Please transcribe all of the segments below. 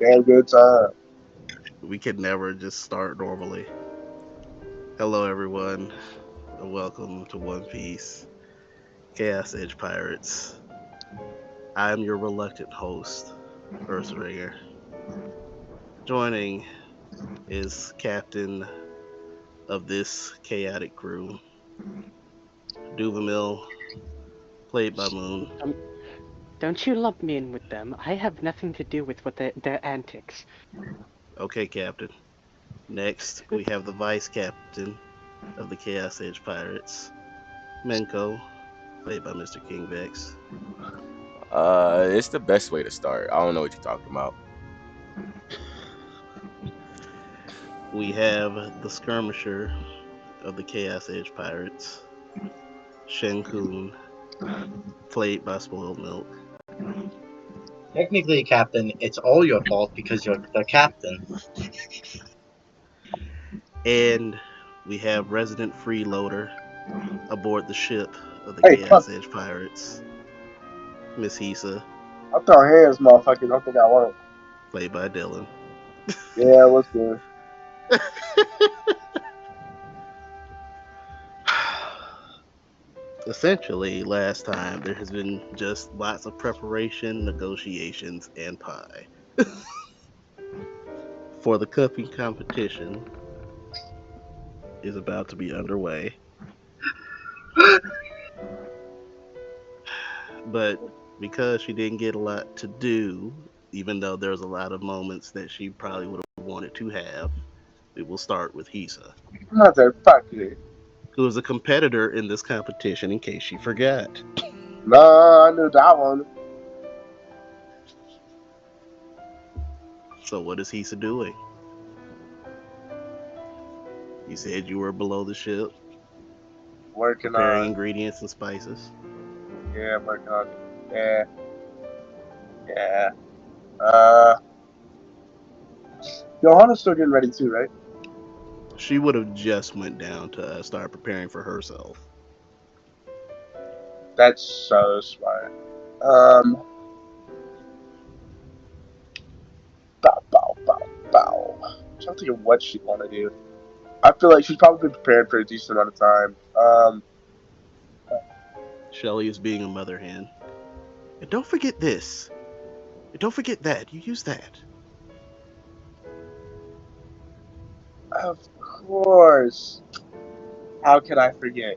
Damn good time. We can never just start normally. Hello, everyone, and welcome to One Piece Chaos Edge Pirates. I am your reluctant host, Earthringer. Joining is Captain of this chaotic crew, Duvamil, played by Shh, Moon. don't, don't you lump me in with them. I have nothing to do with their antics. Okay, Captain. Next, we have the Vice Captain of the Chaos Edge Pirates, Menko, played by Mr. King Vex. It's the best way to start. I don't know what you're talking about. We have the Skirmisher of the Chaos Edge Pirates, Shen-kun, played by Spoiled Milk. Technically, Captain, it's all your fault because you're the captain. And we have resident freeloader aboard the ship of the Hey, fuck. Chaos Edge Pirates, Miss Hisa, I'm throwing hands, motherfucker. Don't think I won't. played by Dylan. Yeah, what's good? Essentially, last time there has been just lots of preparation, negotiations, and pie. For the cupping competition is about to be underway. But because she didn't get a lot to do, even though there's a lot of moments that she probably would have wanted to have, we will start with Hisa, Motherfucker. who is a competitor in this competition, in case she forgot. Nah, I knew that one. So, what is Hisa doing? You said you were below the ship, Working preparing on. ingredients and spices. Yeah, working on. Yeah, yeah. Uh, Johanna's still getting ready too, right? She would have just went down to start preparing for herself. That's so smart. Um, bow, bow, bow, bow. I'm trying to think of what she'd want to do. I feel like she's probably been prepared for a decent amount of time. Shelly is being a mother hen. And don't forget this. And don't forget that. You use that. Of course. How could I forget?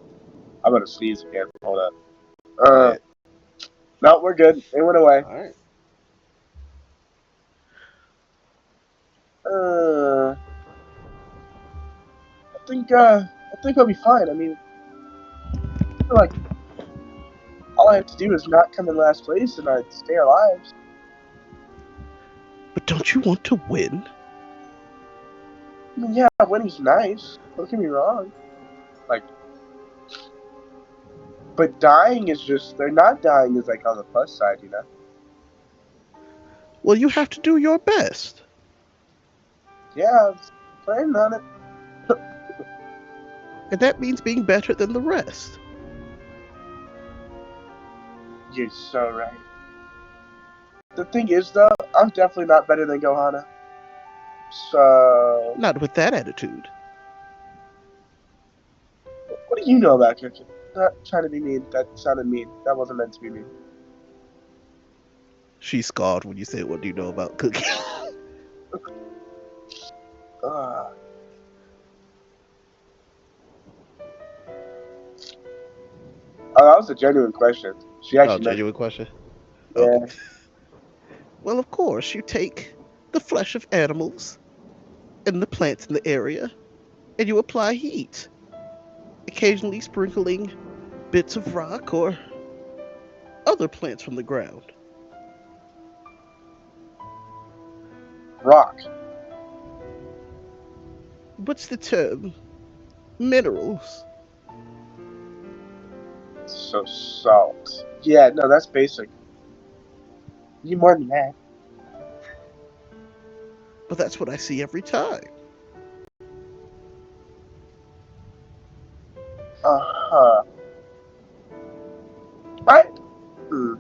I'm gonna sneeze again. Hold up. Go ahead. No, we're good. It went away. All right. Uh, I think I'll be fine. I mean, I feel like all I have to do is not come in last place and I'd stay alive. But don't you want to win? I mean, yeah, winning's nice. Don't get me wrong. Like, but dying is just, they're not dying is like on the plus side, you know? Well, you have to do your best. Yeah, I was planning on it. And that means being better than the rest. You're so right. The thing is, though, I'm definitely not better than Gohana. So, Not with that attitude. what do you know about cooking? Not trying to be mean. That sounded mean. That wasn't meant to be mean. She scoffed when you said, "What do you know about cooking?" Uh, oh, that was a genuine question. She Oh, actually meant genuine question? it. Okay. Yeah. Well, of course, you take the flesh of animals and the plants in the area, and you apply heat, occasionally sprinkling bits of rock or other plants from the ground. Rock. What's the term? Minerals. So salt. Yeah, no, that's basic. You need more than that. But that's what I see every time. Uh-huh. Right? Hmm.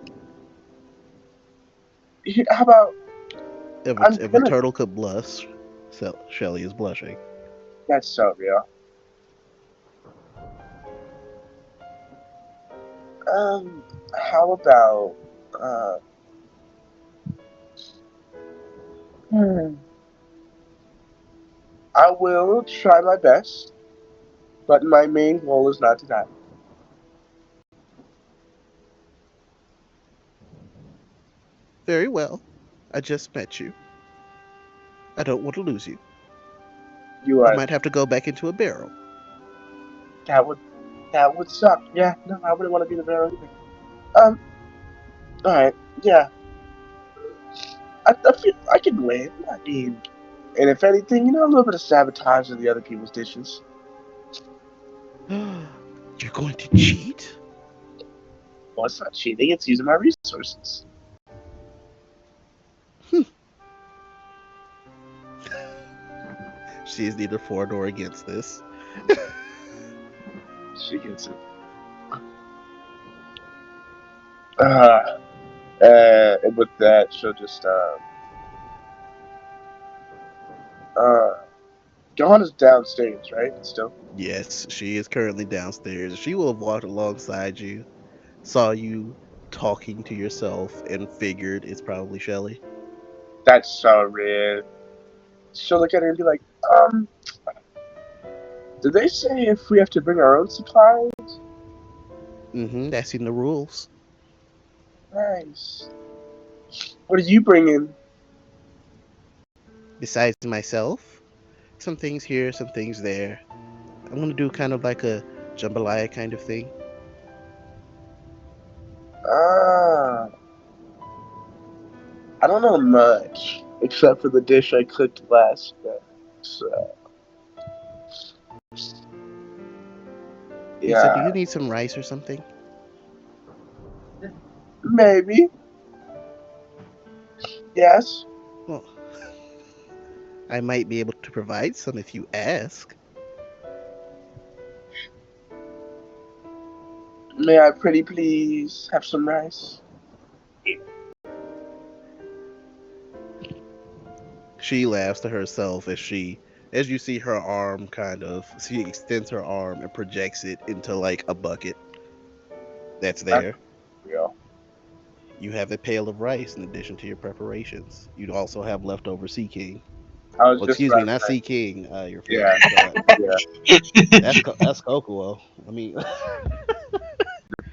How about, I'm If a gonna. turtle could blush, Shelly is blushing. That's so real. Um, how about uh? hmm, I will try my best, but my main goal is not to die. Very well. I just met you. I don't want to lose you. You You are. might have to go back into a barrel. That would that would suck. Yeah, no, I wouldn't want to be the bearer either. Um, all right, yeah, I feel I can win. I mean, and if anything, a little bit of sabotage of the other people's dishes. You're going to cheat? Well, it's not cheating; it's using my resources. She is neither for nor against this. She gets it. Uh, and with that, she'll just uh, Johanna's downstairs, right? Still. Yes, she is currently downstairs. She will have walked alongside you, saw you talking to yourself, and figured it's probably Shelly. That's so weird. She'll look at her and be like, did they say if we have to bring our own supplies? That's in the rules. Nice. What are you bringing? Besides myself, some things here, some things there. I'm gonna do kind of like a jambalaya kind of thing. Ah, I don't know much except for the dish I cooked last night. So You said, do yeah, you need some rice or something? maybe yes. Well, I might be able to provide some if you ask. May I pretty please have some rice? She laughs to herself as you see her arm she extends her arm and projects it into like a bucket that's That's there. real. You have a pail of rice in addition to your preparations. You'd also have leftover Sea King. I was Well, just excuse me, about not to say, Sea King, your yeah, favorite, but yeah. that's Kokuo. I mean,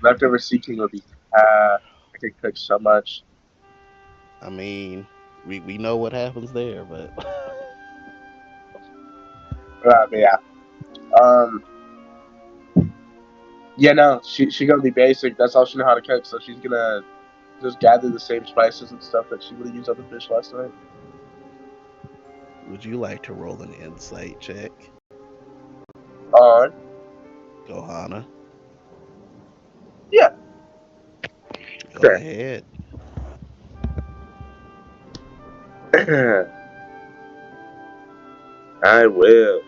Leftover seeking would be. I could cook so much. I mean, we know what happens there, but But yeah. Um. Yeah. No. She gonna be basic. That's all she know how to cook. So she's gonna just gather the same spices and stuff that she would have used on the fish last night. would you like to roll an insight check, On. Gohana? Yeah. Go Sure. ahead. I will.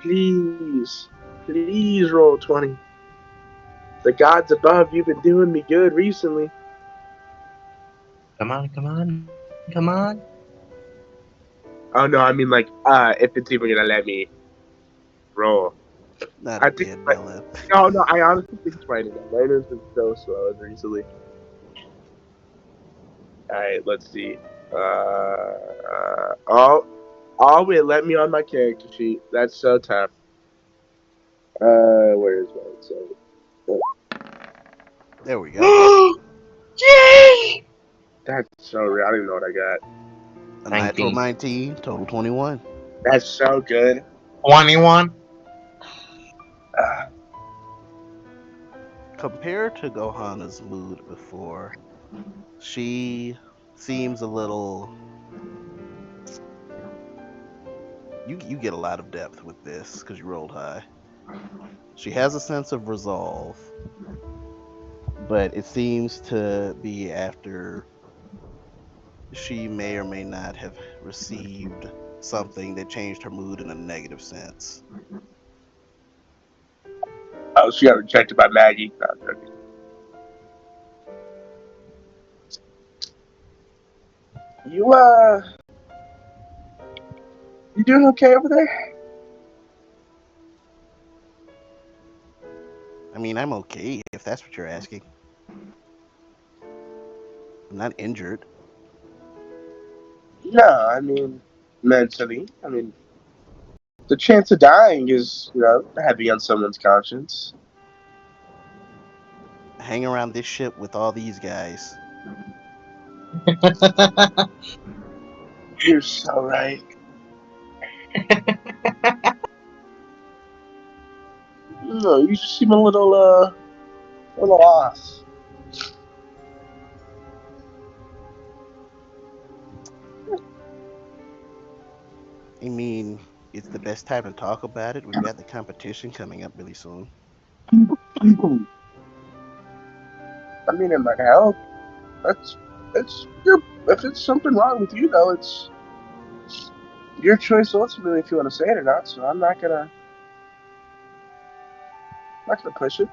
Please. Please roll 20. The gods above, you've been doing me good recently. Come on, come on, come on. Oh no, I mean like, if it's even gonna let me roll. Not I think again, my, Melon. no, I honestly think it's my internet. My internet's been so slow as recently. Alright, let's see. Oh wait, let me on my character sheet. That's so tough. Where is my insight? There we go. Yay! That's so real. I don't even know what I got. A natural 19. 19, total 21. That's so good. 21. Uh, Compared to Gohana's mood before, she seems a little. You get a lot of depth with this because you rolled high. She has a sense of resolve, but it seems to be after she may or may not have received something that changed her mood in a negative sense. oh, she got rejected by Maggie. No, I'm joking. You you doing okay over there? I mean, I'm okay if that's what you're asking. I'm not injured. No, I mean mentally. I mean the chance of dying is, heavy on someone's conscience. I hang around this ship with all these guys. You're so right. No, you just seem a little off. I mean, it's the best time to talk about it. We've got the competition coming up really soon. I mean, it might help. That's it's your. If it's something wrong with you, though, it's your choice ultimately if you want to say it or not. So I'm not gonna push it.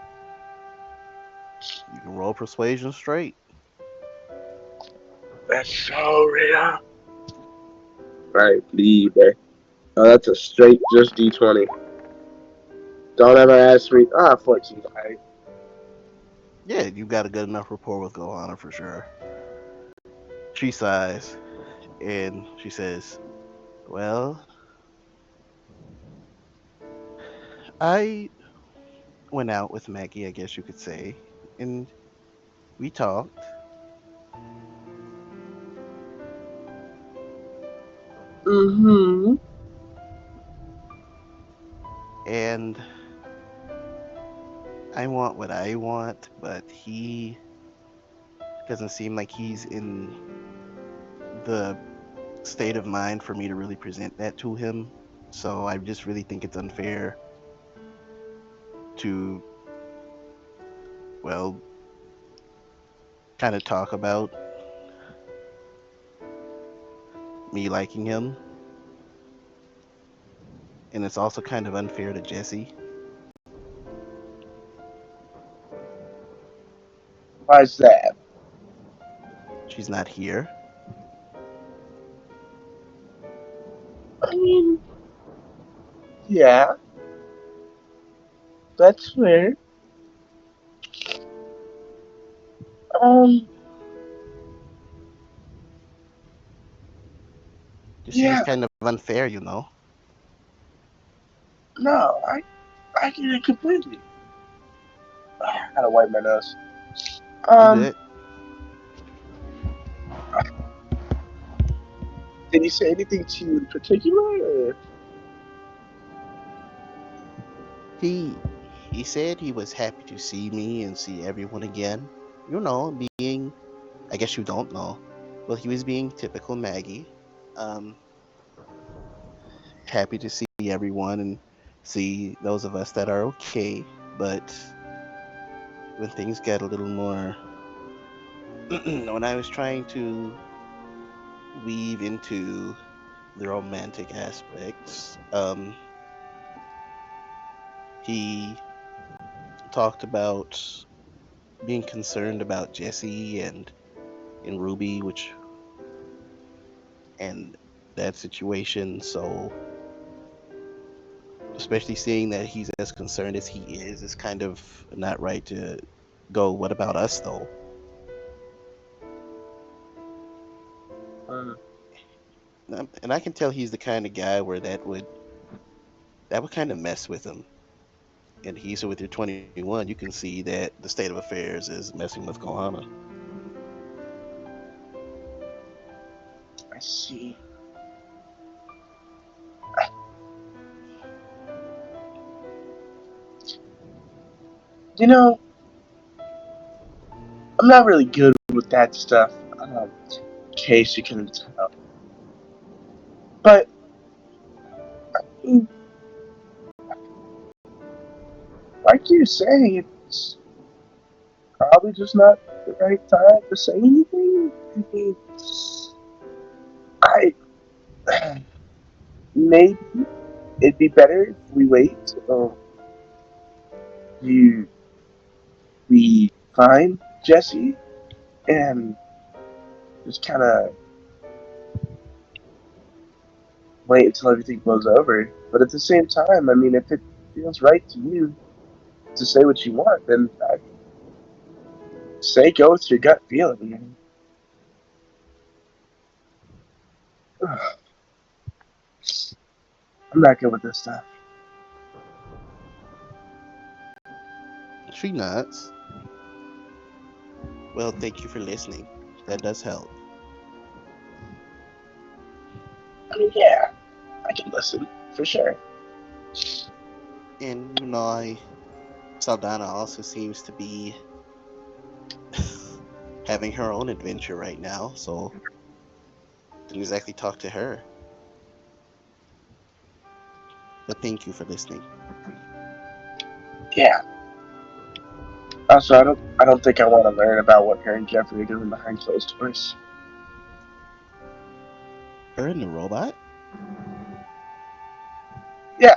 You can roll persuasion straight. That's so real. Right, leave it. Oh, that's a straight just D20. Don't ever ask me. 14. Right. Yeah, you've got a good enough rapport with Gohana for sure. She sighs and she says, "Well, I went out with Maggie, I guess you could say, and we talked, Mm-hmm. and I want what I want, but he doesn't seem like he's in the state of mind for me to really present that to him. So I just really think it's unfair to, well, kind of talk about me liking him. And it's also kind of unfair to Jessie. Why's that? She's not here. I mean, yeah, that's fair. Um, Just seems yeah, kind of unfair, you know. no, I get it completely. I gotta wipe my nose. You Um, good? did he say anything to you in particular? Or? He said he was happy to see me and see everyone again. You know, being I guess you don't know. Well, he was being typical Maggie. Um, happy to see everyone and see those of us that are okay. But when things get a little more, when I was trying to weave into the romantic aspects, he talked about being concerned about Jesse and Ruby, which and that situation. So, especially seeing that he's as concerned as he is, it's kind of not right to go, what about us though? Mm, And I can tell he's the kind of guy where that would kind of mess with him. And he's with your 21, you can see that the state of affairs is messing with Kohana. I see. You know, I'm not really good with that stuff. In case you couldn't tell, but mm, like you're saying, it's probably just not the right time to say anything. I mean, I maybe it'd be better if we wait till you we find Jesse and just kind of. wait until everything blows over. But at the same time, I mean, if it feels right to you to say what you want, then I say go with your gut feeling. I'm not good with this stuff. She nods. Well, thank you for listening. That does help. I mean, yeah, I can listen for sure. And Saldana also seems to be having her own adventure right now, so didn't exactly talk to her. But thank you for listening. Yeah. Also, I don't think I want to learn about what her and Jeffrey are doing behind closed doors. Her and the robot? Yeah,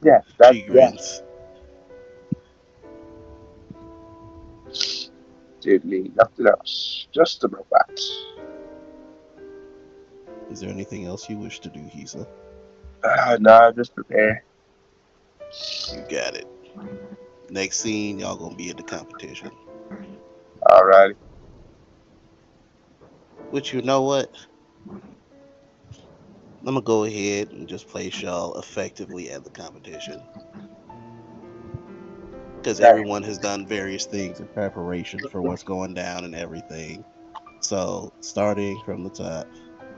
yeah, that, She yeah. grins. Dude, me, nothing else. Just the robots. Is there anything else you wish to do, Hisa? Nah, just prepare. You got it. Next scene, y'all gonna be in the competition. Alright. Which, you know what? I'm gonna go ahead and just place y'all effectively at the competition. Because Alright. everyone has done various things in preparation for what's going down and everything. So, starting from the top.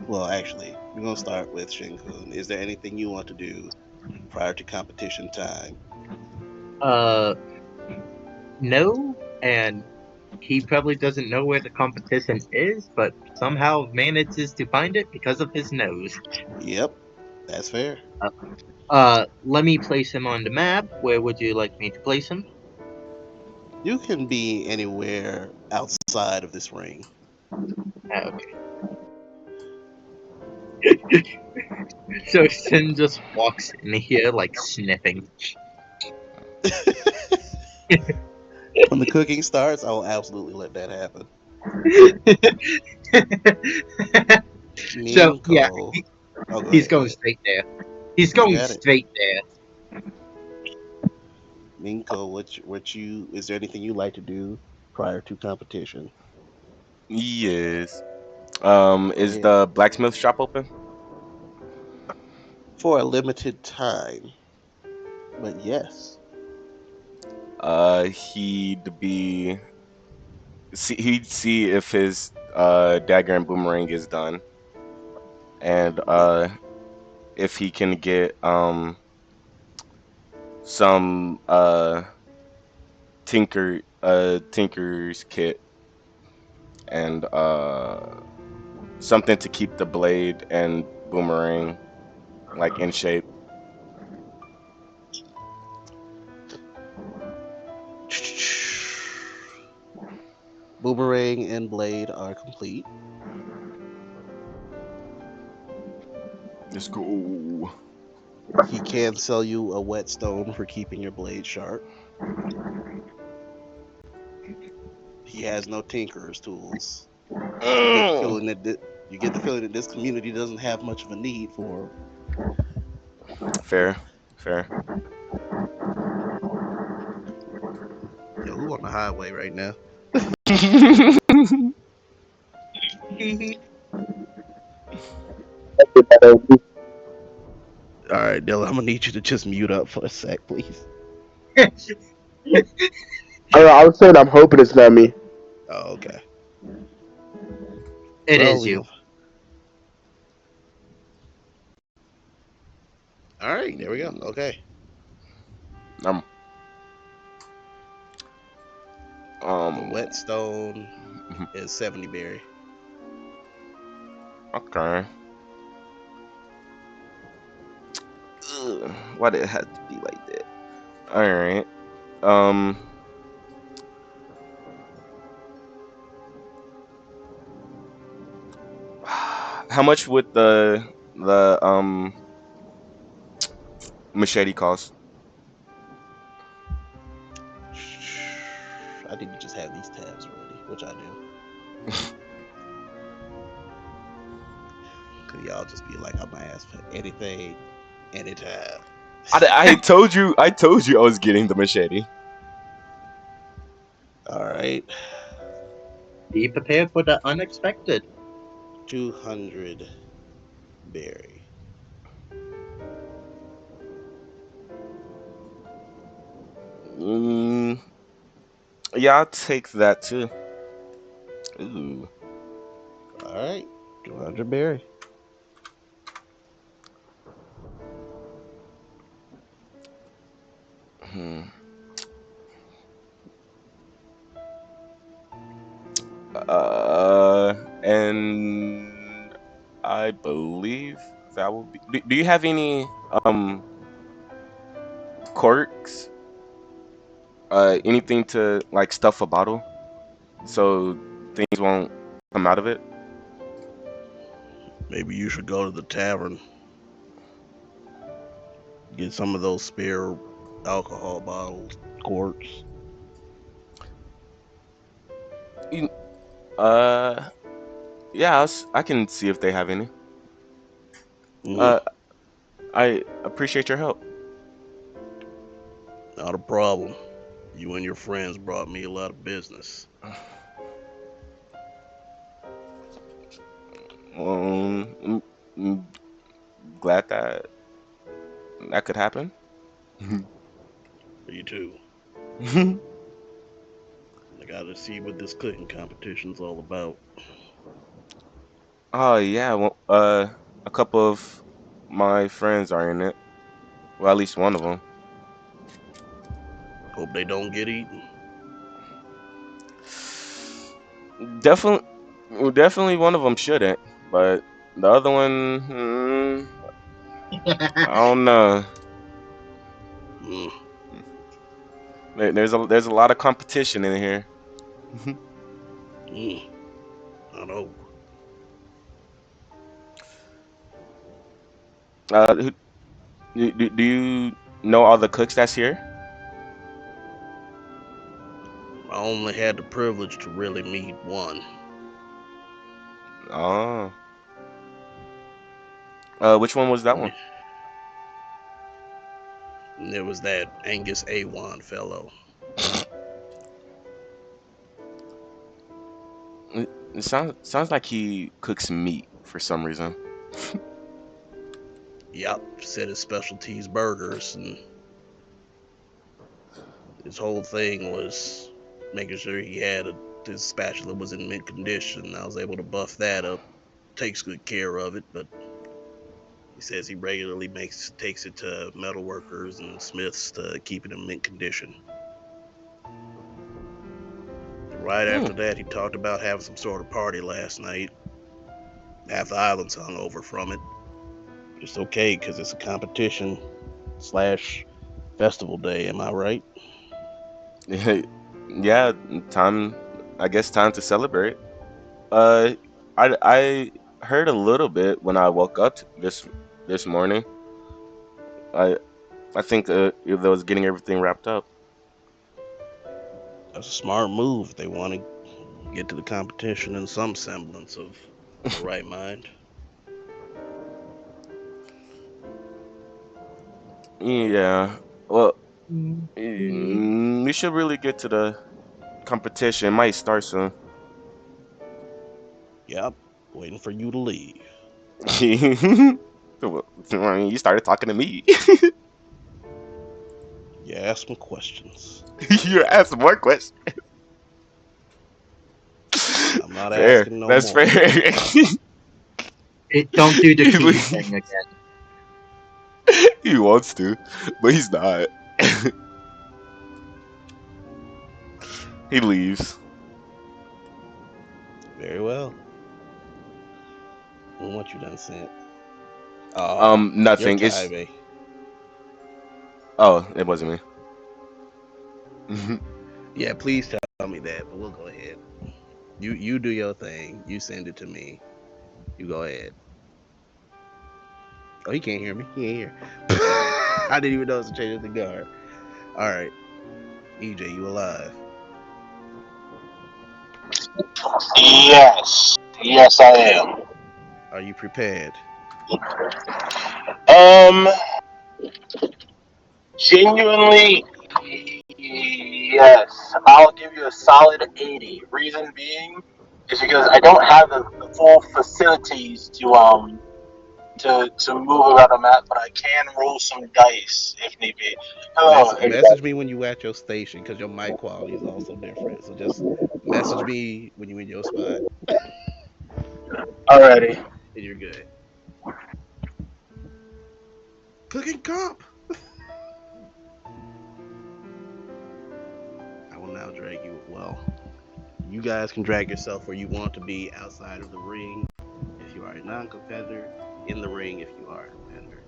Well, actually, we're gonna start with Shinkun. Is there anything you want to do prior to competition time? Uh, no, and he probably doesn't know where the competition is, but somehow manages to find it because of his nose. Yep, that's fair. Let me place him on the map. Where would you like me to place him? You can be anywhere outside of this ring. Okay. So Sin just walks in here like sniffing. When the cooking starts, I will absolutely let that happen. So yeah, Minko. Oh, go he's ahead, go going ahead. straight there. He's You going got it. straight there. Minko, is there anything you like to do prior to competition? Yes. Go Is ahead. the blacksmith shop open? For a limited time, but yes. He'd see if his dagger and boomerang is done, and if he can get some tinker's kit and something to keep the blade and boomerang like in shape. Boomerang and blade are complete. Let's go. He can sell you a whetstone for keeping your blade sharp. He has no tinkerer's tools. You get the Mm. feeling that this community doesn't have much of a need for 'em. Fair, fair. Yo, who on the highway right now? All right, Dylan, I'm gonna need you to just mute up for a sec, please. I was saying I'm hoping it's not me. Oh, okay. It Well, is we you. have. All right, there we go. Okay. um, The um, whetstone is 70 berry. okay. Ugh, why did it have to be like that? All right. Um, how much would the machete cost? I need to just have these tabs ready, which I do. Cause y'all just be like, I'm gonna ask for anything, anytime. I told you. I told you I was getting the machete. All right, Be prepared for the unexpected. 200 berry. Mm, yeah, I'll take that too. Ooh. All right, 200 berry. Hmm. And I believe that will be. Do you have any corks? Anything to like stuff a bottle so things won't come out of it? Maybe you should go to the tavern, get some of those spare alcohol bottles, corks. You- Uh, yeah, I can see if they have any. Mm, Uh, I appreciate your help. not a problem. You and your friends brought me a lot of business. I'm, I'm glad that that could happen. Me too. I gotta see what this cooking competition's all about. Oh yeah, well, a couple of my friends are in it. Well, at least one of them. Hope they don't get eaten. Definitely, well, definitely one of them shouldn't, but the other one, I don't know. Mm, There's a lot of competition in here. mm, I know. Who, do you know all the cooks that's here? I only had the privilege to really meet one. Oh, which one was that one? And there was that Angus Awan fellow. It sounds like he cooks meat for some reason. Yup, said his specialty's burgers, and his whole thing was making sure his spatula was in mint condition. I was able to buff that up. Takes good care of it, but he says he regularly takes it to metalworkers and smiths to keep it in mint condition. Right Hmm. after that, he talked about having some sort of party last night. Half the island's hung over from it. But it's okay because it's a competition slash festival day. Am I right? Yeah, time. I guess time to celebrate. Uh, I heard a little bit when I woke up this morning. I I think it was getting everything wrapped up. That's a smart move. They want to get to the competition in some semblance of the right mind. Yeah. Well, Mhm. we should really get to the competition. It might start soon. Yep, waiting for you to leave. Well, I mean, you started talking to me. You ask some questions. You asked more questions. I'm not Fair. asking no That's more. fair. Don't do the key thing again. He wants to, but he's not. He leaves. Very well. Well, what you done sent? Your Nothing. It's Taibe. oh, it wasn't me. Yeah, please tell me that, but we'll go ahead. You do your thing. You send it to me. You go ahead. Oh, he can't hear me. He ain't here. I didn't even notice the change of the guard. All right, EJ, you alive? Yes, yes, I am. Are you prepared? Um, Genuinely, yes. I'll give you a solid 80. Reason being is because I don't have the full facilities to move around the map, but I can roll some dice if need be. Hello, Message everybody. me when you at your station because your mic quality is also different. So just message me when you in your spot Alrighty. and you're good. Cooking comp. I will now drag you. Well, you guys can drag yourself where you want to be outside of the ring if you are a non-competitor. In the ring if you are a competitor.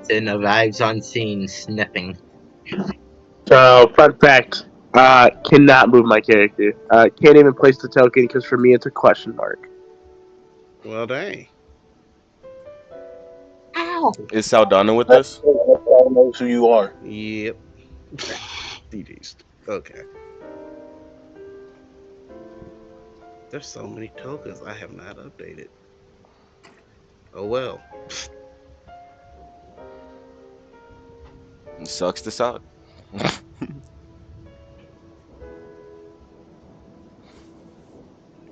Sin arrives on scene, sniffing. So, fun fact. Cannot move my character. Can't even place the token because for me it's a question mark. Well, dang. Ow! Is Saldana with That us? knows who you are. Yep. DDs. Okay. There's so many tokens I have not updated. Oh well. It sucks to suck.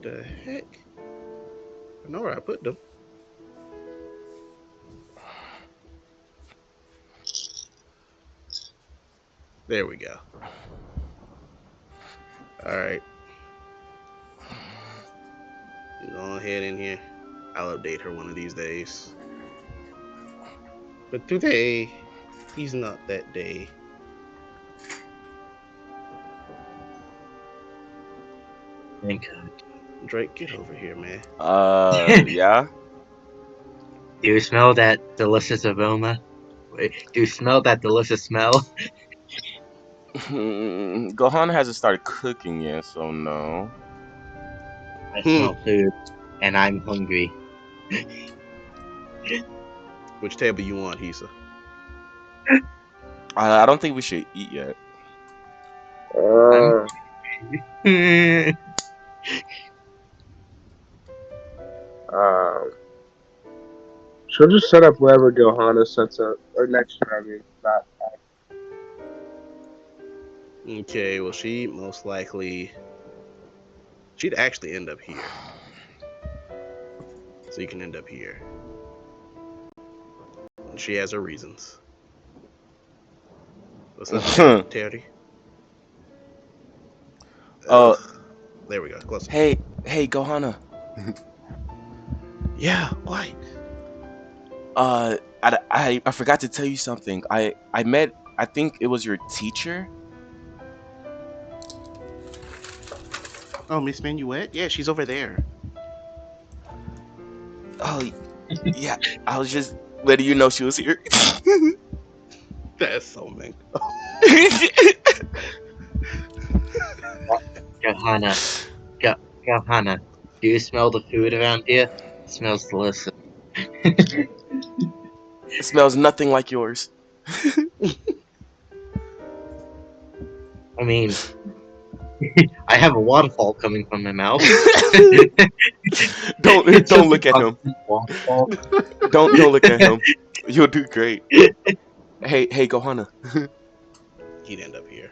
The heck? I know where I put them. There we go. All right. Go ahead in here. I'll update her one of these days. But today, he's not that day. Thank God. Drake, get over here, man. Yeah. Do you smell that delicious aroma? Wait, do you smell that delicious smell? Gohan hasn't started cooking yet, so no. I Hmm. smell food, and I'm hungry. Which table you want, Hisa? I don't think we should eat yet. I'm Uh, um, she'll just set up wherever Johanna sets up, or next to her. I mean, not. Okay, well, she'd actually end up here. So you can end up here. And she has her reasons. What's up, Terry? uh, There we go. Close enough. hey, Gohana. Yeah, what? I forgot to tell you something. I met. I think it was your teacher. Oh, Miss Minuet? Yeah, she's over there. Oh, yeah. I was just letting you know she was here. That's so mean. Johanna. Johanna. Do you smell the food around here? It smells delicious. It smells nothing like yours. I mean, I have a waterfall coming from my mouth. It's Don't just a look at him. constant waterfall. Don't look at him. You'll do great. Hey, Gohana. He'd end up here.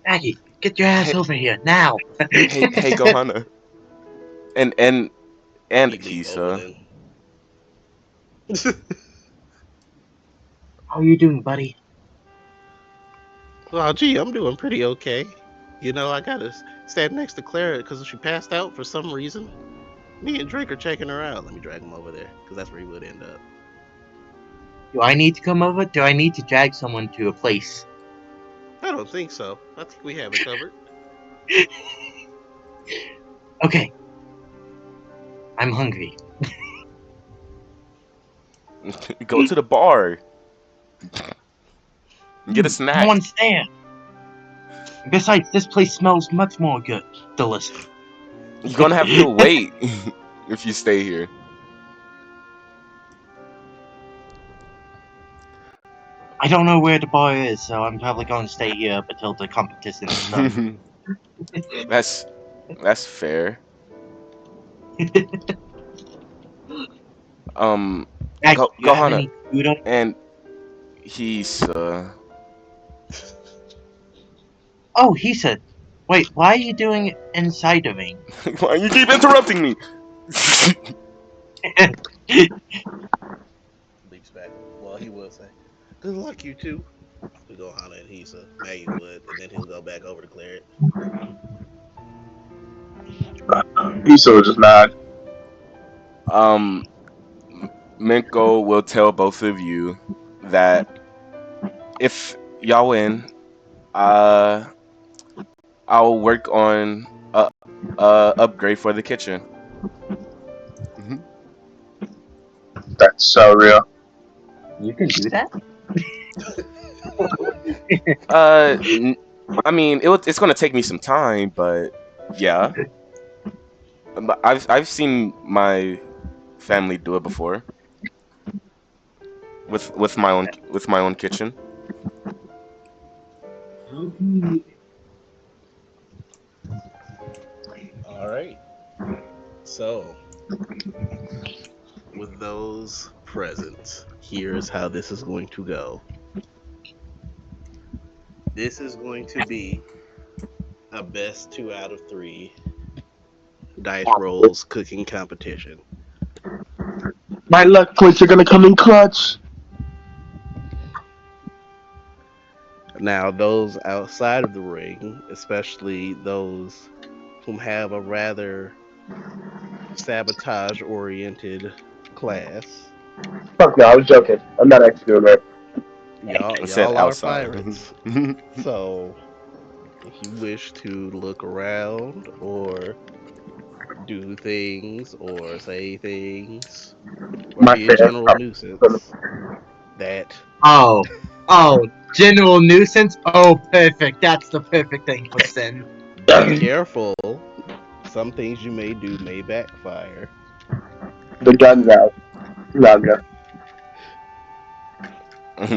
Maggie, get your ass Hey, over here now. hey, Gohana. And He'd leave over Hisa. then. How are you doing, buddy? Well, gee, I'm doing pretty okay. You know, I gotta stand next to Clara because she passed out for some reason. Me and Drake are checking her out. Let me drag him over there because that's where he would end up. Do I need to come over? Do I need to drag someone to a place? I don't think so. I think we have it covered. Okay. I'm hungry. Go to the bar. Get a No snack. one's there. Besides, this place smells much more good. Delicious. You're gonna have to wait if you stay here. I don't know where the bar is, so I'm probably going to stay here up until the competition is done. That's fair. Um, Heck, do you have Gohana, any food on? and he's Oh, he said. Wait, why are you doing it inside of me? why you keep interrupting me? Leaps back. Well, he will say, "Good luck, you two." To Gohana and Hisa. Maggie would, and then he'll go back over to Claret. Issa will just nod. um, Minko will tell both of you that if y'all win, uh, I'll work on upgrade for the kitchen. Mhm. That's so real. You can do that? N- I mean, it's gonna take me some time, but yeah, but I've seen my family do it before with my own kitchen. All right. So, with those present, here's how this is going to go. This is going to be a best 2 out of 3 dice rolls cooking competition. My luck points are gonna come in clutch. Now, those outside of the ring, especially those whom have a rather sabotage oriented class, Fuck no, I was joking. I'm not actually doing that. y'all I said y'all are outside. pirates. So, if you wish to look around or do things or say things or My be a fair. general nuisance, that Oh, oh, general nuisance. Oh, perfect. That's the perfect thing for Sin. be careful. Some things you may do may backfire. The gun's out. Naga.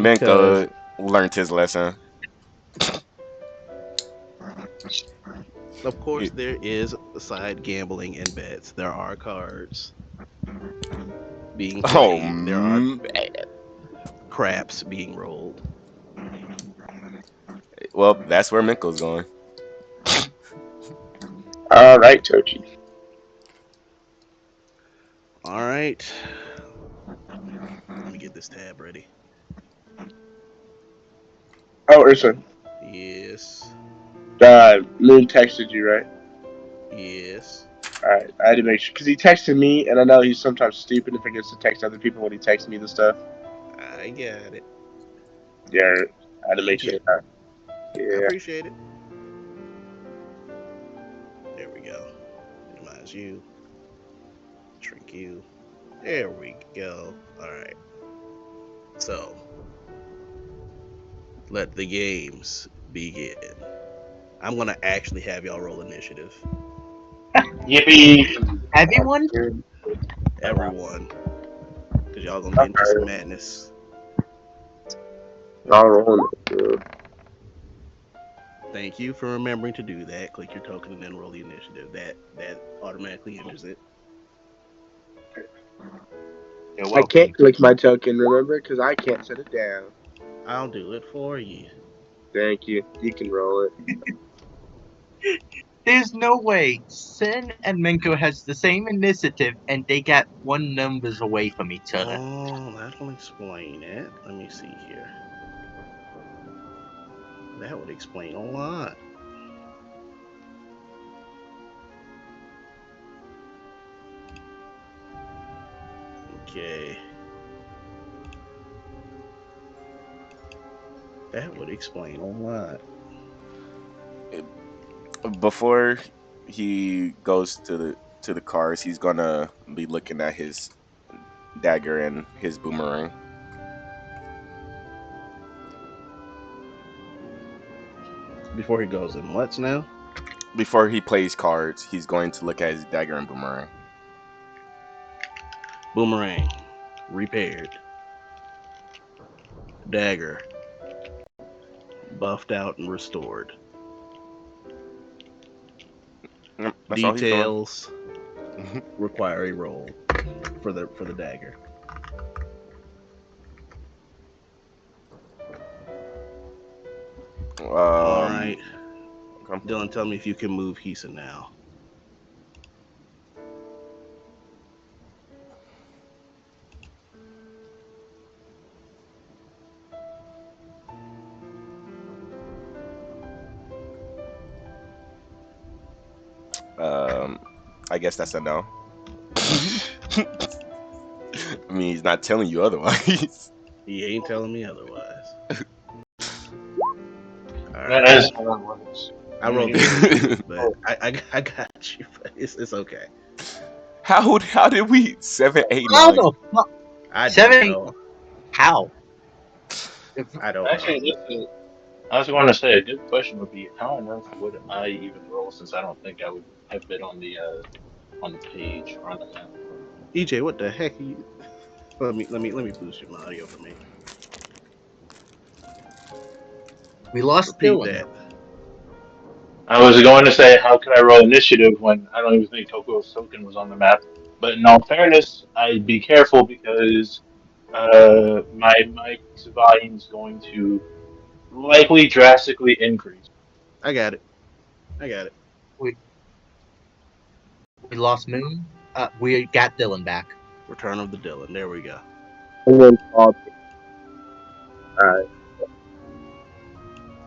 Because, Minko learned his lesson. of course, He- there is side gambling and bets. There are cards being oh played, there are man. craps being rolled. Well, that's where Minko's going. All right, Tochi. All right. Let me get this tab ready. Oh, Ursa. Yes. Moon texted you, right? Yes. All right. I had to make sure because he texted me, and I know he's sometimes stupid and forgets to text other people when he texts me the stuff. I got it. Yeah, I had to make Thank sure. you. I Yeah. appreciate it. There we go. Minimize you. Shrink you. There we go. All right. So, let the games begin. I'm going to actually have y'all roll initiative. Yippee! Everyone? Everyone. Because y'all going to get into some madness. I'll roll it. Thank you for remembering to do that. Click your token and then roll the initiative. That automatically enters it. You're I can't welcome. click my token, remember? Because I can't set it down. I'll do it for you. Thank you. You can roll it. There's no way Sin and Minko has the same initiative and they got one numbers away from each other. Oh, that'll explain it. Let me see here. That would explain a lot. Okay. That would explain a lot. Before he goes to the cars, he's gonna be looking at his dagger and his boomerang. Before he goes in what's now? Before he plays cards, he's going to look at his dagger and boomerang. Boomerang. Repaired. Dagger. Buffed out and restored. That's all he's doing. Details require a roll for the dagger. All right. Okay. Dylan, tell me if you can move Hisa now. I guess that's a no. I mean, he's not telling you otherwise. He ain't telling me otherwise. All That right. is how that works. I rolled Mhm. it, but I got you. But it's okay. How did we 7, 8, How 9? the fuck? I don't 7, know. how? I don't know. Actually, I was going to say a good question would be how on earth would I even roll since I don't think I would have been on the page or on the map. EJ, what the heck? Let me boost your audio for me. We lost Repeat Dylan. that. I was going to say how could I roll initiative when I don't even think Tokuo's token was on the map. But in all fairness, I'd be careful because my mic's volume's going to likely drastically increase. I got it. I got it. We lost Moon. We got Dylan back. Return of the Dylan. There we go. And then called. Alright.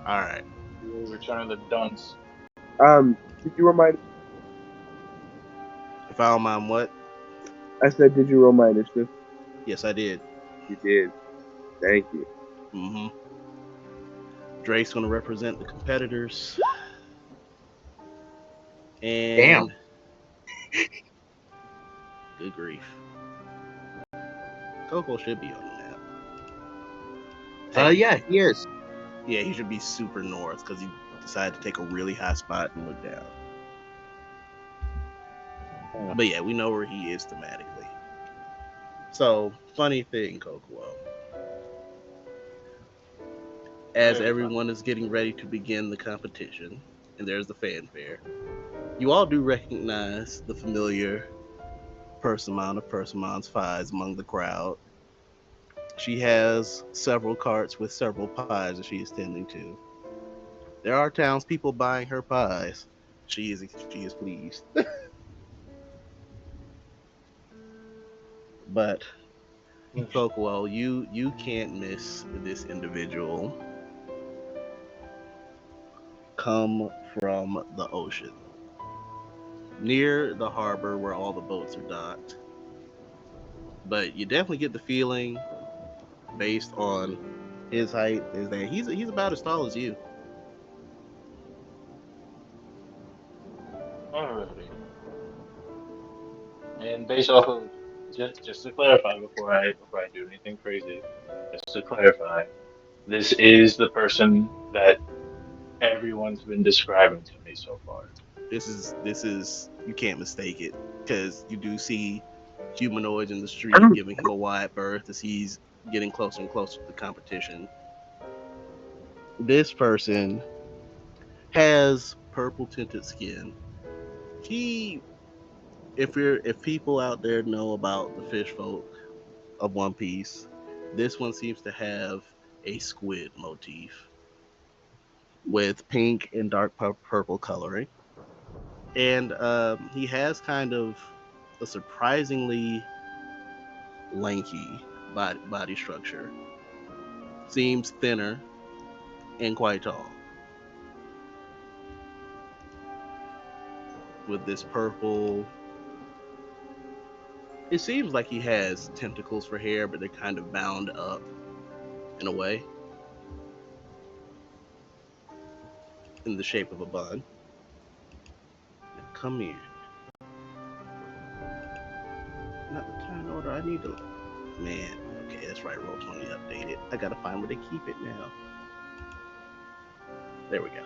All right. Return of the Dunce. Did you remind? If I don't mind what? I said, did you roll my initiative? Yes, I did. You did. Thank you. Mm-hmm. Drake's gonna represent the competitors. And good grief. Coco should be on the map. Yeah, he is. Yeah, he should be super north because he decided to take a really high spot and look down. But yeah, we know where he is thematically. So, funny thing, Kokuo. As everyone is getting ready to begin the competition, and there's the fanfare, you all do recognize the familiar Persimmon of Persimmon's Pies among the crowd. She has several carts with several pies that she is tending to. There are townspeople buying her pies. She is pleased. But Kokuo, you can't miss this individual. Come from the ocean, near the harbor where all the boats are docked. But you definitely get the feeling, based on his height, is that he's about as tall as you. Alrighty. And based off of just to clarify before I do anything crazy, just to clarify, this is the person that everyone's been describing to me so far. This is you can't mistake it because you do see humanoids in the street giving him a wide berth as he's getting closer and closer to the competition. This person has purple tinted skin. He, if people out there know about the fish folk of One Piece, this one seems to have a squid motif with pink and dark purple coloring, and he has kind of a surprisingly lanky body structure. Seems thinner and quite tall. With this purple, it seems like he has tentacles for hair, but they're kind of bound up in a way, in the shape of a bun. Now, come here. Not the time order. I need to. Man, okay, that's right. Roll20 updated. I gotta find where they keep it now. There we go.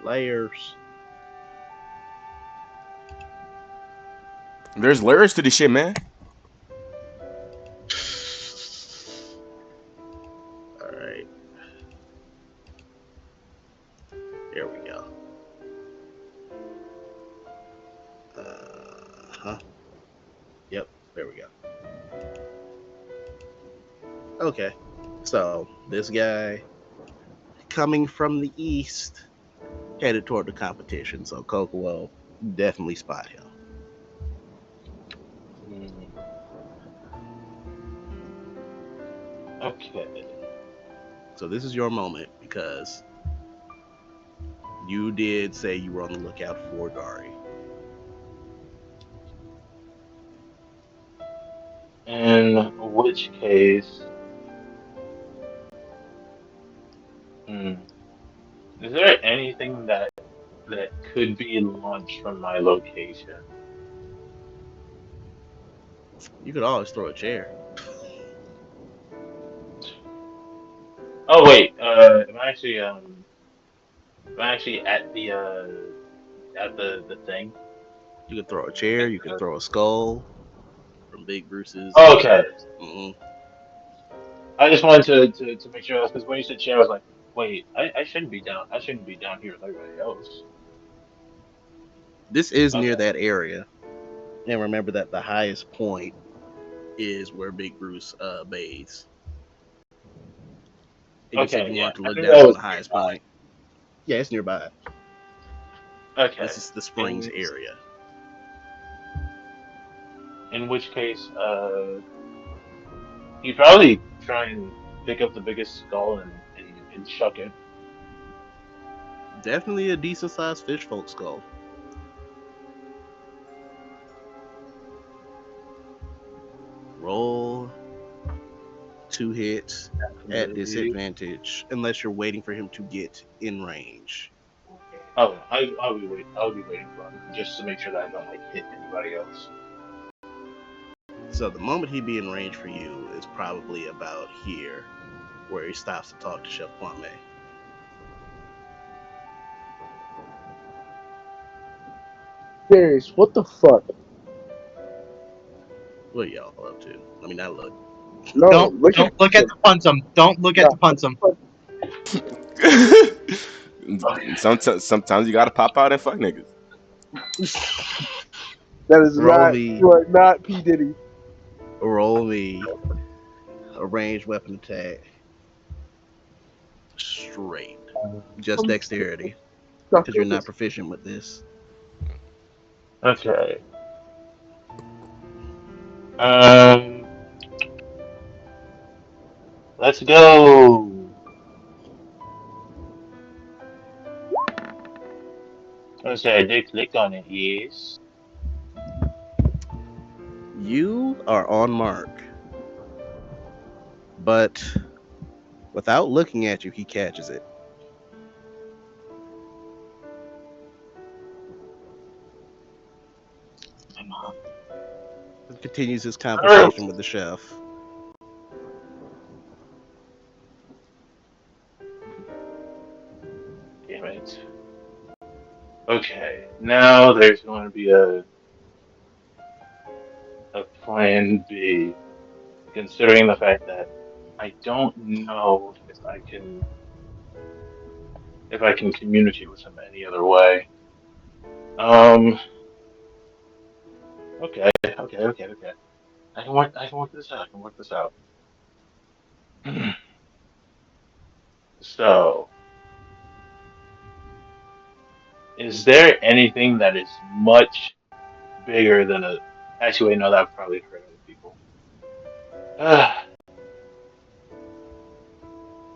Layers. There's layers to this shit, man. All right. There we go. There we go. Okay. So this guy coming from the east, headed toward the competition. So Kokuo definitely spot him. Hmm. Okay. So this is your moment because you did say you were on the lookout for Gari. In which case, hmm, is there anything that could be launched from my location? You could always throw a chair. Oh wait, am I actually at the thing? You could throw a chair. You could throw a skull from Big Bruce's. Okay. Mm-mm. I just wanted to make sure because when you said chair, I was like, wait, I shouldn't be down. I shouldn't be down here with everybody else. This is near Okay. that area, and remember that the highest point is where Big Bruce bathes. And you said Okay. you Yeah. wanted to I look think down that from the was highest nearby. point. Yeah, it's nearby. Okay. This is the Springs In area. in which case, you probably try and pick up the biggest skull and chuck it. Definitely a decent sized fish folk skull. Roll 2 hits at Definitely. disadvantage unless you're waiting for him to get in range. Oh, I'll be waiting for him just to make sure that I don't like hit anybody else. So the moment he be in range for you is probably about here, where he stops to talk to Chef Kwame. Darius, what the fuck? What y'all up to? I mean, not look. No, look at Don't look at him. the punsum. Don't look at Yeah, the what the punsum. fuck? Sometimes you gotta pop out and fuck niggas. That is Roll not. me, You are not P Diddy. roll me a ranged weapon attack straight. Just I'm dexterity, stuck because you're in not this. proficient with this. Okay. Um, let's go. Okay, I did click on it. Yes. You are on mark, but without looking at you, he catches it. And continues his Oh, conversation with the chef. damn it. Okay, now there's going to be a plan B, considering the fact that I don't know if I can communicate with him any other way. Um. Okay. I can work this out. I can work this out. So, is there anything that is much bigger than a? Actually, wait, no, that would probably hurt other people.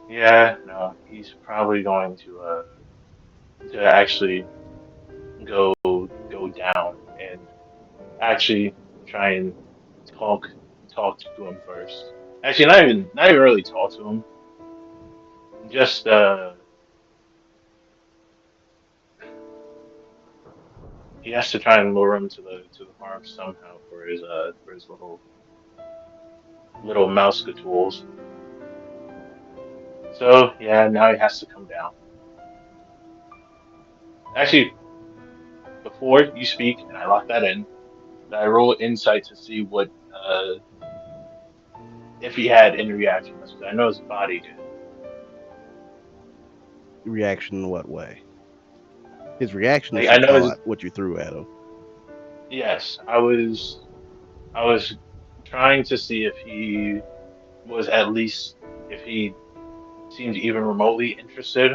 Yeah, no, he's probably going to actually go down and actually try and talk talk to him first. Actually, not even really talk to him. Just he has to try and lure him to the farm somehow for his little mouse tools. So yeah, now he has to come down. Actually, before you speak, and I lock that in, I roll insight to see what if he had any reaction. That's because I know his body did. Reaction in what way? His reaction is Like I he know his caught what you threw at him. yes, I was trying to see if he was at least if he seemed even remotely interested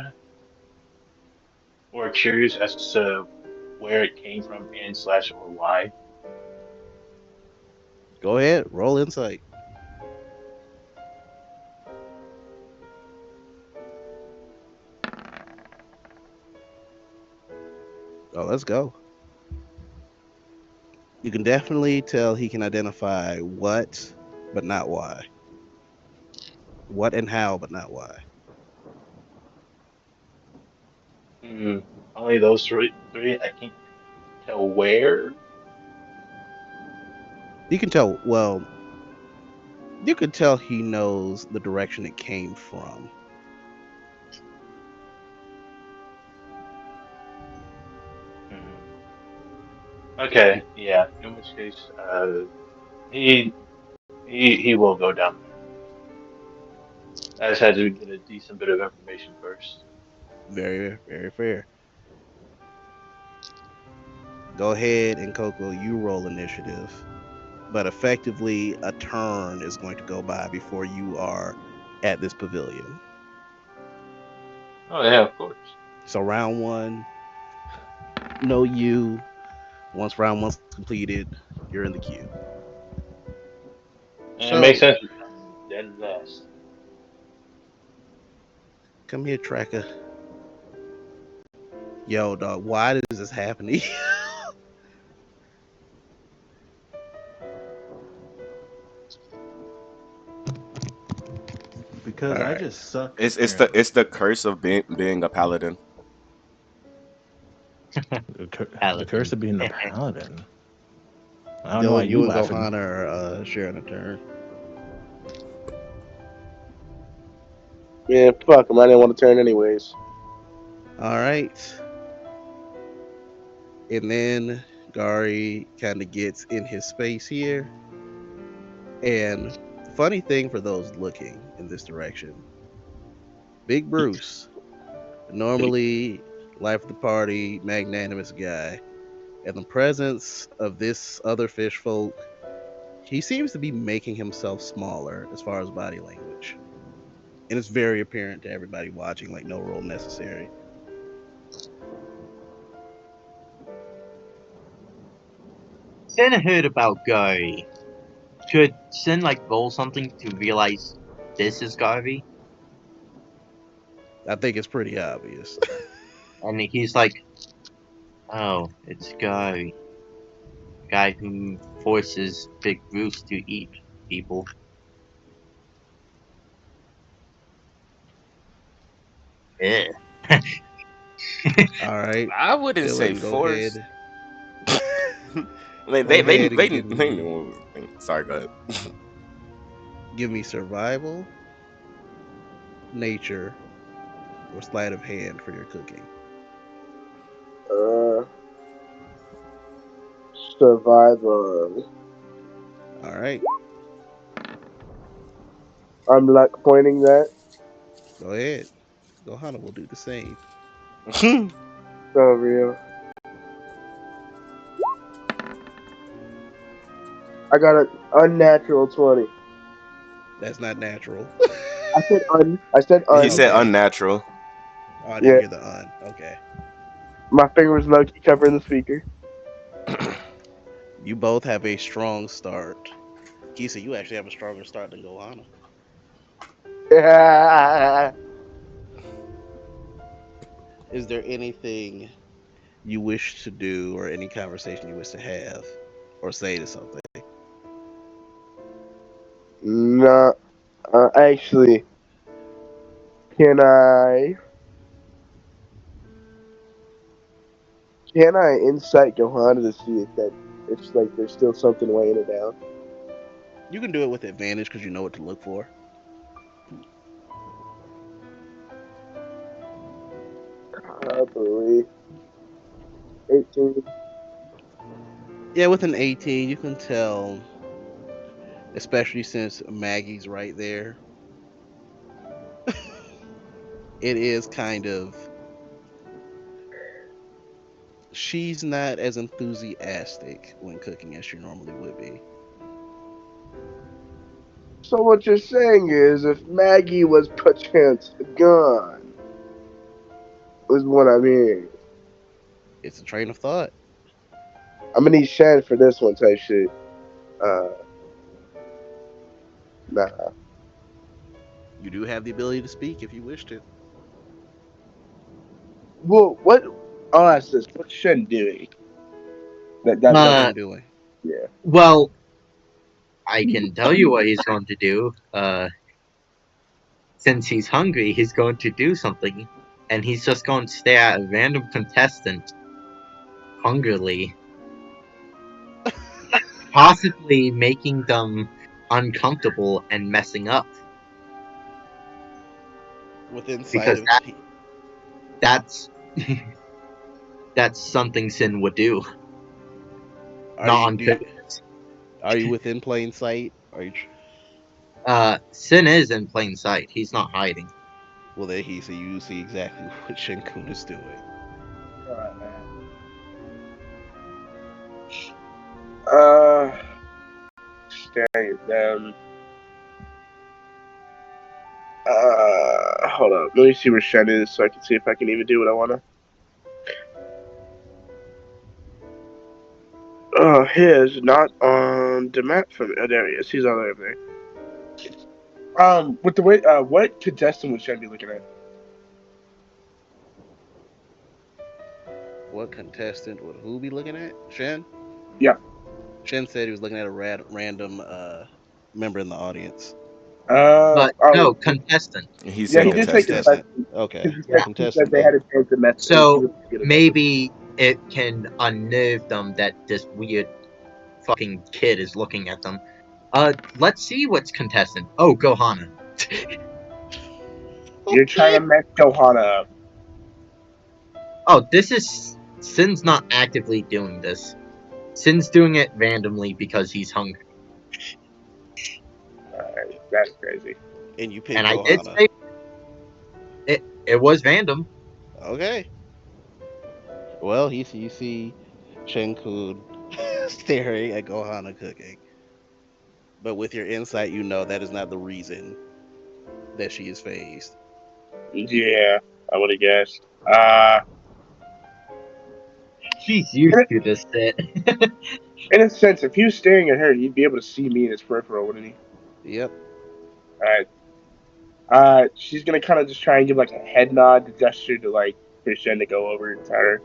or curious as to where it came from and slash or why. Go ahead, roll insight. Oh, let's go. You can definitely tell he can identify what, but not why. What and how, but not why. Hmm. Only those three. I can't tell where. You can tell, well, you can tell he knows the direction it came from. Hmm. Okay, yeah. In which case, he he will go down there. I just had to get a decent bit of information first. Very, very fair. Go ahead and Coco, you roll initiative. But effectively, a turn is going to go by before you are at this pavilion. Oh yeah, of course. So round one, no you. Once round one's completed, you're in the queue. And it makes So sense because I'm dead last. come here, tracker. Yo, dog, why is this happening? Because All I right. just suck It's apparently. the curse of being a paladin. The curse Paladin. of being the paladin. I don't know why Dylan, you you and laughing. Gohan are sharing a turn. Man, fuck him. I didn't want to turn anyways. All right. And then Gary kind of gets in his space here. And funny thing for those looking in this direction, Big Bruce, normally life of the party, magnanimous guy, in the presence of this other fish folk, he seems to be making himself smaller as far as body language. And it's very apparent to everybody watching, like no role necessary. Sen heard about Gary. Could Sen like roll something to realize this is Garvey? I think it's pretty obvious. And he's like, oh, it's Gary. Guy who forces Big Bruce to eat people. Yeah. All right, I wouldn't say Dylan, go force. ahead. I mean, Go ahead and they knew what was thinking. Sorry, go ahead. give me survival, nature, or sleight of hand for your cooking. Uh, survival. All right, I'm like pointing that. go ahead. Gohana will do the same. So real. I got an unnatural 20. That's not natural. I said un. I said He un. said Okay. unnatural. Oh, I didn't Yeah, hear the un. Okay. my finger was low key covering the speaker. You both have a strong start. Kisa, you actually have a stronger start than Gohana. Yeah. Is there anything you wish to do or any conversation you wish to have or say to something? No, actually, can I? Can I insight Johanna to see if that if like there's still something weighing it down? You can do it with advantage because you know what to look for. Probably 18. Yeah, with an 18, you can tell, especially since Maggie's right there, it is kind of, she's not as enthusiastic when cooking as she normally would be. So what you're saying is, if Maggie was perchance gone, is what I mean. It's a train of thought. I'm gonna need Shan for this one type shit. Uh, nah. You do have the ability to speak if you wish to. Well, what? I'll ask this. What's Shen doing? That What's Uh, Shen doing? yeah. well, I can tell you what he's going to do. Since he's hungry, he's going to do something, and he's just going to stare at a random contestant hungrily, possibly making them uncomfortable and messing up. Within sight Because of. that's that's something Sin would do, Are not you on do? purpose. Are you within plain sight? Are you? Sin is in plain sight. He's not hiding. Well, there he. So you see exactly what Shinkun is doing. Alright, man. Uh, staring at them. Hold up. Let me see where Shen is so I can see if I can even do what I wanna. He is not on the map for me. Oh, there he is. He's all the way over there. With the way, what contestant would Shen be looking at? What contestant would who be looking at? Shen? Yeah. Shen said he was looking at a random member in the audience. But Oh, no, contestant. He yeah, said he Oh, did say contestant. contestant. contestant. Okay. Because Yeah. he said Contestant they had then. a chance to mess. He So was gonna mess with. maybe it can unnerve them that this weird fucking kid is looking at them. Let's see what's contestant. Oh, Gohana. You're trying to Okay. mess Johanna up. Oh, this is Sin's not actively doing this. Sin's doing it randomly because he's hungry. Alright, that's crazy. And you pick And I did Gohana. say it was random. Okay. Well, you see Shinkun staring at Gohana cooking. But with your insight, you know that is not the reason that she is phased. Yeah, I would have guessed. She's used to this shit. In a sense, if he was staring at her, he'd be able to see me in his peripheral, wouldn't he? Yep. Alright. She's gonna kind of just try and give like a head nod, the gesture to like for Shen to go over to her.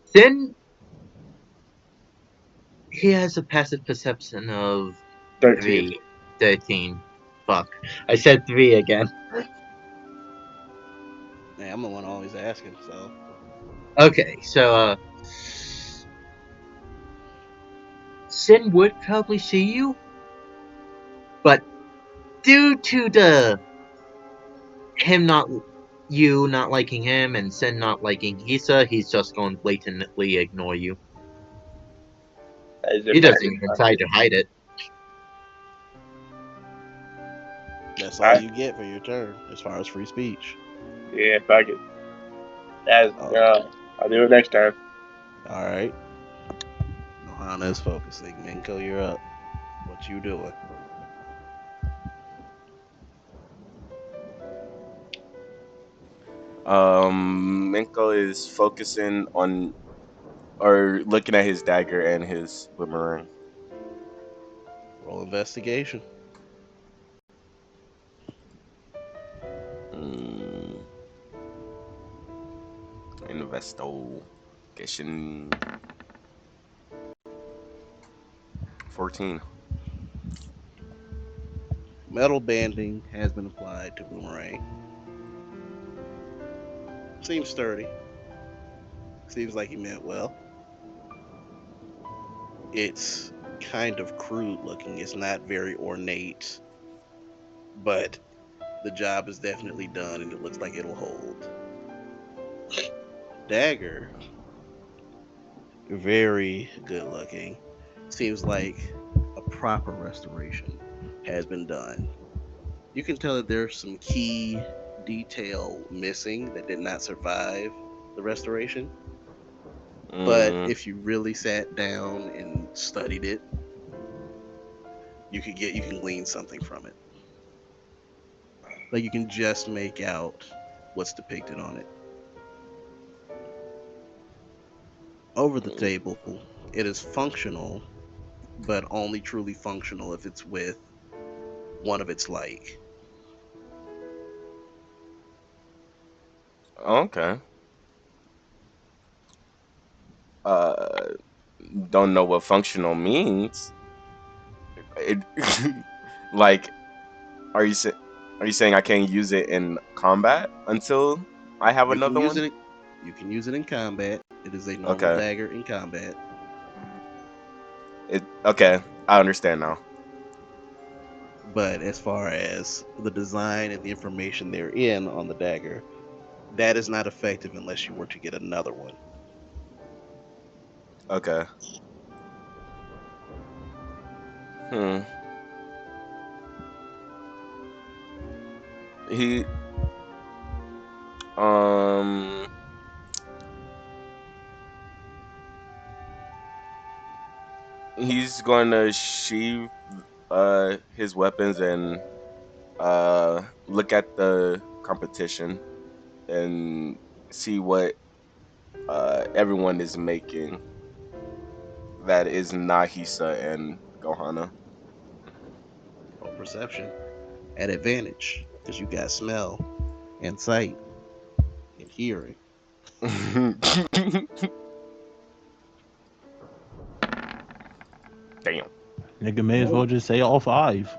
Sin, he has a passive perception of 13. 3, 13. Fuck. I said 3 again. Man, I'm the one always asking, so Okay, so, Sin would probably see you, but due to him not you not liking him and Sin not liking Hisa, he's just going to blatantly ignore you. As He if that's doesn't even try to hide it. that's all Alright, you get for your turn as far as free speech. yeah, fuck it. That's, Oh, I'll do it next time. all right. Nohana is focusing. Minko, you're up. What you doing? Minko is focusing on or looking at his dagger and his boomerang. Roll investigation. Mm, investigation 14. Metal banding has been applied to boomerang. Seems sturdy. Seems like he meant well. It's kind of crude looking. It's not very ornate, but the job is definitely done and it looks like it'll hold. Dagger, very good looking. Seems like a proper restoration has been done. You can tell that there's some key detail missing that did not survive the restoration. But Mm, if you really sat down and studied it, you can glean something from it. Like you can just make out what's depicted on it. Over the table, it is functional, but only truly functional if it's with one of its like. Okay. Uh, don't know what functional means. It, like, are you say, are you saying I can't use it in combat until I have You can another use one? it. You can use it in combat. It is a normal Okay. dagger in combat. Okay. I understand now. But as far as the design and the information therein on the dagger, that is not effective unless you were to get another one. Okay. Hmm. He um he's going to sheath his weapons and look at the competition and see what everyone is making that is Nahisa and Gohana. Or perception at advantage because you got smell and sight and hearing. Damn. Nigga may as well just say all 5.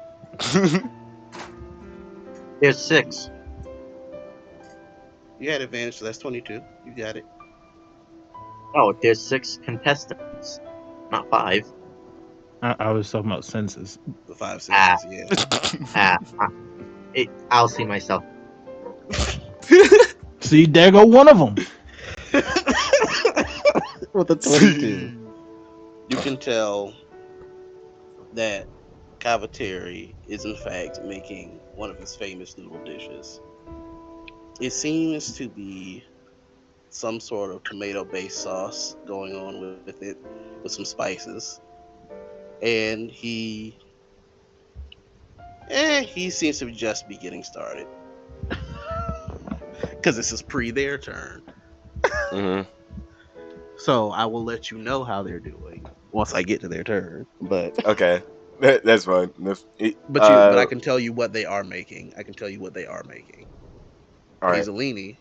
There's 6. You had advantage, so that's 22. You got it. Oh, there's 6 contestants, not 5. I was talking about senses. The 5 Ah, senses, yeah. I'll see myself. See, there go one of them. With the 22, you can tell that Cavateri is in fact making one of his famous noodle dishes. It seems to be some sort of tomato-based sauce going on with it, with some spices, and he seems to just be getting started because this is pre their turn. hmm So I will let you know how they're doing once I get to their turn. But Okay. That's fine. but I can tell you what they are making. I can tell you what they are making. All right. Hazelini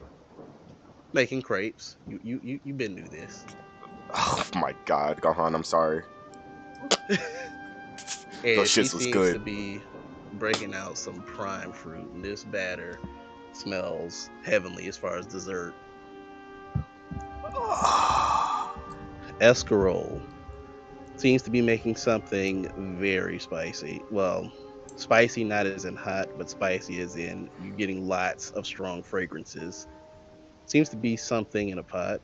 making crepes. You been through this. Oh my God, Gohan, I'm sorry. And Those she shits was seems good. to be breaking out some prime fruit, and this batter smells heavenly as far as dessert. Escarole seems to be making something very spicy. Well, spicy not as in hot, but spicy as in you're getting lots of strong fragrances. Seems to be something in a pot.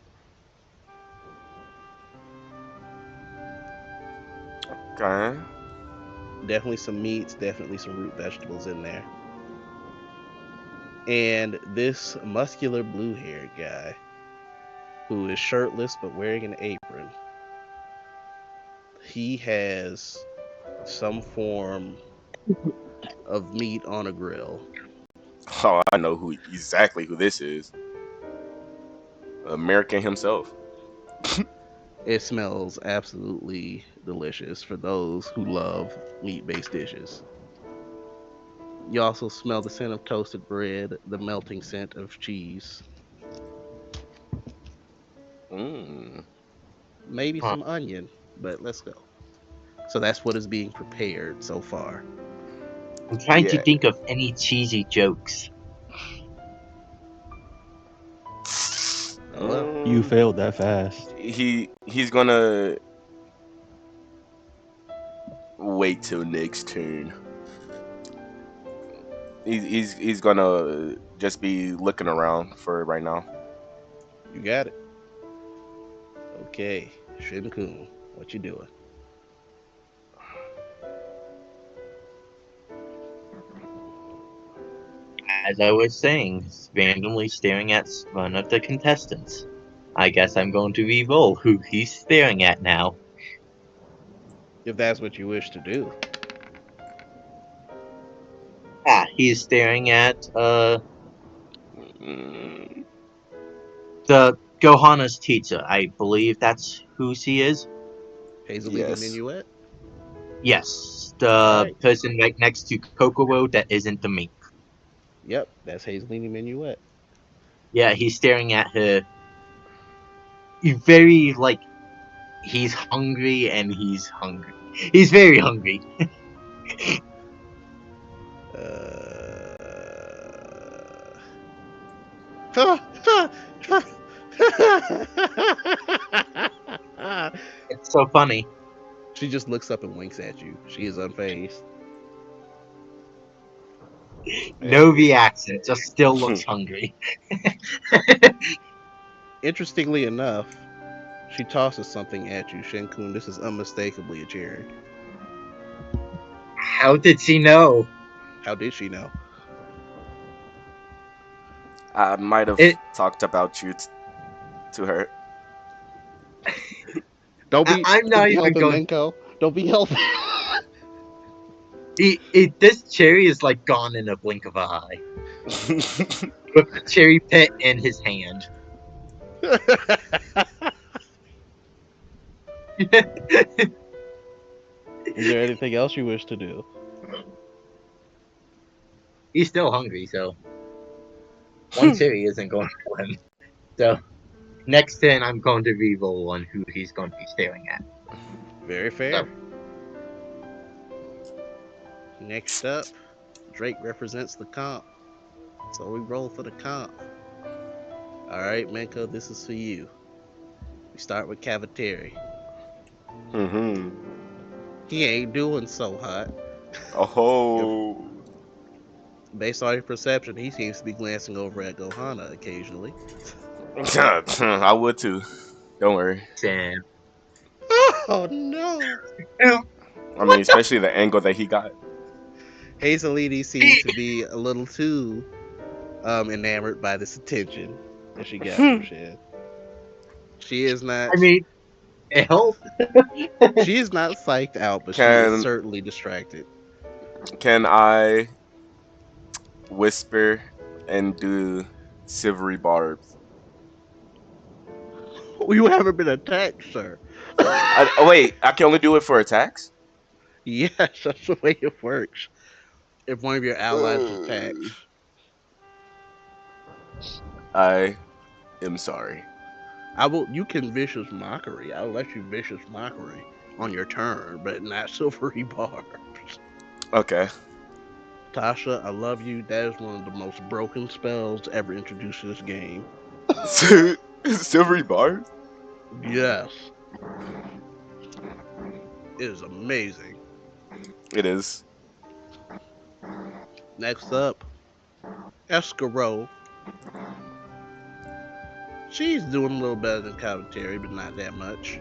Okay. Definitely some meats, definitely some root vegetables in there. And this muscular blue haired guy who is shirtless but wearing an apron, he has some form of meat on a grill. Oh, I know exactly who this is. American himself. It smells absolutely delicious for those who love meat based dishes. You also smell the scent of toasted bread, the melting scent of cheese, Mm. maybe Huh. some onion, but let's go. So that's what is being prepared so far. I'm trying to Yeah. think of any cheesy jokes. Oh well. You failed that fast. He's gonna wait till next turn. He's gonna just be looking around for it right now. You got it. Okay. Shinkun, what you doing? As I was saying, randomly staring at one of the contestants. I guess I'm going to re-roll who he's staring at now. If that's what you wish to do. he's staring at Mm, the Gohana's teacher. I believe that's who she is. Hazel Lady yes. Minuet. Yes, All the right. person right next to Kokoro that isn't the mink. Yep, that's Hazel Lady Minuet. Yeah, he's staring at her. He's very like he's hungry and he's hungry. He's very hungry. It's so funny. She just looks up and winks at you. She is unfazed. No And reaction, just still looks hungry. interestingly enough, she tosses something at you, Shinkun. This is unmistakably a cherry. How did she know? How did she know? I might have It. talked about you to her. I'm Don't not be even helping going. Minko. Don't be helping. This cherry is like gone in a blink of an eye. With the cherry pit in his hand. Is there anything else you wish to do? He's still hungry, so one cherry isn't going to win. So next turn, I'm going to re-roll on who he's going to be staring at. Very fair. Next up, Drake represents the comp. So we roll for the comp. Alright, Minko, this is for you. We start with Cavateri. Mm-hmm. He ain't doing so hot. If Oh. based on your perception, he seems to be glancing over at Gohana occasionally. I would too. Don't worry. Sam. Oh no! I mean, especially the angle that he got. Hazelini seems to be a little too enamored by this attention that she got from Shin. She is not I mean, it helped. she is not psyched out, but she is Can certainly distracted. can I whisper and do silvery barbs? You haven't been attacked, sir. Oh, wait, I can only do it for attacks. Yes, that's the way it works. If one of your allies Uh, attacks, I am sorry. I will. You can vicious mockery. I'll let you vicious mockery on your turn, but not silvery barbs. Okay. Tasha, I love you. That is one of the most broken spells ever introduced to this game. Silvery barbs. Yes, it is amazing. It is. Next up, Escaro. She's doing a little better than commentary, but not that much.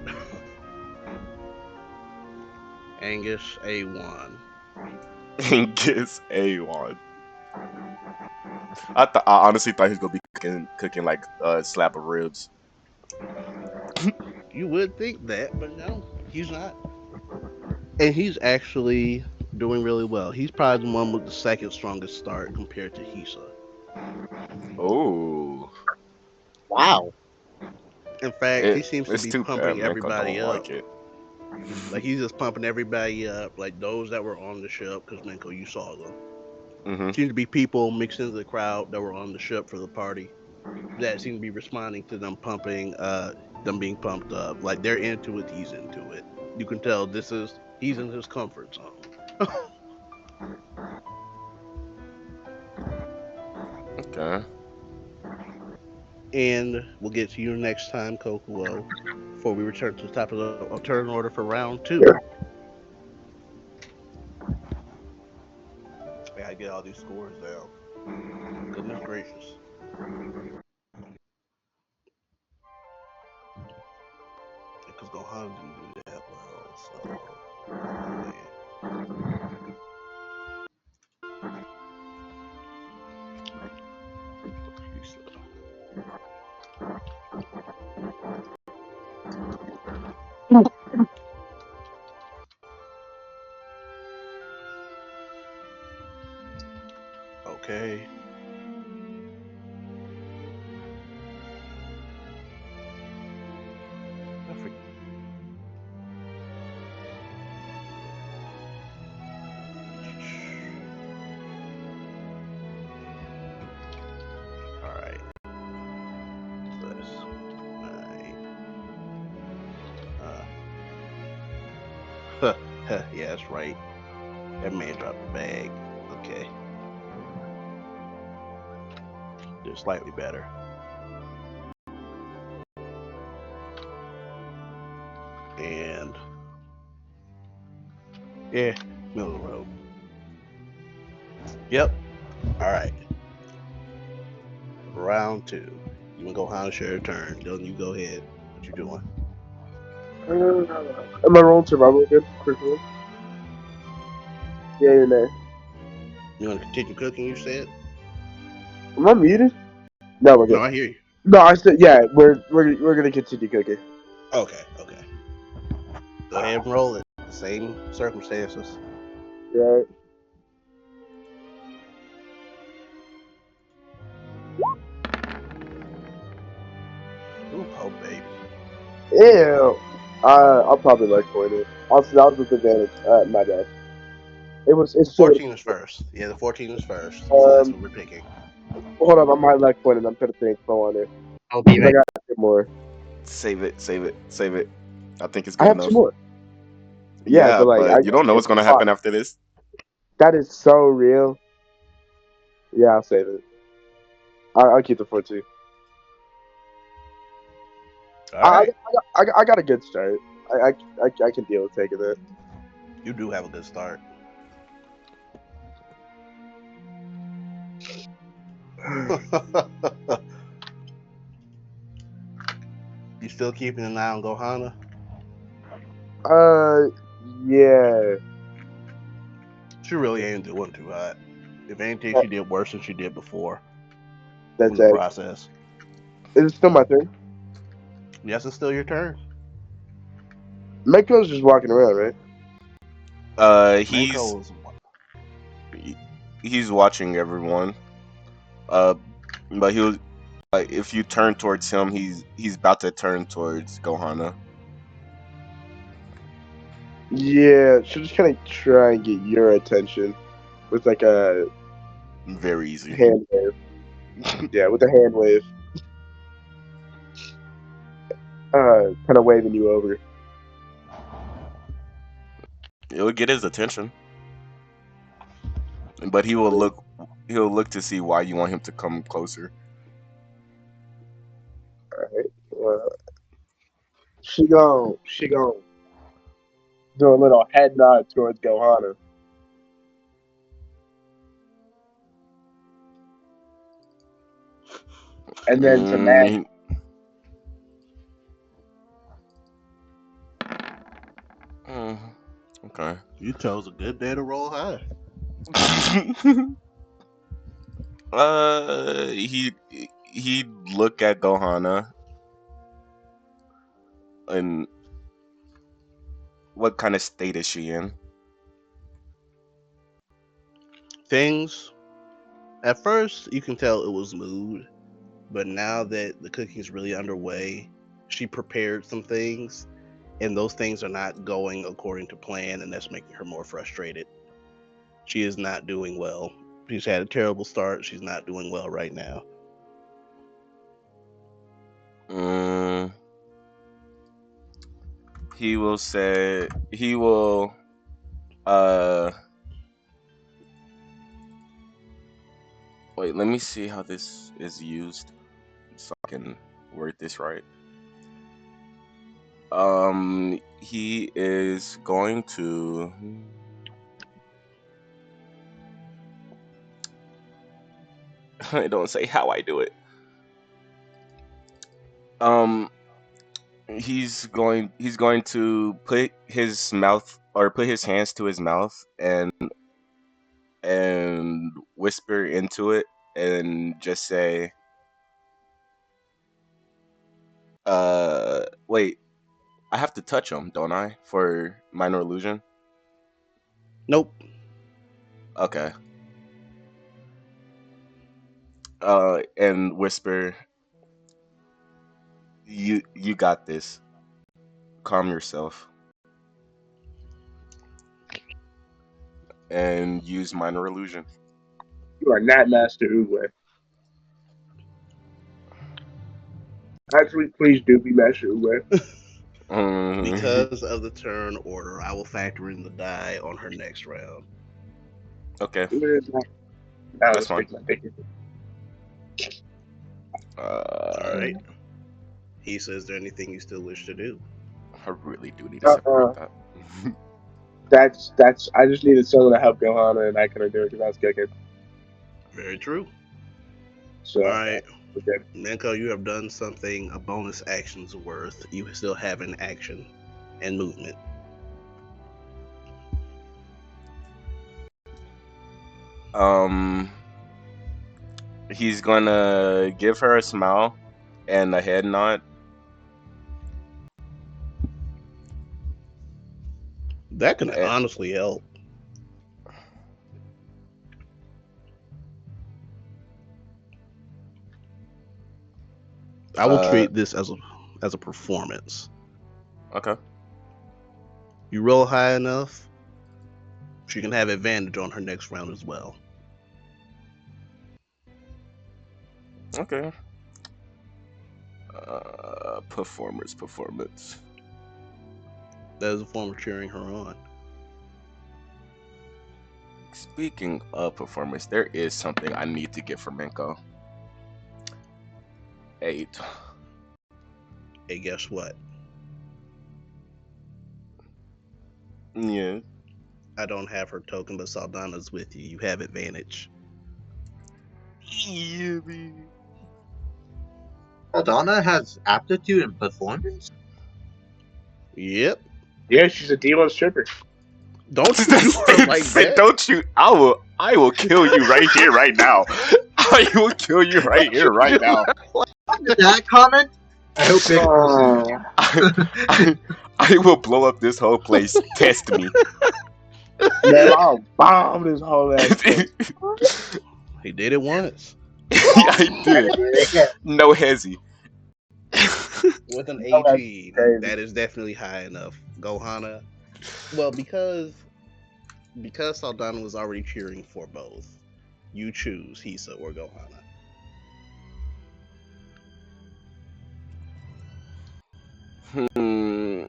Angus A1. Gets A1. I honestly thought he was gonna be cooking like a slab of ribs. You would think that, but no, he's not. And he's actually doing really well. He's probably the one with the second strongest start compared to Hisa. Oh, Wow. In fact, he seems to it's be too bad pumping Mako everybody don't up. like it. Like he's just pumping everybody up, like those that were on the ship, because Minko, you saw them. Hmm. Seemed to be people mixed into the crowd that were on the ship for the party that seem to be responding to them pumping, them being pumped up. Like they're into it, he's into it. You can tell he's in his comfort zone. Okay. And we'll get to you next time, Kokuo, before we return to the top of the turn order for round two. I gotta get all these scores down. Goodness gracious. Because Gohan didn't do that well, so. Man. So. Okay. I forget. All right. Plus 9. Yeah, that's right. That man dropped the bag. Okay. They're slightly better. And yeah, middle of the road. Yep. All right. Round 2. You can go Hana share your turn. Dylan, you go ahead. What you doing? Am I rolling survival again? Quickly. Yeah, you're there. You want to continue cooking? You said. Am I muted? No, we're No, good. I hear you. No, I said yeah. We're gonna continue cooking. Okay. Okay. Go ahead and roll it. Same circumstances. Right. Ooh, oh baby. Ew. I'll probably like point it. Also, that was with advantage. My bad. It's still. 14 is first. Yeah, the 14 is first. So that's what we're picking. Hold up, I might like point it. I'm trying to think if I want it. I'll be I right. got two more. Save it, save it, save it. I think it's I good have two enough. more. Yeah, Yeah, but like I but you don't know what's gonna happen after this. that is so real. Yeah, I'll save it. I'll keep the 4-2. All right. I got a good start. I can deal with taking it. You do have a good start. You still keeping an eye on Gohana? Yeah. She really ain't doing too hot. If anything, she did worse than she did before in That's the it. process. Is it still my turn? Yes, it's still your turn. Meko's just walking around, right? He's Manko's he's watching everyone. But he'll like if you turn towards him, he's about to turn towards Gohana. Yeah, she'll just kind of try and get your attention with like a Very easy. hand wave. Yeah, with a hand wave. Kind of waving you over. It'll get his attention, but he'll look to see why you want him to come closer. Uh, she gon' do a little head nod towards Gohana. And then to Matt, Mm, mm, okay. You chose a good day to roll high. He'd look at Gohana and what kind of state is she in? Things, at first, you can tell it was mood, but now that the cooking's really underway, she prepared some things, and those things are not going according to plan, and that's making her more frustrated. She is not doing well. She's had a terrible start. She's not doing well right now. Mm, he will uh wait, let me see how this is used so I can word this right. He is going to I don't say how I do it. Um he's going to put his mouth or put his hands to his mouth and whisper into it and just say wait, I have to touch him, don't I, for minor illusion? Nope. Okay. and whisper, you got this. Calm yourself and use minor illusion. You are not Master Uwe. Actually, please do be Master Uwe. Mm, Because of the turn order, I will factor in the die on her next round. okay, Now that's let's fine. take my ticket. All Uh, right. He says, "Is there anything you still wish to do?" I really do need to Uh-uh. separate that. That's. I just needed someone to help Johanna, and I couldn't do it because I was kicking. Very true. So All right, we're good. Manko, you have done something a bonus action's worth. You still have an action and movement. Um, he's gonna give her a smile and a head nod. That can And, honestly help. I will uh, treat this as a performance. okay, You roll high enough, she can have advantage on her next round as well. okay. Performance. That is a form of cheering her on. Speaking of performance, there is something I need to get for Minko. 8. Hey, guess what? Yeah. I don't have her token, but Saldana's with you. You have advantage. Yeah, baby. Aldana has aptitude and performance? Yep. Yeah, she's a D1 stripper. Don't you do her like that? Don't you? I will kill you right here, right now. I will kill you right here, right now. After that comment, I hope it Oh, I will blow up this whole place. Test me. man, I'll bomb this whole ass place. He did it once. I did. No hezzy. With an Oh, that's 18. crazy. That is definitely high enough. Gohana. Well, because Saldana was already cheering for both, you choose Hisa or Gohana. Hmm.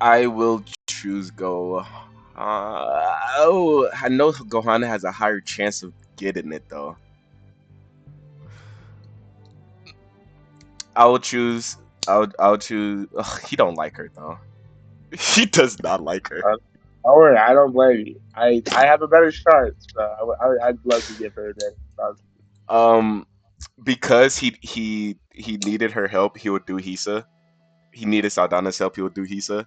I will choose Go. Oh, I know Gohana has a higher chance of getting it though. I will choose. I'll choose. Ugh, he don't like her though. He does not like her. Don't worry, I don't blame you. I have a better start, so I'd love to give her that. Um, because he needed her help, he would do Hisa. He needed Saldana's help, he would do Hisa.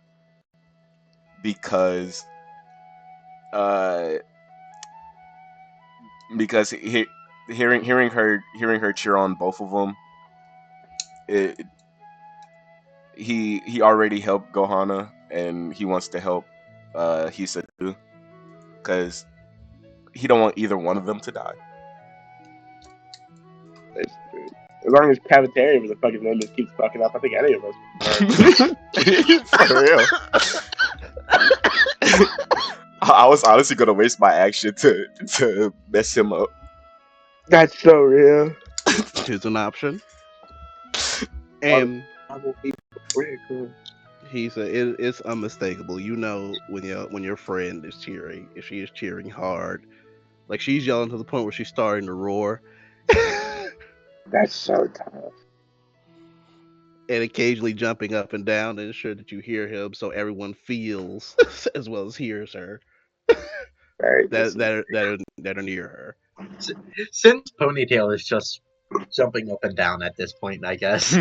Because uh, because hearing her cheer on both of them, it, he already helped Gohana, and he wants to help Hisa too, because he don't want either one of them to die. As long as Cafeteria with the fucking name just keeps fucking up, I think any of us would be fine. For real. I was honestly gonna waste my action to mess him up. That's so real. Here's an option. And I will be quick. it's unmistakable. You know when your friend is cheering, if she is cheering hard, like she's yelling to the point where she's starting to roar. That's so tough. And occasionally jumping up and down to ensure that you hear him so everyone feels as well as hears her Right. that are near her. Since Ponytail is just jumping up and down at this point, I guess.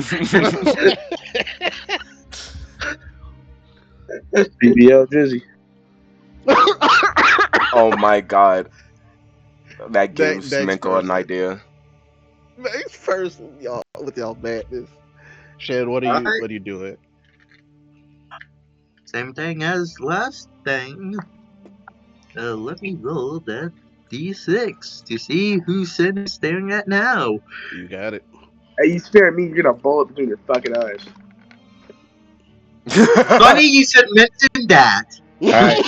BBL Drizzy. Oh my god, that gives Next Minko an person. idea. Next person, y'all with y'all madness. Shan, what Alright. are you doing? Same thing as last thing. Let me roll that d6 to see who Sin is staring at now. You got it. Hey, you stare at me, you're gonna bullet between your fucking eyes. Funny you should mention that. Alright,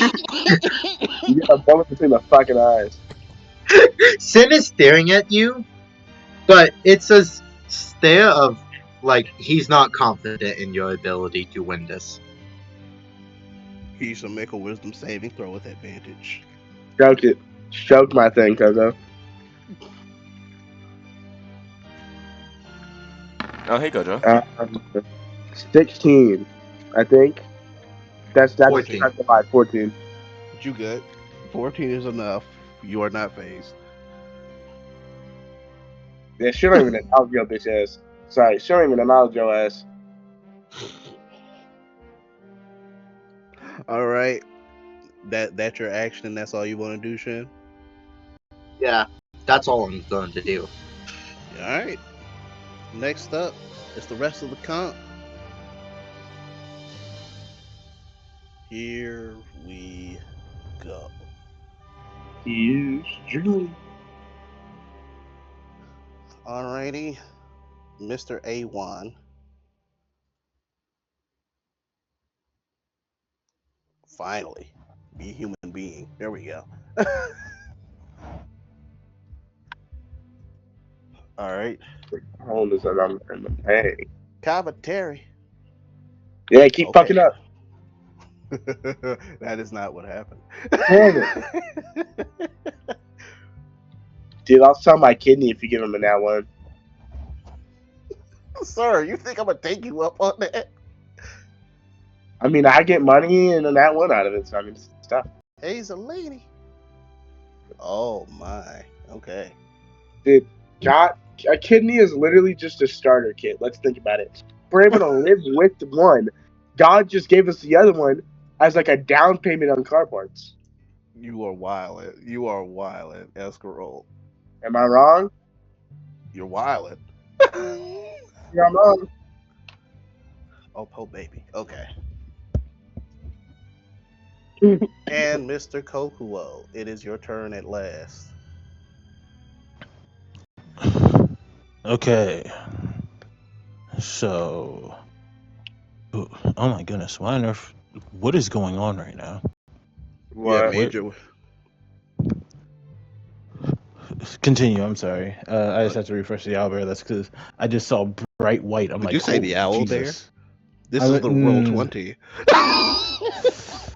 you're gonna bullet between the fucking eyes. Sin is staring at you, but it's a stare of like he's not confident in your ability to win this. He shall make a wisdom saving throw with advantage. Stroke it. Stroke my thing, Coco. Oh, hey, Gojo. 16, I think. That's 14. that's a lie. 14. But you good. 14 is enough. You are not phased. Yeah, she don't even acknowledge your bitch ass. Sorry, she don't even acknowledge your ass. All right. That's your action, and that's all you want to do, Shin? Yeah, that's all I'm going to do. All right. Next up is the rest of the comp. Here we go. Here's Julie. Alrighty, Mr. A1. Finally, be a human being. There we go. All right, Home is and I'm in the pain. Cavateri. Yeah, keep fucking up. That is not what happened. Damn it. Dude, I'll sell my kidney if you give him a that one. Sir, you think I'm gonna take you up on that? I mean, I get money and then that one out of it, so I mean, it's tough. He's a lady. Oh my. Okay. Dude, God, a kidney is literally just a starter kit. Let's think about it. We're able to live with one. God just gave us the other one as like a down payment on car parts. You are wildin'. You are wildin', Escarole. Am I wrong? You're wildin'. Yeah, I'm wrong. Oh, po baby. Okay. And Mr. Kokuo, it is your turn at last. Okay. So, oh my goodness, why on earth? What is going on right now? You have What? major. Continue. I'm sorry. I just have to refresh the owlbear. That's because I just saw bright white. I'm Would like, you say the holy owl Jesus. This I is the roll mean, 20.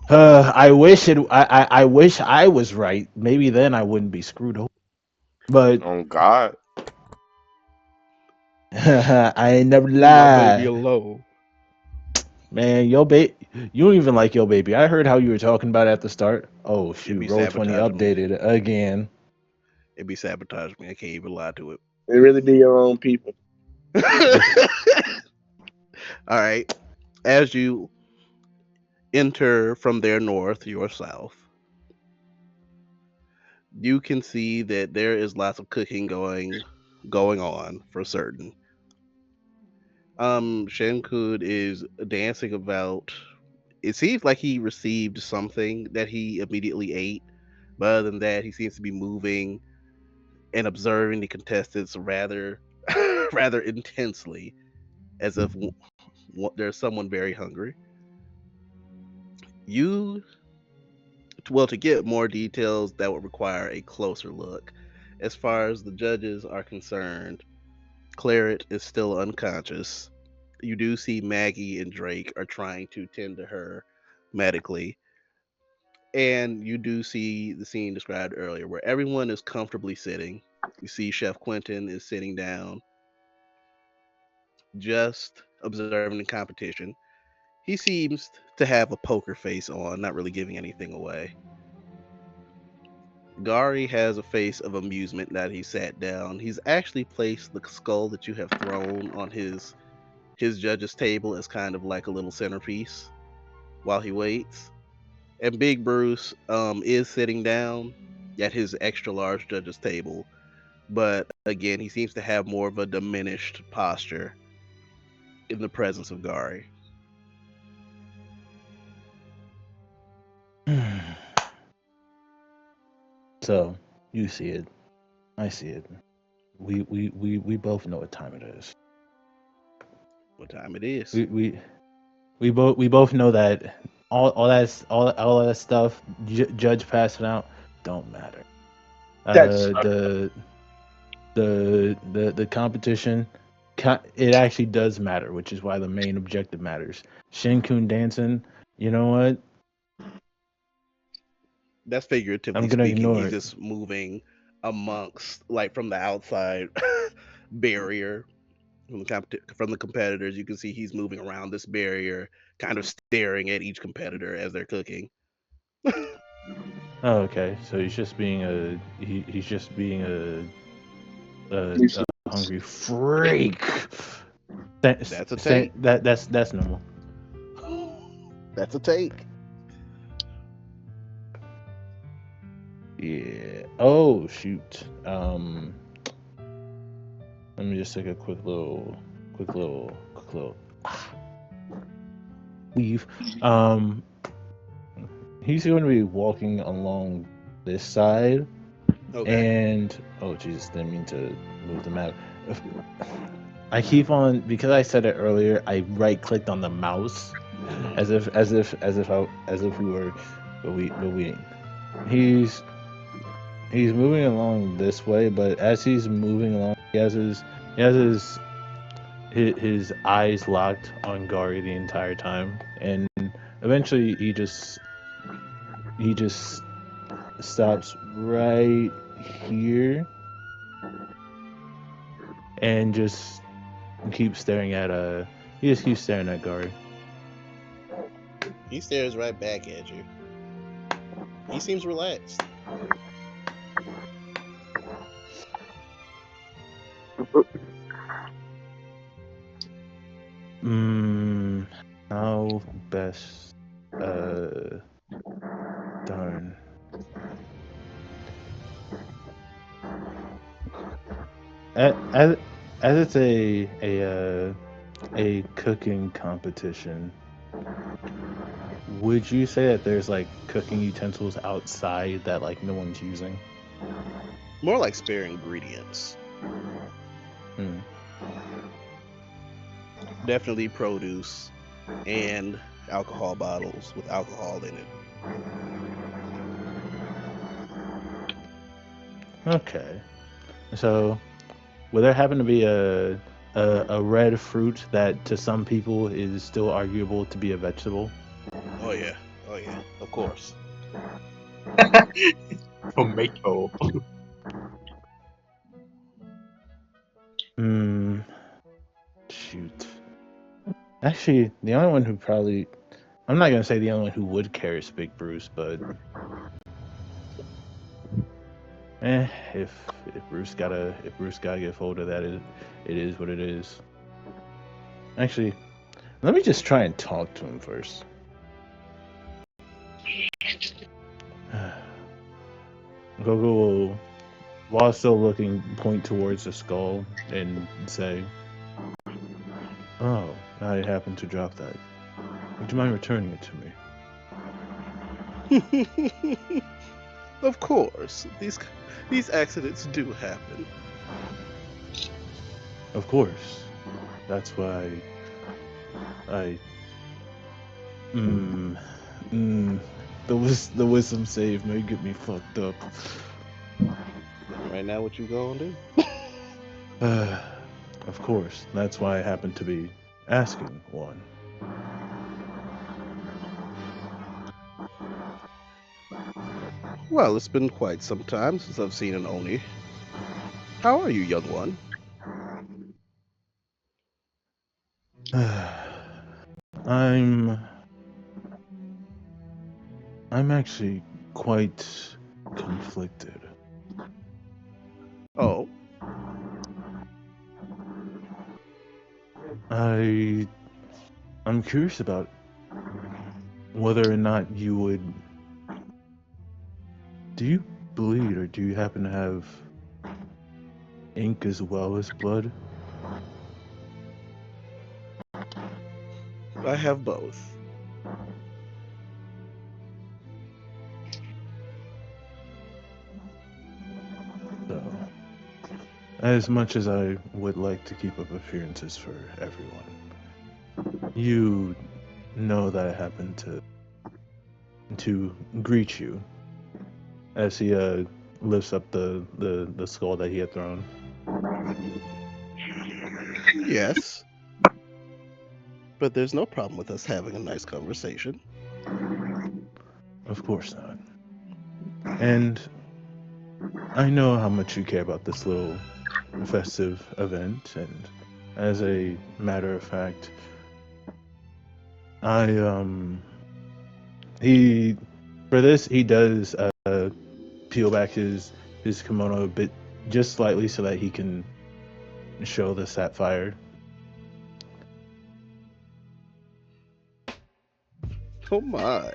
I wish it. I wish I was right. Maybe then I wouldn't be screwed over. But Oh God. I ain't never Leave my baby lie, alone. man. Yo, you don't even like Yo Baby. I heard how you were talking about it at the start. Oh It'd shoot, be roll 20 sabotaging me. updated again. It'd be sabotaging me. I can't even lie to They really be your own people. it. All right. As you enter from their north, your south, you can see that there is lots of cooking going on for certain. Shenkud is dancing about. It seems like he received something that he immediately ate, but other than that, he seems to be moving and observing the contestants rather rather intensely, as if there's someone very hungry. You well, to get more details, that would require a closer look. As far as the judges are concerned, Claret is still unconscious. You do see Maggie and Drake are trying to tend to her medically. And you do see the scene described earlier where everyone is comfortably sitting. You see Chef Quentin is sitting down, just observing the competition. He seems to have a poker face on, not really giving anything away. Gari has a face of amusement that he sat down. He's actually placed the skull that you have thrown on his judge's table as kind of like a little centerpiece while he waits. And Big Bruce is sitting down at his extra large judge's table, but again, he seems to have more of a diminished posture in the presence of Gari. So you see it. I see it. We both know what time it is. What time it is? We both know that all that stuff judge passing out don't matter. That's Uh, the the competition, it actually does matter, which is why the main objective matters. Shinkun dancing, you know what? That's I'm figuratively gonna speaking. ignore He's it. just moving amongst, like, from the outside barrier from from the competitors. You can see he's moving around this barrier, kind of staring at each competitor as they're cooking. Oh, okay. So he's just being a useless. hungry freak. That's a take. That's normal. That's a take. Yeah. Oh shoot. Let me just take a quick little leave. Um, he's going to be walking along this side, Okay. and oh Jesus, didn't mean to move the map. I keep on because I said it earlier. I right clicked on the mouse as if we were, but we ain't. He's he's moving along this way, but as he's moving along, he has his eyes locked on Gari the entire time, and eventually he just stops right here and just keeps staring at he just keeps staring at Gari. He stares right back at you. He seems relaxed. How best darn. As it's a cooking competition, would you say that there's like cooking utensils outside that like no one's using? More like spare ingredients. Hmm. Definitely produce and alcohol bottles with alcohol in it. Okay. So, would there happen to be a red fruit that to some people is still arguable to be a vegetable? Oh yeah. Oh yeah. Of course. Tomato. Hmm. Shoot. Actually, the only one who probably I'm not gonna say the only one who would care is Big Bruce, but eh, if Bruce gotta get hold of that, it is what it is. Actually, let me just try and talk to him first. Gogo will, while still looking, point towards the skull and say, "Oh, I happened to drop that. Would you mind returning it to me?" Of course. These accidents do happen. Of course. That's why I. Mm, mm, the wisdom save may get me fucked up. Right now, what you gonna do? Of course. That's why I happen to be asking one. Well, it's been quite some time since I've seen an Oni. How are you, young one? I'm I'm actually quite conflicted. Oh, I I'm curious about whether or not you would do you bleed or do you happen to have ink as well as blood? I have both. As much as I would like to keep up appearances for everyone, you know that I happen to greet you as he lifts up the skull that he had thrown. Yes, but there's no problem with us having a nice conversation. Of course not. And I know how much you care about this little festive event, and as a matter of fact, I he for this he does peel back his kimono a bit, just slightly, so that he can show the sapphire. Oh my.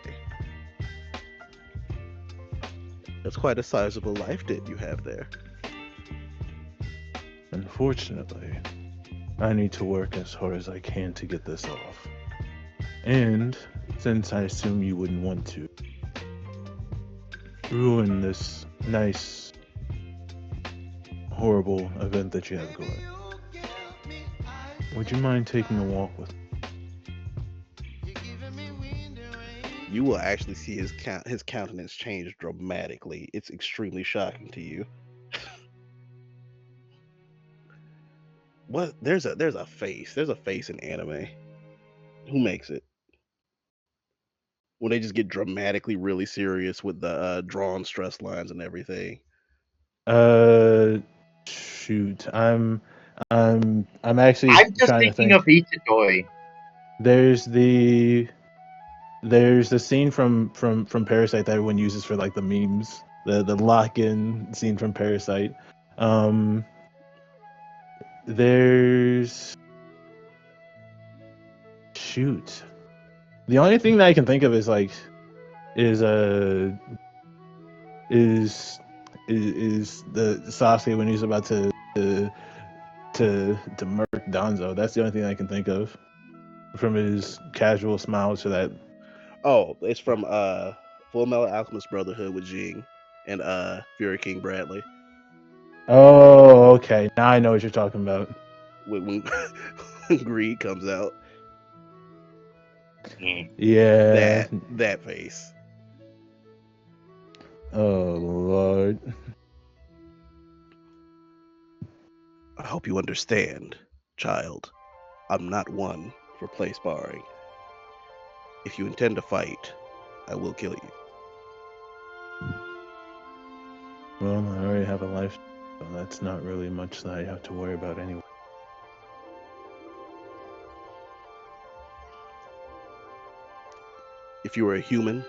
That's quite a sizable life dent you have there. Unfortunately, I need to work as hard as I can to get this off. And since I assume you wouldn't want to ruin this nice, horrible event that you have going, would you mind taking a walk with me? You will actually see his countenance change dramatically. It's extremely shocking to you. What? There's a face. There's a face in anime. Who makes it? When they just get dramatically really serious with the drawn stress lines and everything. Uh, Shoot, I'm actually I'm just trying to thinking think. of Ichidoi. There's the scene from Parasite that everyone uses for like the memes. The lock-in scene from Parasite. Um, there's shoot. The only thing that I can think of is like is is is the Sasuke when he's about to murk Danzo. That's the only thing I can think of from his casual smile to that. Oh, it's from Full Metal Alchemist Brotherhood with Jing and Fury King Bradley. Oh, okay. Now I know what you're talking about. When when Greed comes out. Yeah. That face. Oh Lord. I hope you understand, child. I'm not one for play sparring. If you intend to fight, I will kill you. Well, I already have a life, so that's not really much that I have to worry about anyway. If you were a human,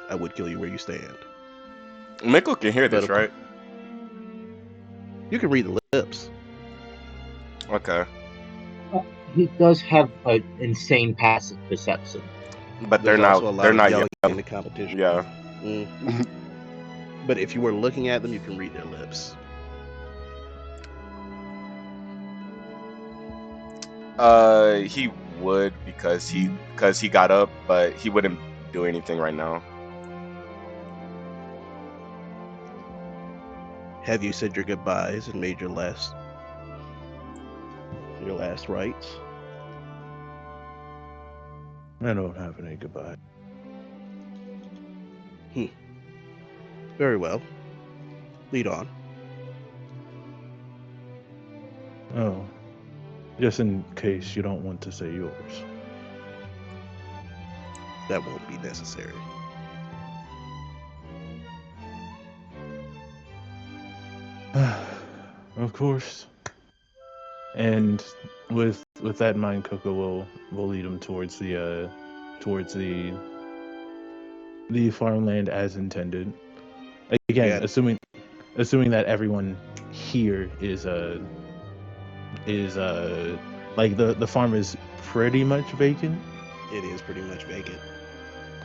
I would kill you where you stand. Miko can hear But this, right? You can read the lips. Okay, He does have an insane passive perception. but There's also a lot they're of not yelling young. in the competition. Yeah. Mm. But if you were looking at them, you can read their lips. He would because he got up, but he wouldn't do anything right now. Have you said your goodbyes and made your last rites? I don't have any goodbye. Very well. Lead on. Oh, just in case you don't want to say yours. That won't be necessary. Of course. And with that in mind, Coco will lead him towards the farmland as intended. Again, Yeah. assuming that everyone here is like the farm is pretty much vacant. It is pretty much vacant.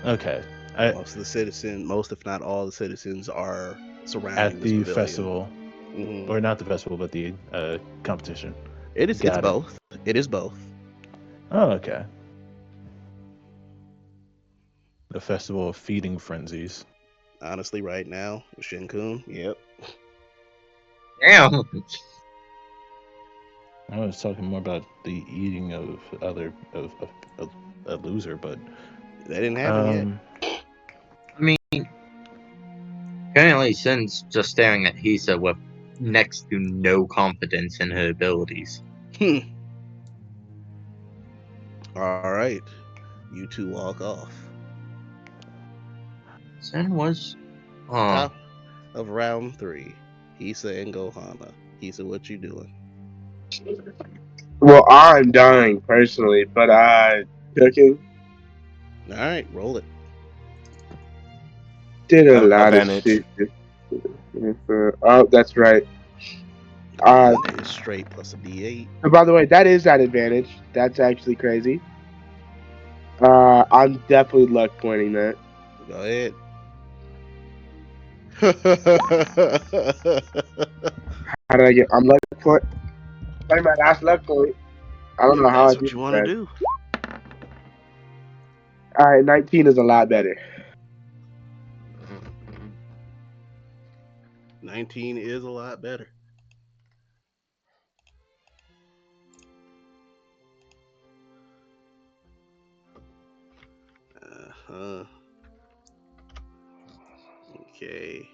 Okay. Most if not all the citizens are surrounding At this the pavilion. festival, Mm-hmm. or not the festival, but the competition. It's Got it. both. It is both. Oh, okay. The festival of feeding frenzies. Honestly, right now with Shinkun, yep. Damn. I was talking more about the eating of other of a loser, but That didn't happen yet. I mean, currently, Sin's just staring at Hisa with next to no confidence in her abilities. All right, you two walk off. Sin was. Top of round 3, Hisa and Gohana. Hisa, what you doing? Well, I'm dying personally, but cooking All right, roll it. did a lot of Advantage. shit. Oh, that's right. Uh, That is straight plus a D8. and by the way, that is that advantage. That's actually crazy. I'm definitely luck pointing that. Go ahead. How did I get? I'm luck point. Play my last luck point. I don't If know how I that's did what you want to that. do. All right, 19 is a lot better. 19 is a lot better. Uh-huh. Okay.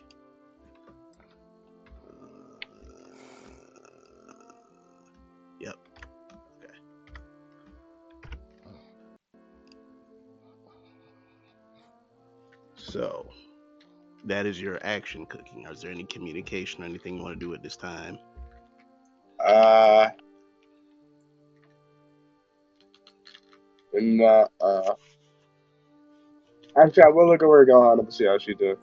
Yep. Okay. So, that is your action cooking. Is there any communication or anything you want to do at this time? Uh, and actually, I will look at where Gohan to see how she do.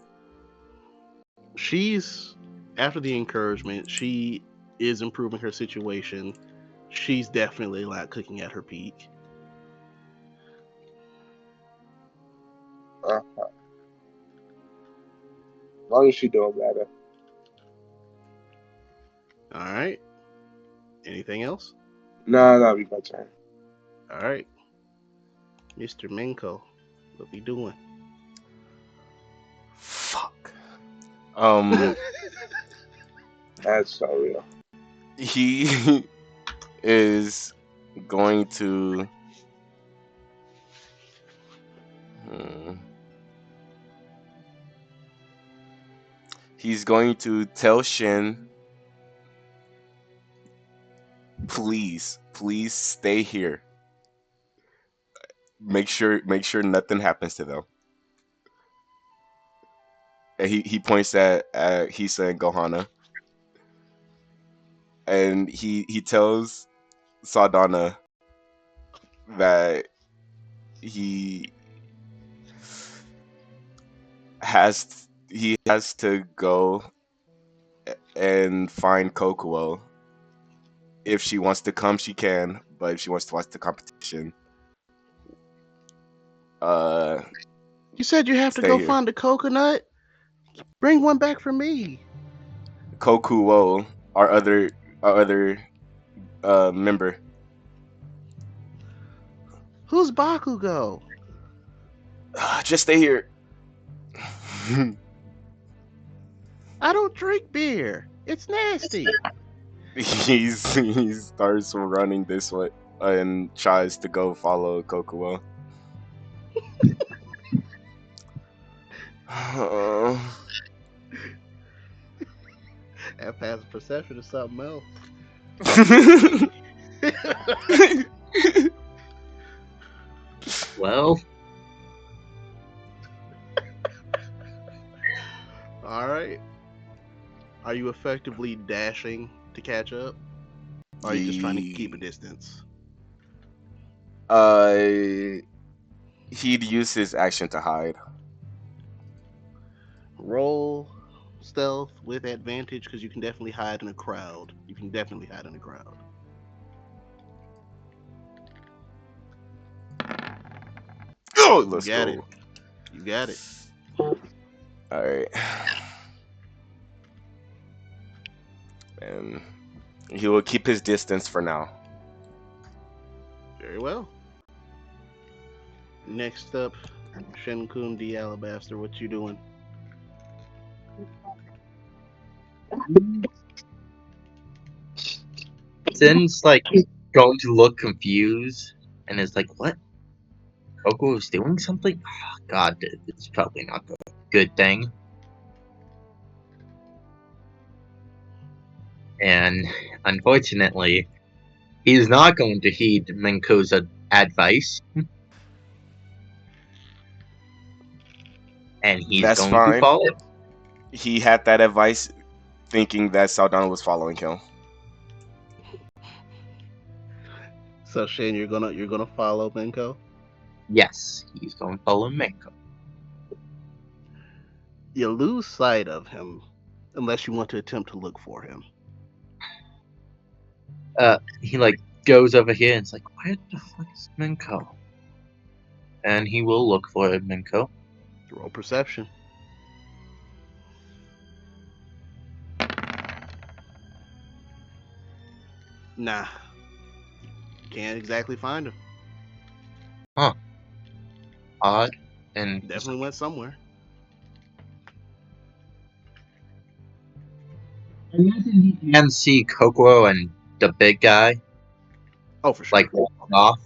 She's, after the encouragement, she is improving her situation. She's definitely not cooking at her peak. As long as she doing better. All right. Anything else? No, that'll be my turn. All right. Mr. Minko, what we doing? Fuck. That's so real. He is going to. He's going to tell Shin, please, please stay here. Make sure nothing happens to them. And he points at Hisa and Gohana, and he tells Saldana that he has to go and find Kokuo. If she wants to come, she can. But if she wants to watch the competition, You said you have to stay go here. find a coconut? Bring one back for me. Kokuo, our other member. Who's Bakugo? Just stay here. I don't drink beer. It's nasty. He starts running this way and tries to go follow Kokuo. That passive perception is something else. Well, All right. Are you effectively dashing to catch up? Or are you just trying to keep a distance? He'd use his action to hide. Roll stealth with advantage because you can definitely hide in a crowd. Oh, let's got go. it. You got it. All right. And he will keep his distance for now. Very well. Next up, Shenkun the Alabaster. What you doing? Sin's like going to look confused and is like, "What? Coco is doing something? Oh, God, it's probably not a good thing." And unfortunately, he's not going to heed Menko's advice, and he's That's going to fine. follow it. He had that advice thinking that Saldana was following him. So Shane, you're gonna follow Menko? Yes, he's going to follow Menko. You lose sight of him unless you want to attempt to look for him. He like goes over here and it's like, "Where the fuck is Menko?" And he will look for Menko. Roll perception. Nah. Can't exactly find him. Odd. And Definitely went somewhere. imagine he can see Kokoro and the big guy Oh, for sure. like walking off.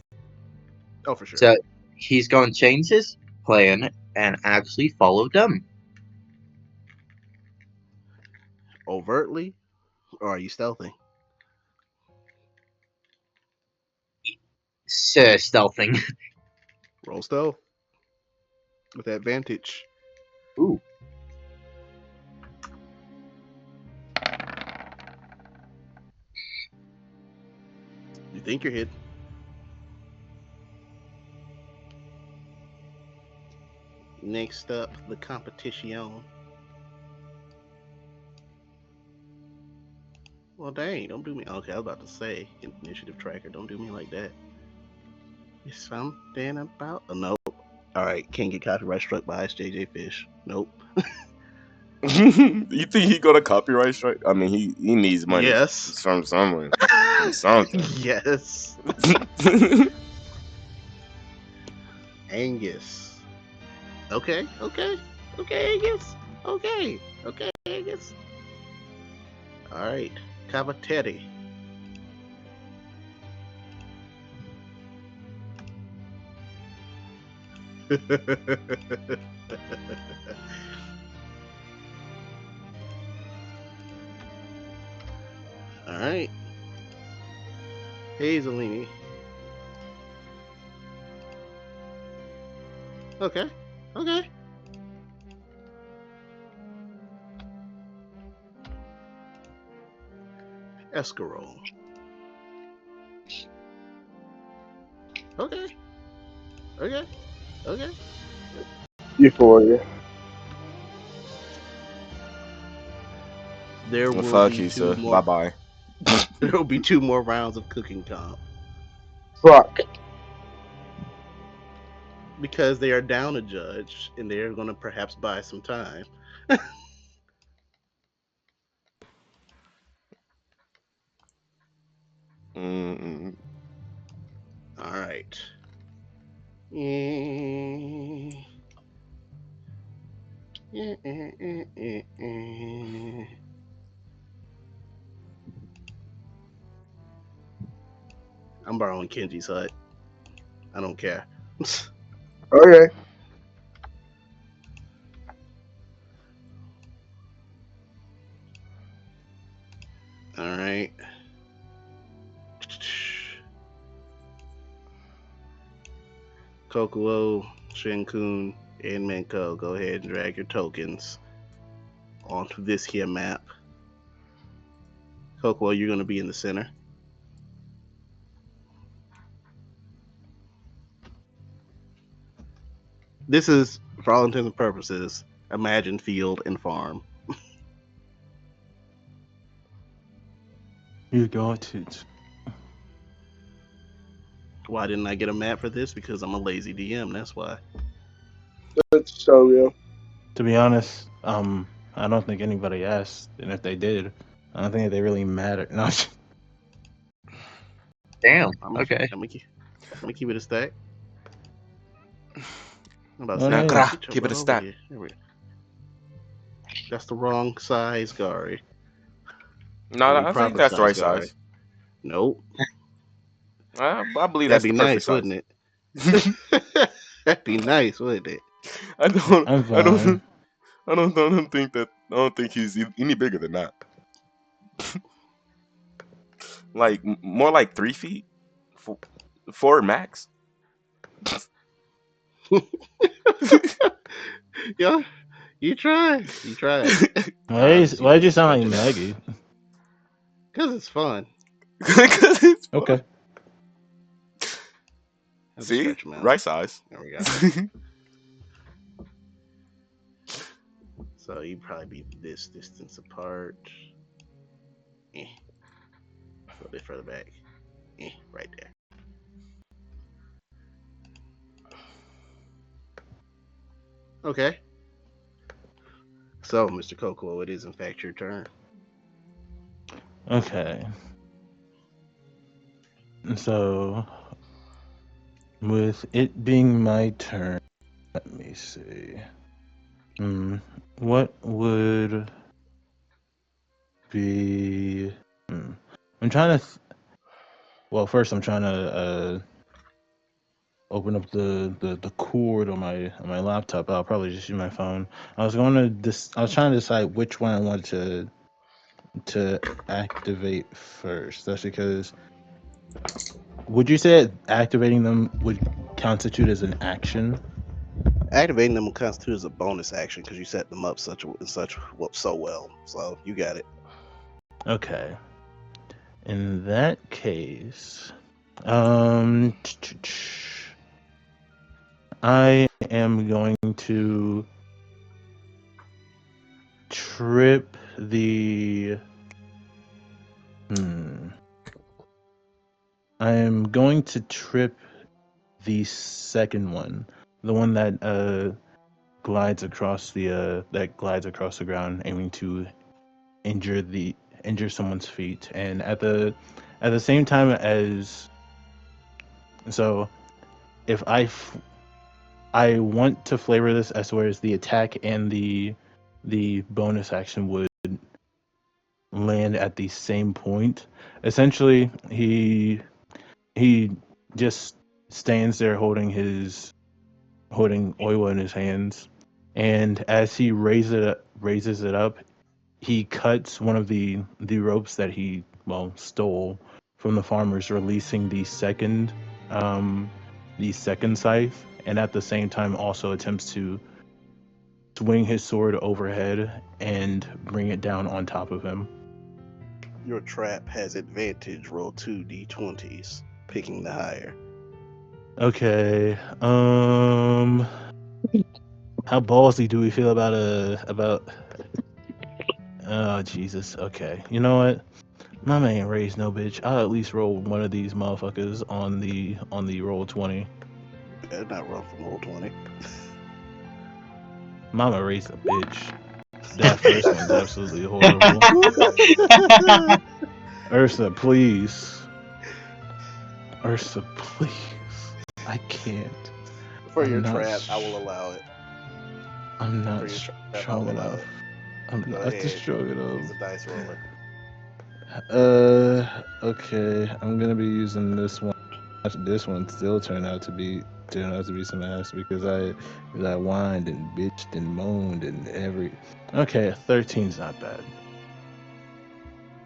Oh, for sure. So he's going to change his plan and actually follow them. Overtly, or are you stealthing? Stealthing. Roll stealth with advantage. Ooh. You think you're hidden. Next up, the competition. Well, dang, don't do me. Okay, I was about to say, initiative tracker, don't do me like that. Is something about. Oh, nope. Alright, can't get copyright struck by SJJ Fish. Nope. You think he got a copyright strike? I mean, he needs money Yes. from somewhere, from something. Yes. Angus. Okay, Angus. Okay, Angus. Alright, Cavatetti. Alright. Hazelini. Okay. Escarole. Okay. Euphoria. There Well, will fuck be you, two sir. more. Bye bye. There will be 2 more rounds of cooking comp Fuck. because they are down a judge and they are going to perhaps buy some time. Mm-mm. All right. I'm borrowing Kenji's hut. I don't care. Okay. All right. Kokuo, Shinkun, and Menko, go ahead and drag your tokens onto this here map. Kokuo, you're going to be in the center. This is, for all intents and purposes, Imagine Field and Farm. You got it. Why didn't I get a map for this? Because I'm a lazy DM, that's why. That's so real. To be honest, I don't think anybody asked, and if they did, I don't think they really matter. No. Damn. I'm Okay. gonna keep it a stack. I'm about to Oh, say, no. Nah, get your keep it butt a over stack. here. There we go. That's the wrong size, Gary. No, I mean, I think proper that's the right Gary. size. Nope. I believe That'd that's be the perfect nice, size. wouldn't it? That'd be nice, wouldn't it? I don't. I'm I don't. fine. I don't think that. I don't think he's any bigger than that. Like more like 3 feet, four, four max. Yeah, you try. You try. Why did you sound like Maggie? Because it's fun. 'Cause it's fun. Okay. Have to See, stretch them out. right size. There we go. So you'd probably be this distance apart. A little bit further back. Right there. Okay. So, Mr. Coco, it is in fact your turn. Okay. So, with it being my turn, let me see. What would be? I'm trying to. Well, first I'm trying to open up the cord on my laptop. I'll probably just use my phone. I was trying to decide which one I wanted to activate first. That's because would you say that activating them would constitute as an action? Activating them will constitute as a bonus action because you set them up so well. So you got it. Okay. In that case, I am going to trip the. I am going to trip the second one, the one that glides across the ground, aiming to injure someone's feet, and at the same time as so, if I want to flavor this as whereas the attack and the bonus action would land at the same point. Essentially, he just stands there holding Oiwa in his hands, and as he raises it up, he cuts one of the ropes that he stole from the farmers, releasing the second scythe, and at the same time also attempts to swing his sword overhead and bring it down on top of him. Your trap has advantage. Roll 2d20s, picking the higher. Okay. How ballsy do we feel about Oh Jesus. Okay. You know what? My man ain't raised no bitch. I'll at least roll one of these motherfuckers on the roll 20. Better not roll from roll 20. Mama raised a bitch. That first one's absolutely horrible. Ursa, please. Ursa, please. I can't. For I'm your not trap, I will allow it. I'm For not your trap, I strong will allow enough. it. I'm Go not ahead. strong Use enough. the dice roller. Okay. I'm gonna be using this one. This one still turned out to be some ass because I whined and bitched and moaned and Okay, 13's not bad.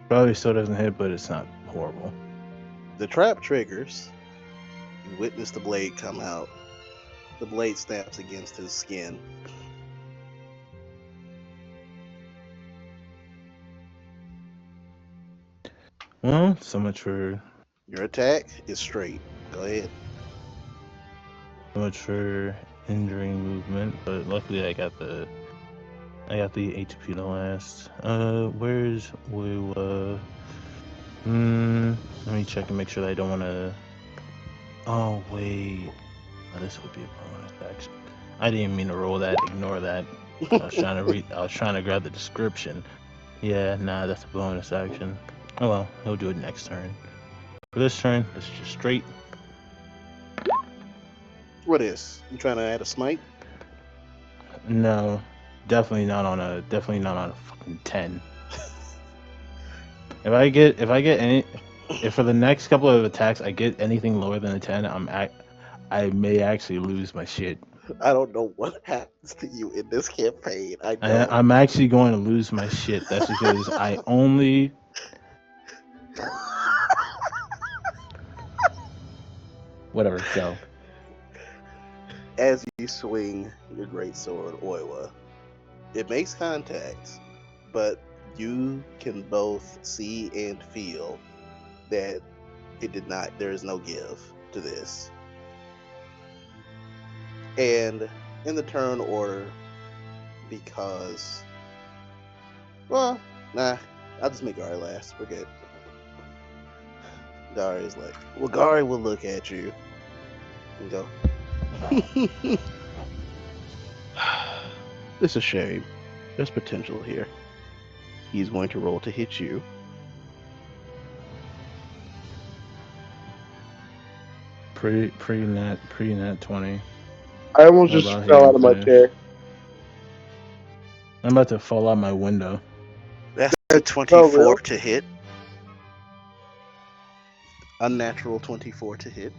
Probably still doesn't hit, but it's not horrible. The trap triggers. You witness the blade come out. The blade snaps against his skin. Well, so much for Your attack is straight. Go ahead. injuring movement, but luckily I got the HP to last. Where's Woo? Let me check and make sure that I don't want to. Oh wait, this would be a bonus action. I didn't mean to roll that. Ignore that. I was trying to read. I was trying to grab the description. Yeah, nah, that's a bonus action. Oh well, he'll do it next turn. For this turn, it's just straight. What is? You trying to add a smite? No, definitely not on a fucking 10. If I get any, if for the next couple of attacks I get anything lower than a 10, I may actually lose my shit. I don't know what happens to you in this campaign. I I, don't. I'm actually going to lose my shit. That's because I only whatever go. As you swing your great sword, Oiwa, it makes contact, but you can both see and feel that it did not. There is no give to this. And in the turn order, because well, nah, I'll just make Gary last. We're good. Gari's like, well, Gary will look at you and go, "It's a shame. There's potential here." He's going to roll to hit you. Pre-nat 20. I almost How just about fell hitting out of my finish? chair. I'm about to fall out my window. That's a Oh, 24 really? to hit. Unnatural 24 to hit.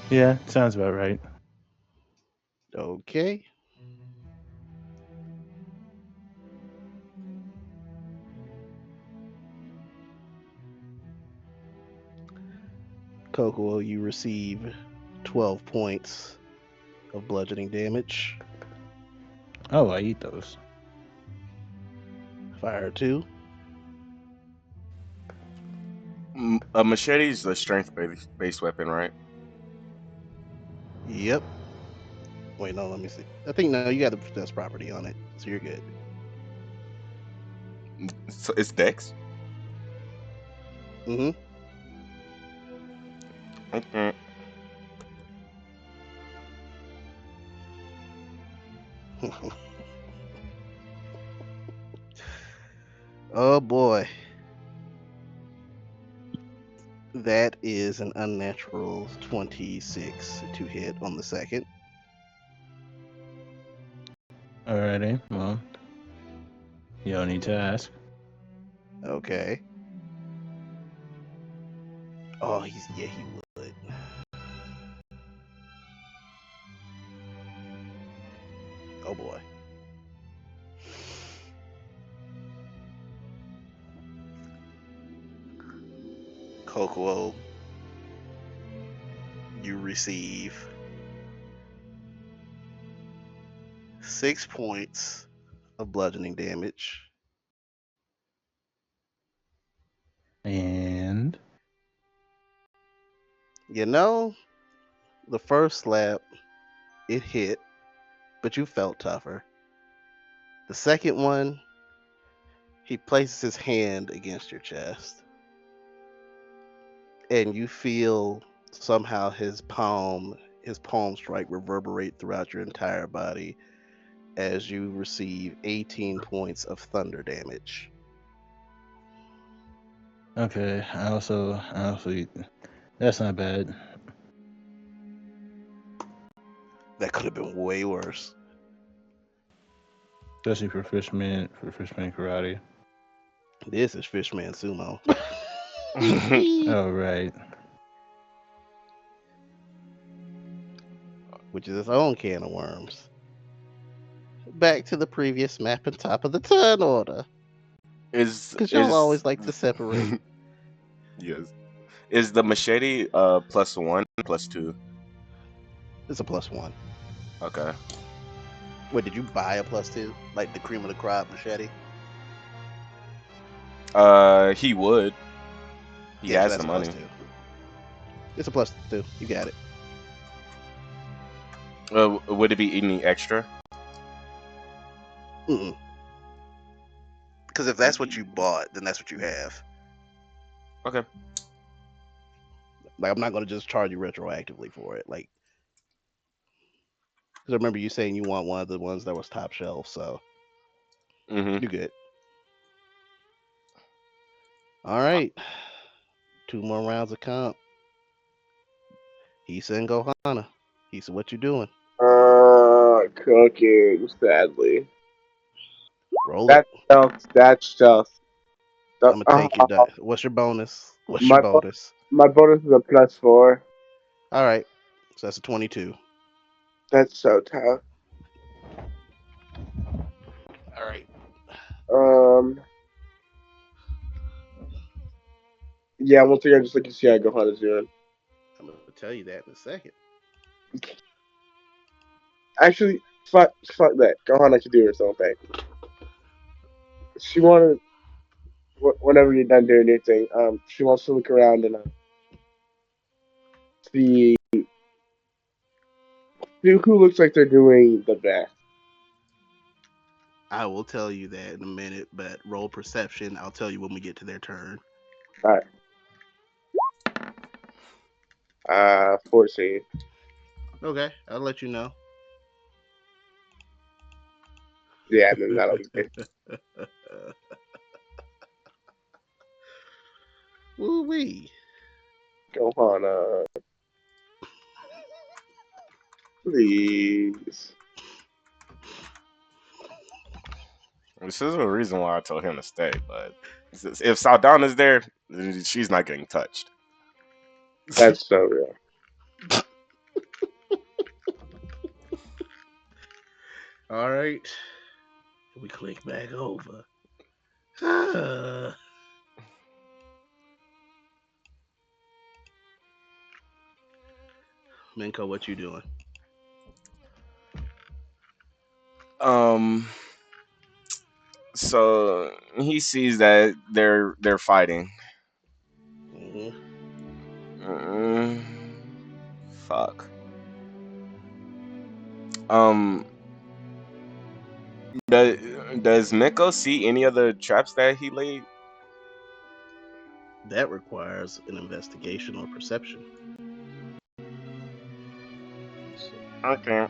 Yeah, sounds about right. Okay. Coco, you receive 12 points of bludgeoning damage. Oh, I eat those. Fire 2. A machete is a strength-based weapon, right? Yep. Wait, no, let me see. I think, no, you got the possess property on it, so you're good. So it's Dex. Mm-hmm. Okay. Oh, boy. That is an unnatural 26 to hit on the second. Alrighty. Well, you don't need to ask. Okay. Oh, he would. Oh boy. Kokuo, you receive 6 points of bludgeoning damage. And You know, the first slap, it hit, but you felt tougher. The second one, he places his hand against your chest, and you feel somehow his palm strike reverberate throughout your entire body as you receive 18 points of thunder damage. okay, I also eat. That's not bad. That could have been way worse. Especially for fishman karate. This is Fishman Sumo. Oh right. Which is its own can of worms. Back to the previous map and top of the turn order. Is Because y'all is always like to separate. yes. Is the machete +1, +2? It's a +1. Okay. Wait, did you buy a +2? Like the cream of the crop machete? He would. He Yeah, so has the that's a money. +2. It's a +2. You got it. Would it be any extra? Mm-mm. Because if that's what you bought, then that's what you have. Okay. Like, I'm not going to just charge you retroactively for it. Like, because I remember you saying you want one of the ones that was top shelf, so Mm-hmm. you're good. All right. 2 more rounds of comp. He and Gohana. He said, what you doing? Cooking, sadly. Roll it. That's just I'm gonna take your die. What's your bonus? What's your my bonus? my bonus is a +4. All right, so that's a 22. That's so tough. All right. Um, yeah, once again, just like you see, I go Gohan is doing. I'm gonna tell you that in a second. Actually, fuck that. Gohan can do her own thing. She wanted, whenever you're done doing your thing, she wants to look around and see who looks like they're doing the best. I will tell you that in a minute, but roll perception. I'll tell you when we get to their turn. All right. 14. Okay, I'll let you know. Yeah, then that'll be good. Woo wee. Gohan, please. This is the reason why I told him to stay. But if Saldana's there, she's not getting touched. That's so real. All right. We click back over. Minko, what you doing? Um. So he sees that they're fighting. Mm, fuck. Um. Does does Miko see any of the traps that he laid? That requires an investigation or perception. Okay.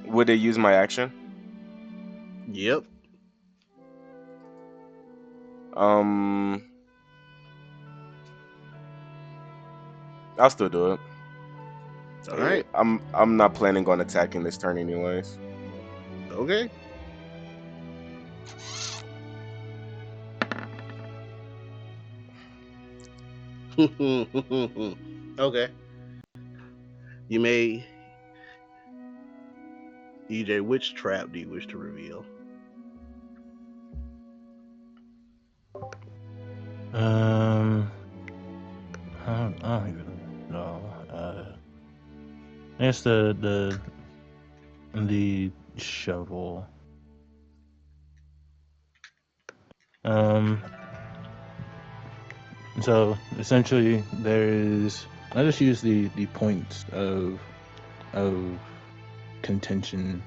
Would it use my action? Yep. Um. I'll still do it. All right. I'm not planning on attacking this turn anyways. Okay. Okay. You may. EJ, which trap do you wish to reveal? I don't even know. I guess the shovel. Um. So essentially, there's. I just use the points of contention,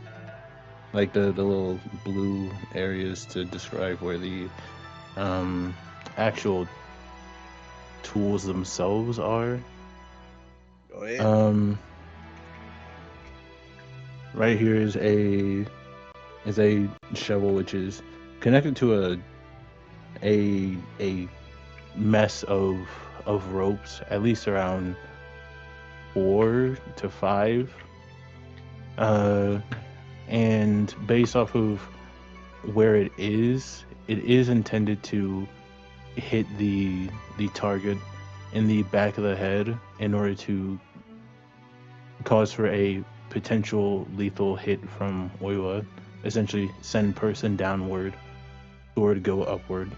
like the little blue areas to describe where the actual tools themselves are. Go ahead. Right here is a shovel which is connected to a mess of ropes, at least around 4 to 5. And based off of where it is intended to hit the target in the back of the head in order to cause for a potential lethal hit from Oiwa. Essentially, send person downward, sword go upward.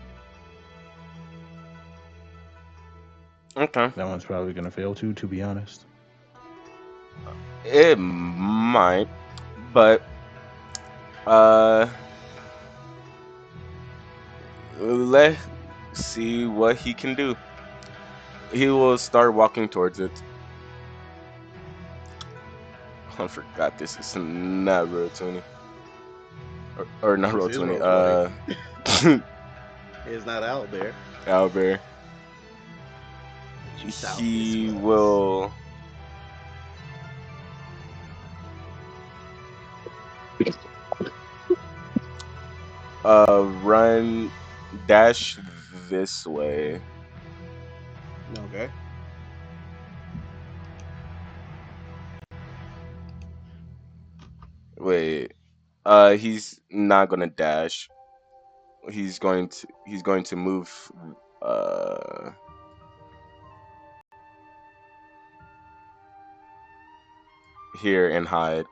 Okay. That one's probably gonna fail too, to be honest. It might, but uh, let's see what he can do. He will start walking towards it. I forgot this is not roll 20. Or not This roll is 20. roll 20. It's not out there. Albert. You thought this He was. will run dash this way. Okay. Wait. He's not gonna dash. he's going to move uh here and hide.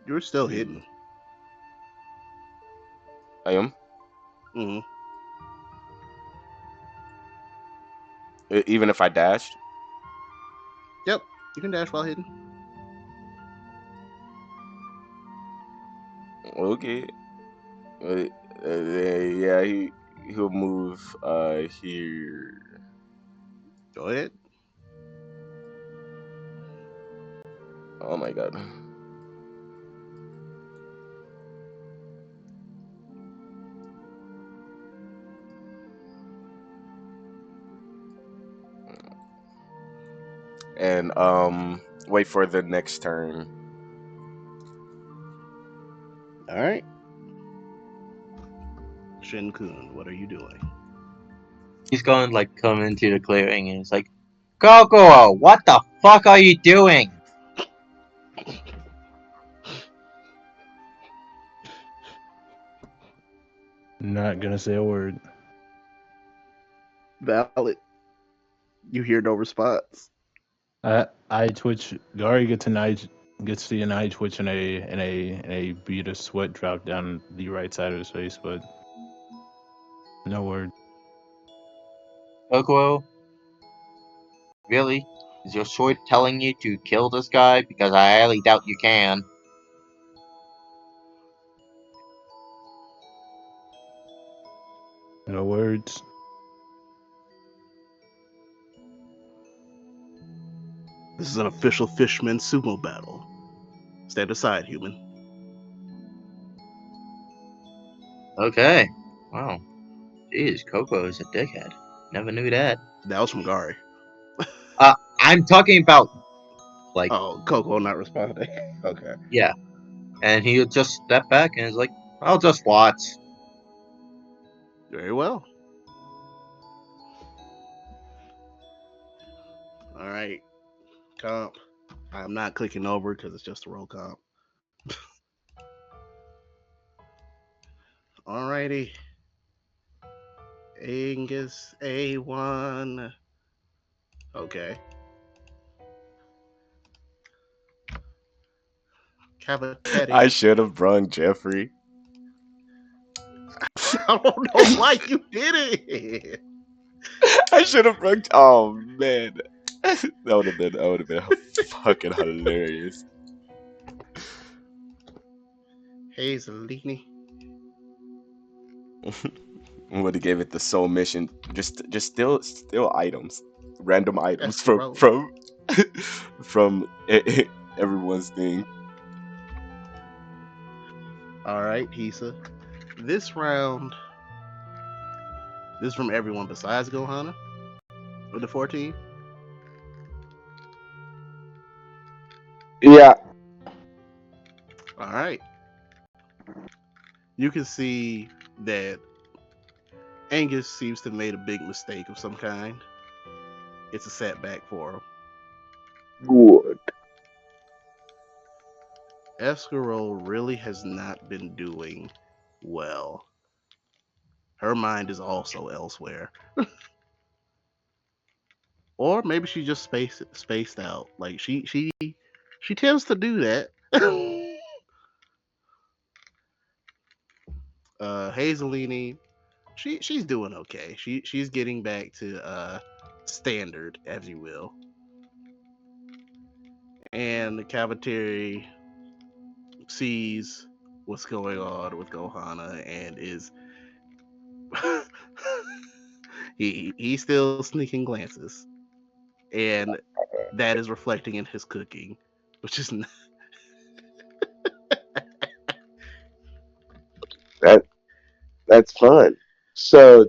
You're still He- hidden. I am. Hmm. Even if I dashed. Yep. You can dash while hidden. Okay. Uh, yeah, he'll move here. Go ahead. Oh my god. And wait for the next turn. All right. Shin Kun, what are you doing? He's going like come into the clearing and he's like, Coco, what the fuck are you doing? Not gonna say a word. Valid. You hear no response. I twitch. Gary gets to see an eye twitch and a bead of sweat drop down the right side of his face, but no word. Coco, really? Is your sword telling you to kill this guy? Because I highly doubt you can. No words. This is an official Fishman sumo battle. Stand aside, human. Okay. Wow. Jeez, Coco is a dickhead. Never knew that. That was from Gary. I'm talking about, like, Oh, Coco not responding. Okay. yeah. And he would just step back and is like, I'll just watch. Very well. All right. Comp. I'm not clicking over because it's just a roll comp. Alrighty. Angus A1. Okay. Cavitetti. I should have brung Jeffrey. I don't know why you did it. I should have brung. Oh man, that would have been fucking hilarious. Hazelini. Would have gave it the sole mission. Just steal items, random items from Escarole. from everyone's thing. Alright, Hisa. This round, this is from everyone besides Gohana with the 14. Yeah. Alright. You can see that Angus seems to have made a big mistake of some kind. It's a setback for him. Good. Escarole really has not been doing well. Her mind is also elsewhere. Or maybe she just spaced out. Like she tends to do that. Hazelini, she's doing okay. She's getting back to standard, as you will. And the cafeteria sees what's going on with Gohana and is he's still sneaking glances, and that is reflecting in his cooking, which is That that's fun. So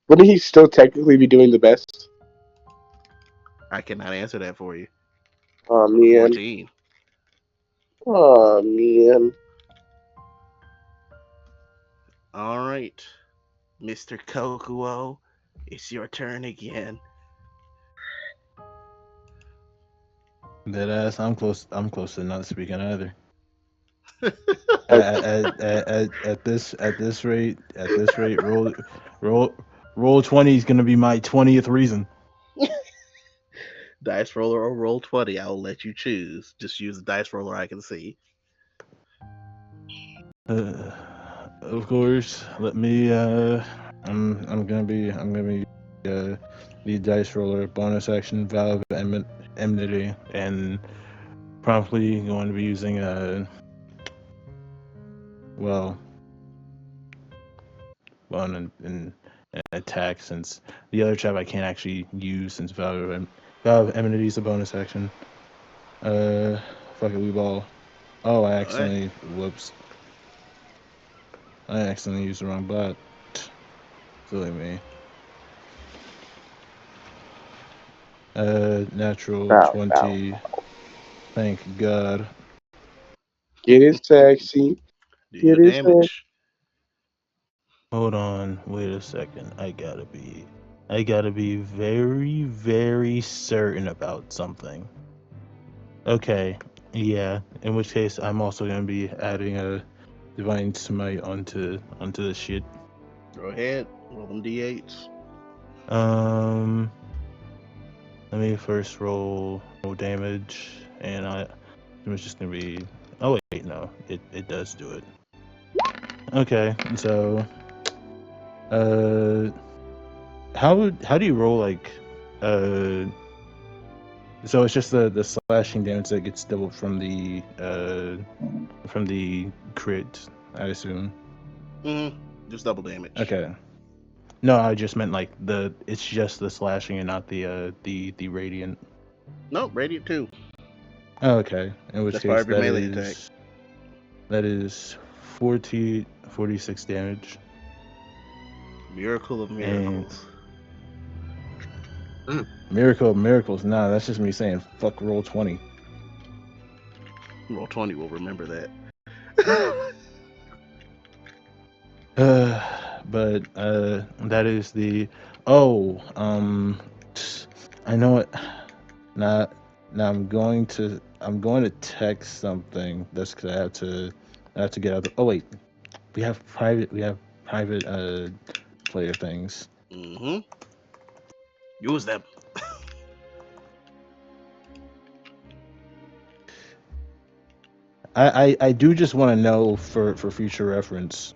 wouldn't he still technically be doing the best? I cannot answer that for you. Oh man. 14. Oh man. All right, Mr. Kokuo, it's your turn again. That ass. I'm close. I'm close to not speaking either. At this rate, roll roll 20 is gonna be my 20th reason. Dice roller or roll 20. I'll let you choose. Just use the dice roller I can see. Of course, let me. I'm gonna be the dice roller bonus action valve enmity, and promptly going to be using well an attack, since the other trap I can't actually use since valve enmity is a bonus action. Fuck it, we ball. Oh, I accidentally. Whoops. I accidentally used the wrong bot. Silly me. Natural Bow, 20. Thank God. Get it sexy. Do your Get it sexy. damage. Hold on. Wait a second. I gotta be very, very certain about something. Okay. Yeah. In which case, I'm also gonna be adding a divine smite onto the shit. Go ahead. Roll them d8s. Let me first roll damage, and it was just gonna be. Oh wait, no, it does do it. Okay, so how do you roll like so it's just the slashing damage that gets doubled from the crit, I assume. Just double damage. Okay. No, I just meant like it's just the slashing and not the radiant. Nope, radiant 2. Oh, okay. In which That's case part of your melee attack. that is 46 damage. Miracle of miracles. Miracle of miracles. Nah, that's just me saying fuck roll 20. Roll 20 will remember that. But that is the I know it. Now I'm going to text something. That's because I have to get out. Oh wait, we have private player things. Use them. I do just want to know for future reference.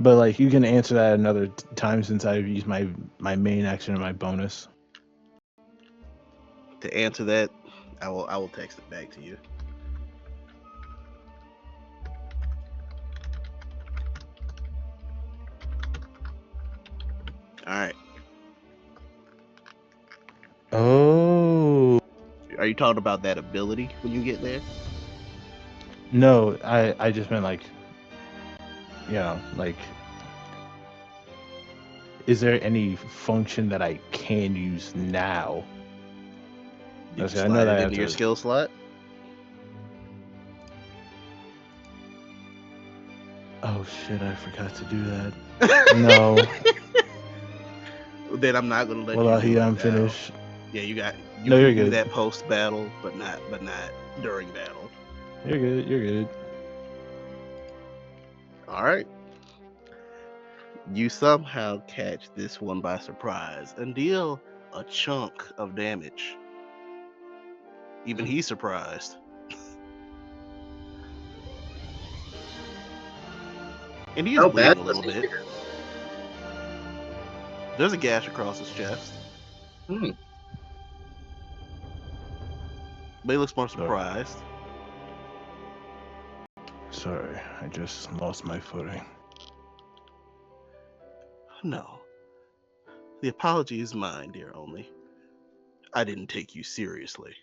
But like you can answer that another time, since I've used my main action and my bonus. To answer that, I will text it back to you. All right. Oh. Are you talking about that ability when you get there? No, I just meant like, like, is there any function that I can use now? You Okay, just I know slide that it I into have your to. skill slot. Oh shit! I forgot to do that. No. Then I'm not gonna let Well, you do it I'm now. finished. Yeah, you No, can you're do good. that post battle, but not during battle. You're good. You're good. All right. You somehow catch this one by surprise and deal a chunk of damage. Even he's surprised. And he is How bleeding bad a was little he? bit. There's a gash across his chest. Hmm. But he looks more surprised. Sorry, I just lost my footing. No. The apology is mine, dear only. I didn't take you seriously.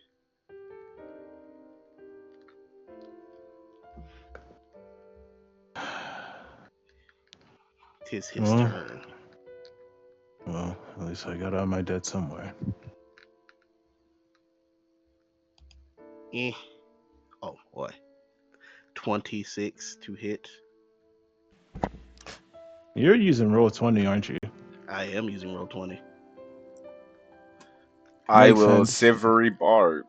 Tis his turn. Well, at least I got out of my debt somewhere. Oh boy. 26 to hit. You're using roll 20, aren't you? I am using roll 20. I Makes will sense. Silvery Barb.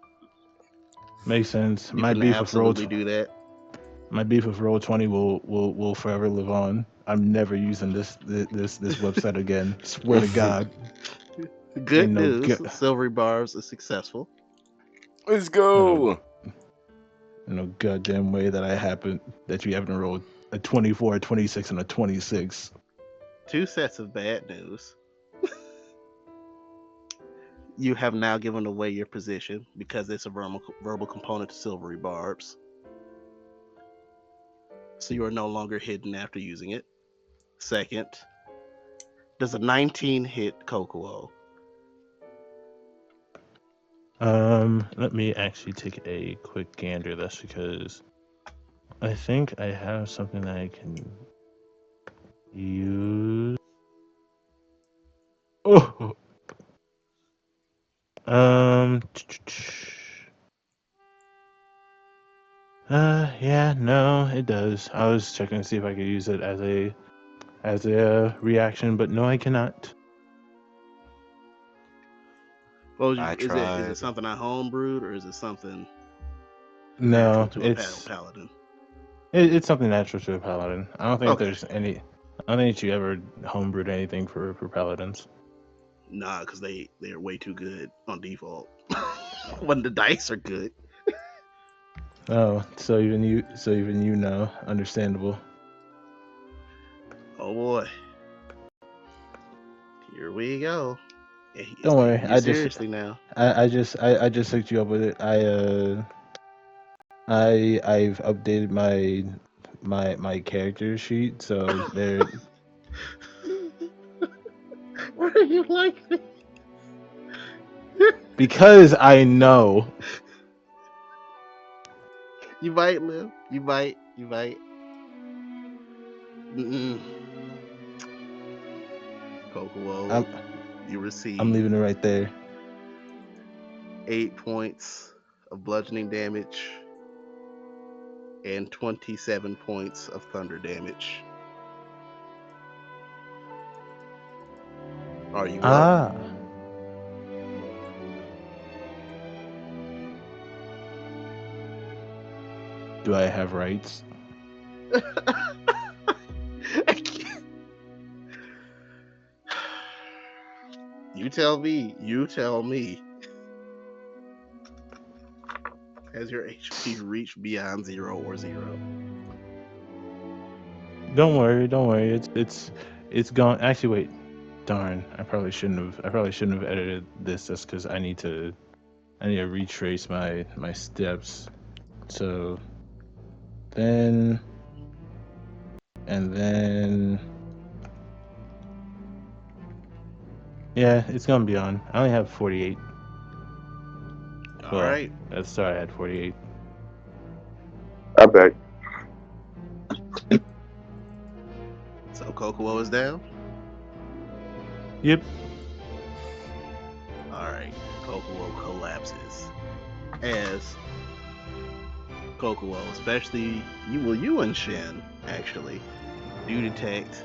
Makes sense. You can absolutely do that. My beef with Roll20 will forever live on. I'm never using this website again. Swear to God. Good Ain't no news. Silvery Barbs is successful. Let's you know, go. no goddamn way that you haven't rolled a 24, a 26, and a 26. 2 sets of bad news. You have now given away your position because it's a verbal component to Silvery Barbs. So you are no longer hidden after using it. Second, does a 19 hit Kokuo? Let me actually take a quick gander. That's because I think I have something that I can use. Oh, um, yeah, no, it does. I was checking to see if I could use it as a reaction, but no, I cannot. Well, I is it tried. something I homebrewed or is it something natural No, to a paladin? it's something natural to a paladin. I don't think Okay. there's any. I don't think you ever homebrewed anything for paladins. Nah, because they are way too good on default. When the dice are good. Oh, so even you know, understandable. Oh boy. Here we go. It's Don't worry, taking you seriously now. I just hooked you up with it. I've updated my character sheet, so there. Why are you like this? Because I know. You might live. You might. Mm-mm. Kokuo, you receive I'm leaving it right there. 8 points of bludgeoning damage and 27 points of thunder damage. Are you up? Do I have rights? You tell me. Has your HP reached beyond 0 or 0? Don't worry. It's gone. Actually, wait. Darn. I probably shouldn't have edited this just because I need to retrace my steps. So then and then yeah, it's gonna be on. I only have 48. All right. That's sorry, I had 48. I bet. So Kokuo is down? Yep. Alright. Kokuo collapses. As Kokuo, especially you and Shin, actually, do detect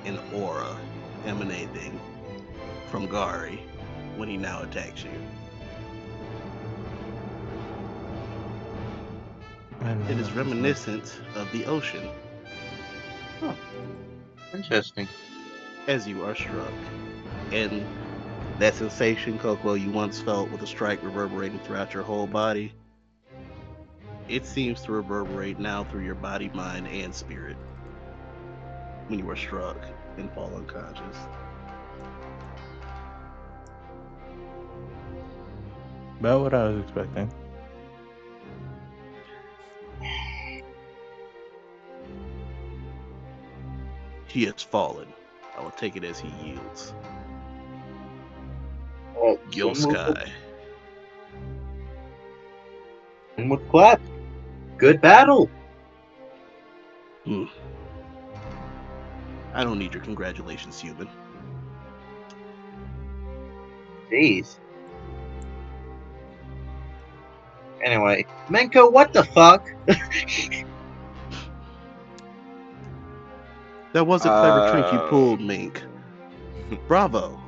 an aura emanating from Gari when he now attacks you. It is reminiscent of the ocean. Huh. Interesting. As you are struck. And that sensation, Kokuo, you once felt with a strike reverberating throughout your whole body, it seems to reverberate now through your body, mind, and spirit when you are struck and fall unconscious. About what I was expecting. He has fallen. I will take it as he yields. Well, Gilsky. And with clap. Good battle. I don't need your congratulations, human. Jeez. Anyway, Menko, what the fuck? That was a clever trick you pulled, Mink. Bravo.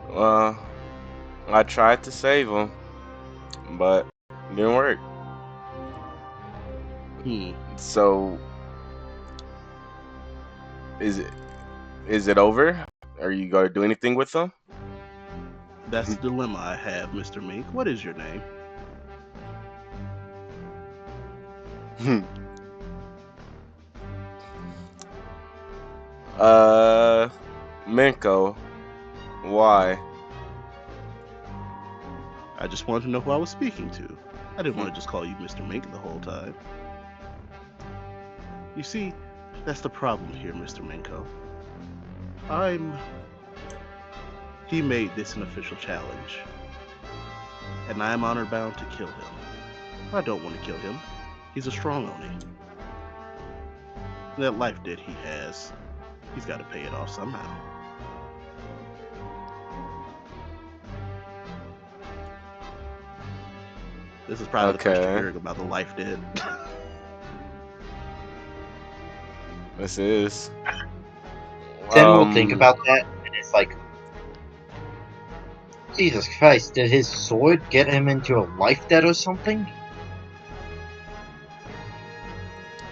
Well, I tried to save him, but it didn't work. Hmm. So is it over? Are you gonna do anything with him? That's the dilemma I have, Mr. Mink. What is your name? uh, Minko. Why? I just wanted to know who I was speaking to. I didn't want to just call you Mr. Mink the whole time. You see, that's the problem here, Mr. Minko. He made this an official challenge, and I am honored bound to kill him. I don't want to kill him. He's a strong Oni. That life debt he has, he's got to pay it off somehow. This is probably the first you're Okay. hearing about the life debt. This is. Then we'll think about that, and it's like, Jesus Christ, did his sword get him into a life debt or something?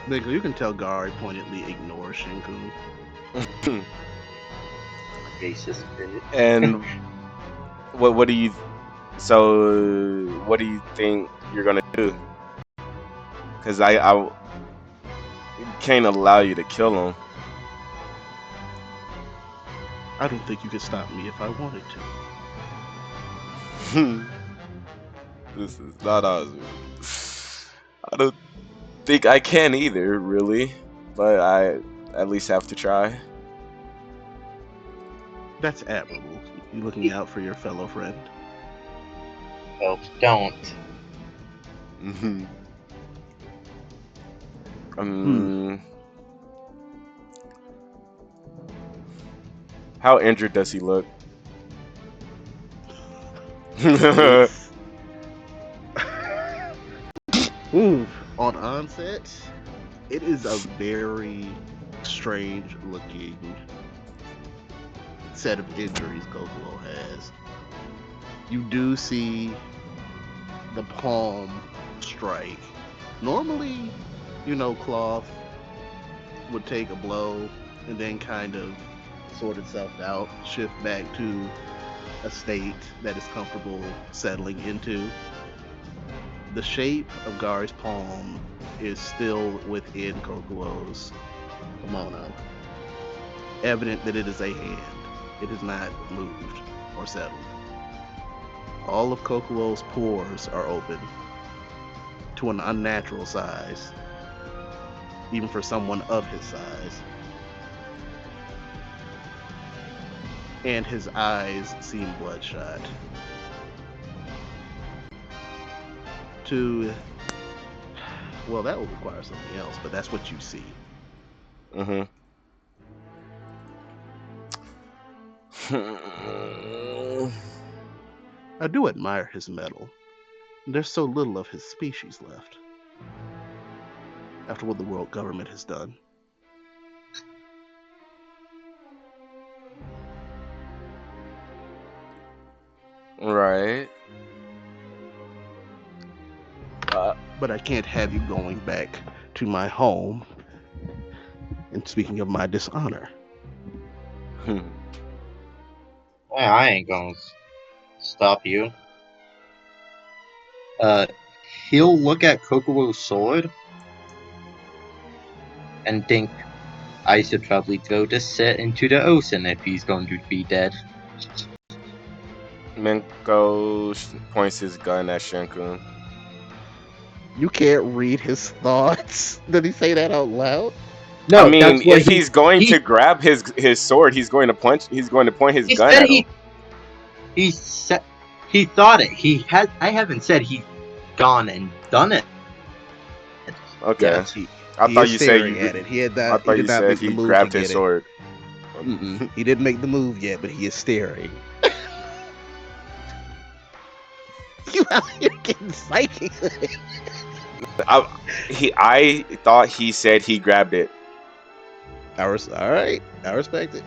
Minko, you can tell Gari pointedly ignores Shinkun. Jesus. And what do you? So what do you think you're gonna do? Because I can't allow you to kill him. I don't think you could stop me if I wanted to. This is not awesome. I don't think I can either, really. But I at least have to try. That's admirable. You looking out for your fellow friend. Oh, don't. Mm-hmm. Um, How injured does he look? On onset, it is a very strange looking set of injuries Kokuo has. You do see the palm strike. Normally, cloth would take a blow and then kind of sort itself out, shift back to a state that is comfortable settling into. The shape of Gari's palm is still within Kokuo's kimono, evident that it is a hand. It has not moved or settled. All of Kokuo's pores are open to an unnatural size, even for someone of his size. And his eyes seem bloodshot. Well, that would require something else, but that's what you see. Mm-hmm. I do admire his mettle. There's so little of his species left after what the world government has done. Right. But I can't have you going back to my home and speaking of my dishonor. Well, I ain't gonna stop you. He'll look at Kokuo's sword and think, I should probably throw this set into the ocean if he's going to be dead. Minko points his gun at Shinkun. You can't read his thoughts. Did he say that out loud? No, I mean, that's what if he's going to grab his sword, he's going to point his he gun said at him. he said he thought it. I haven't said he's gone and done it. Okay. Yes. I He thought is you said staring at it. He I did thought you not said make the he move grabbed to his get sword. it. He didn't make the move yet, but he is staring. You out here getting psychic. I thought he said he grabbed it. All right, I respect it.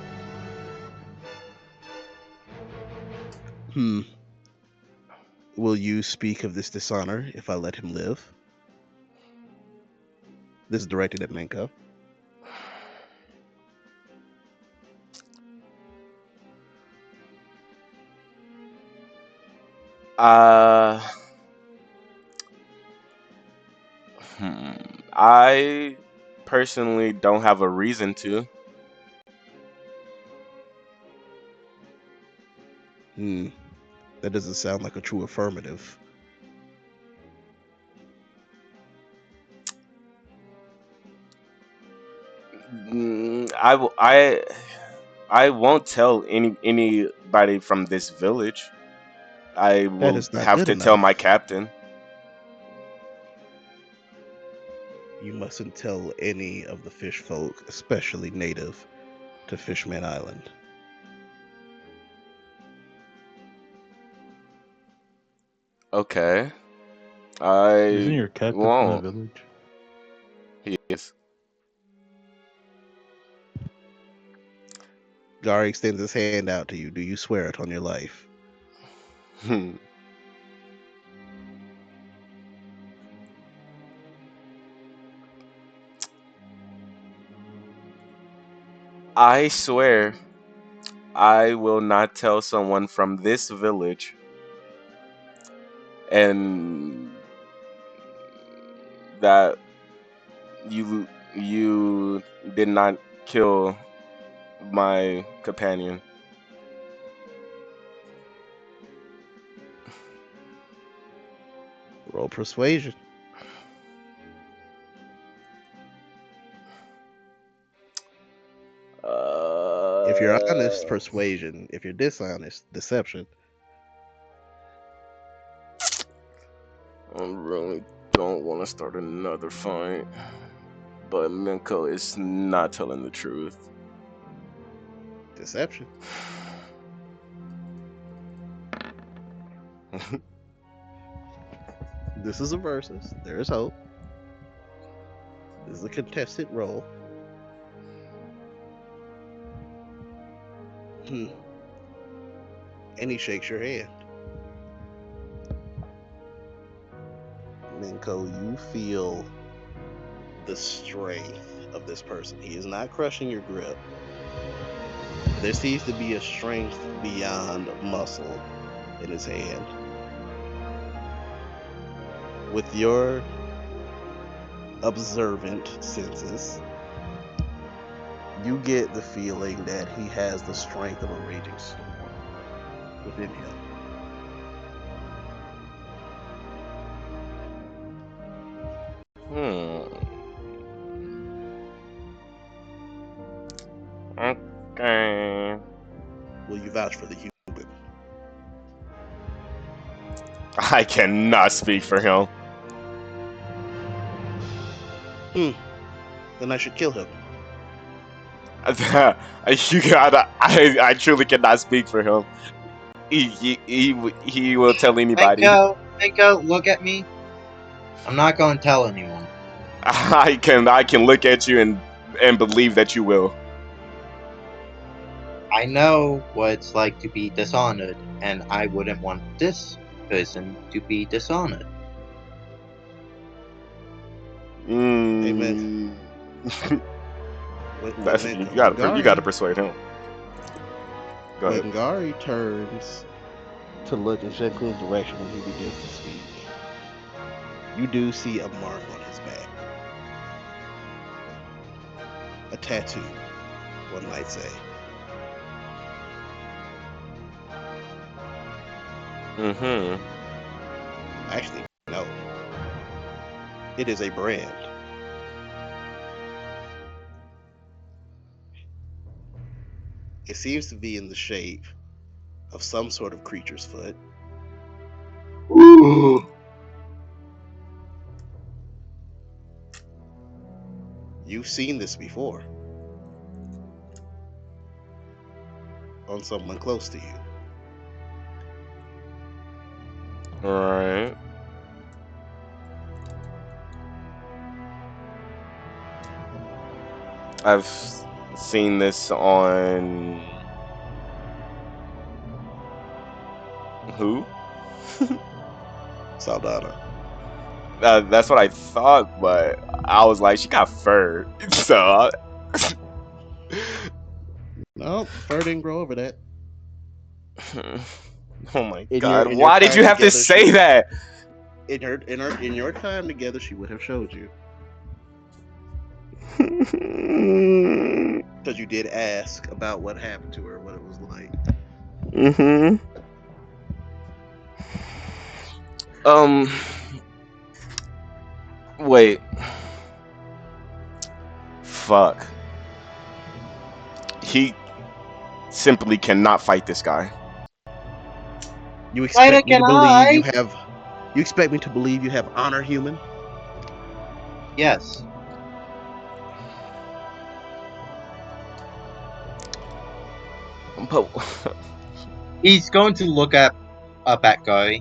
Will you speak of this dishonor if I let him live? This is directed at Minko. Uh, hmm, I personally don't have a reason to. Hmm, that doesn't sound like a true affirmative. I won't tell anybody from this village. I That will is not have good to tell my enough. captain. You mustn't tell any of the fish folk, especially native to Fishman Island. Okay. Isn't I your captain from that won't. village? He is. Gary extends his hand out to you. Do you swear it on your life? I swear I will not tell someone from this village and that you did not kill my companion. Roll persuasion. If you're honest, Uh, persuasion. If you're dishonest, deception. I really don't want to start another fight, but Minko is not telling the truth. Deception. This is a versus. There is hope. This is a contested roll. Hmm. And he shakes your hand. Minko, you feel the strength of this person. He is not crushing your grip. There seems to be a strength beyond muscle in his hand. With your observant senses, you get the feeling that he has the strength of a raging storm within him. Hmm. Okay. Will you vouch for the human? I cannot speak for him. Then I should kill him. You gotta. I truly cannot speak for him. He will tell anybody. Minko, look at me. I'm not going to tell anyone. I can look at you and believe that you will. I know what it's like to be dishonored, and I wouldn't want this person to be dishonored. Amen. Mm. When You Minko, gotta persuade him. Go ahead. When Gary turns to look in Shenkun's direction when he begins to speak, you do see a mark on his back. A tattoo, one might say. Mm-hmm. Actually, no. It is a brand. It seems to be in the shape of some sort of creature's foot. Ooh. You've seen this before on someone close to you. All right. I've seen this on who? Saldana. That's what I thought, but I was like, she got fur, so. No, fur didn't grow over that. Oh my In god! your Why did time you have to together, say that? In your time together, she would have showed you. Because you did ask about what happened to her, what it was like. Mm-hmm. Um. Wait. Fuck. He simply cannot fight this guy. You expect me can to believe you I? have. You expect me to believe you have honor, human? Yes. But He's going to look up at Guy.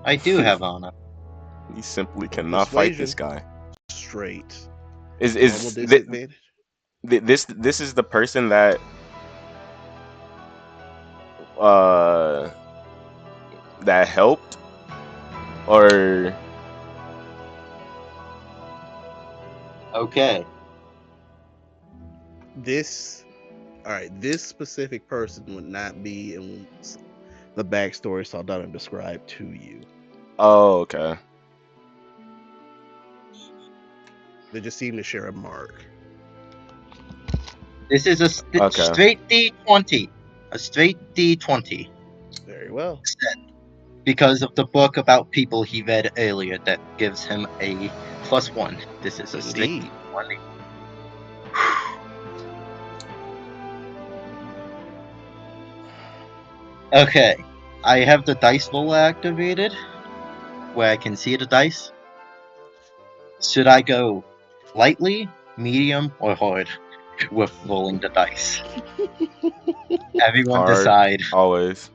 I do have honor. he simply cannot fight this Persuasion. guy. Straight. Is Normal disadvantage. this is the person that uh that helped, or Okay. This. Alright, this specific person would not be in the backstory Saldana described to you. oh, okay. They just seem to share a mark. This is a Okay. straight D20. A straight D20. Very well. Because of the book about people he read earlier that gives him a +1. This is a straight Indeed. D20. Okay. I have the dice roller activated where I can see the dice. Should I go lightly, medium, or hard with rolling the dice? Everyone Hard. decide. Always.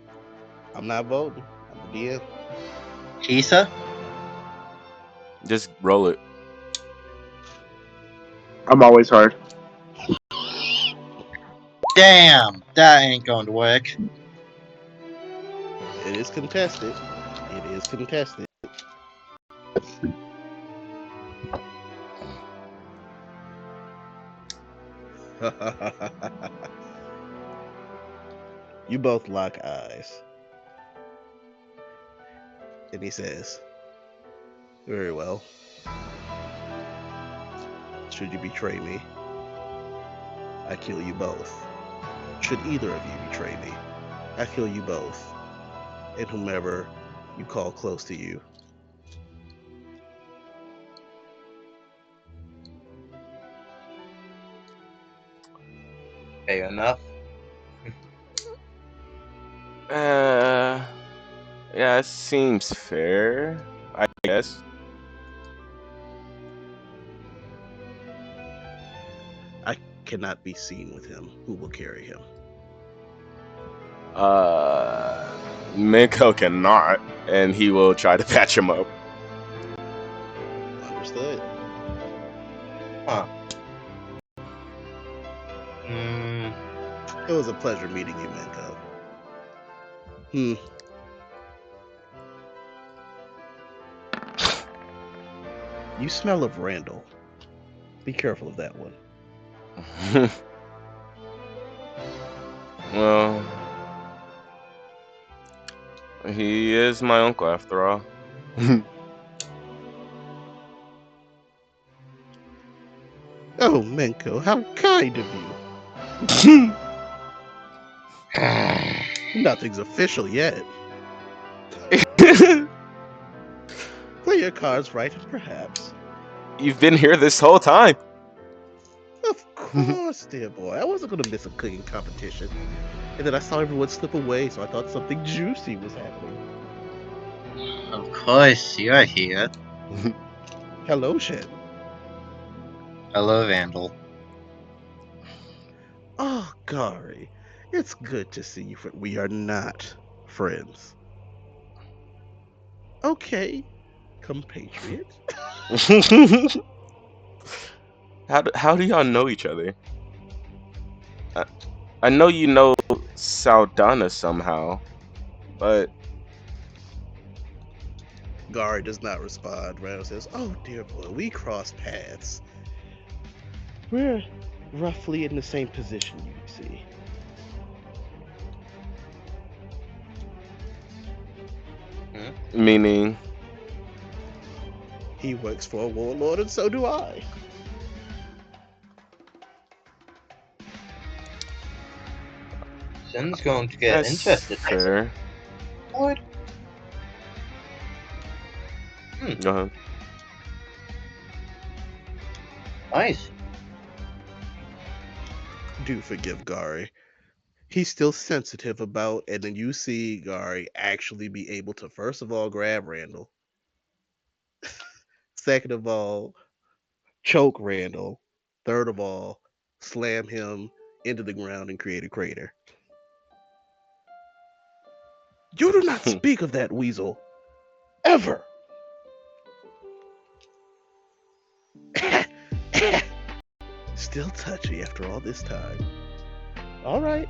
I'm not voting. I'm the DM. Kisa? Just roll it. I'm always hard. Damn, that ain't going to work. It is contested. It is contested. You both lock eyes. And he says, very well. Should you betray me, I kill you both. Should either of you betray me, I kill you both. And whomever you call close to you. Fair enough. Yeah, it seems fair, I guess. I cannot be seen with him. Who will carry him? Minko cannot, and he will try to patch him up. Understood. Huh. It was a pleasure meeting you, Minko. You smell of Randall. Be careful of that one. Well, he is my uncle after all. Oh, Minko, how kind of you. Nothing's official yet. Play your cards right, and perhaps. You've been here this whole time. Of course, dear boy. I wasn't going to miss a cooking competition. And then I saw everyone slip away, so I thought something juicy was happening. Of course, you're here. Hello, Shen. Hello, Vandal. Oh, Gary. It's good to see you. We are not friends. Okay, compatriot. How do y'all know each other? I know you know Saldana somehow, but Gari does not respond. Randall says, "Oh dear boy, we crossed paths. We're roughly in the same position, you see." Meaning, He works for a warlord, and so do I. Sin's going to get that's interested. fair. Lord. Go ahead. Nice. Do forgive Gari. He's still sensitive about, and then you see Gari actually be able to, first of all, grab Randall. Second of all, choke Randall. Third of all, slam him into the ground and create a crater. You do not speak of that, Weasel. Ever. Still touchy after all this time. All right.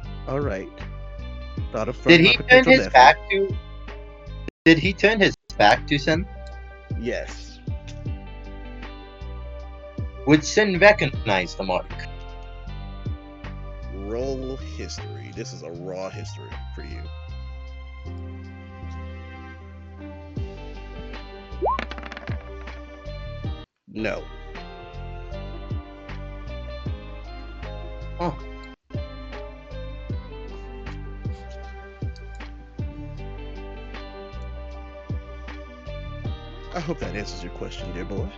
Thought of Did my he turn potential his nephew. back to? Did he turn his back to Sin? Yes. Would Sin recognize the mark? Roll history. This is a raw history for you. No. Oh. I hope that answers your question, dear boy.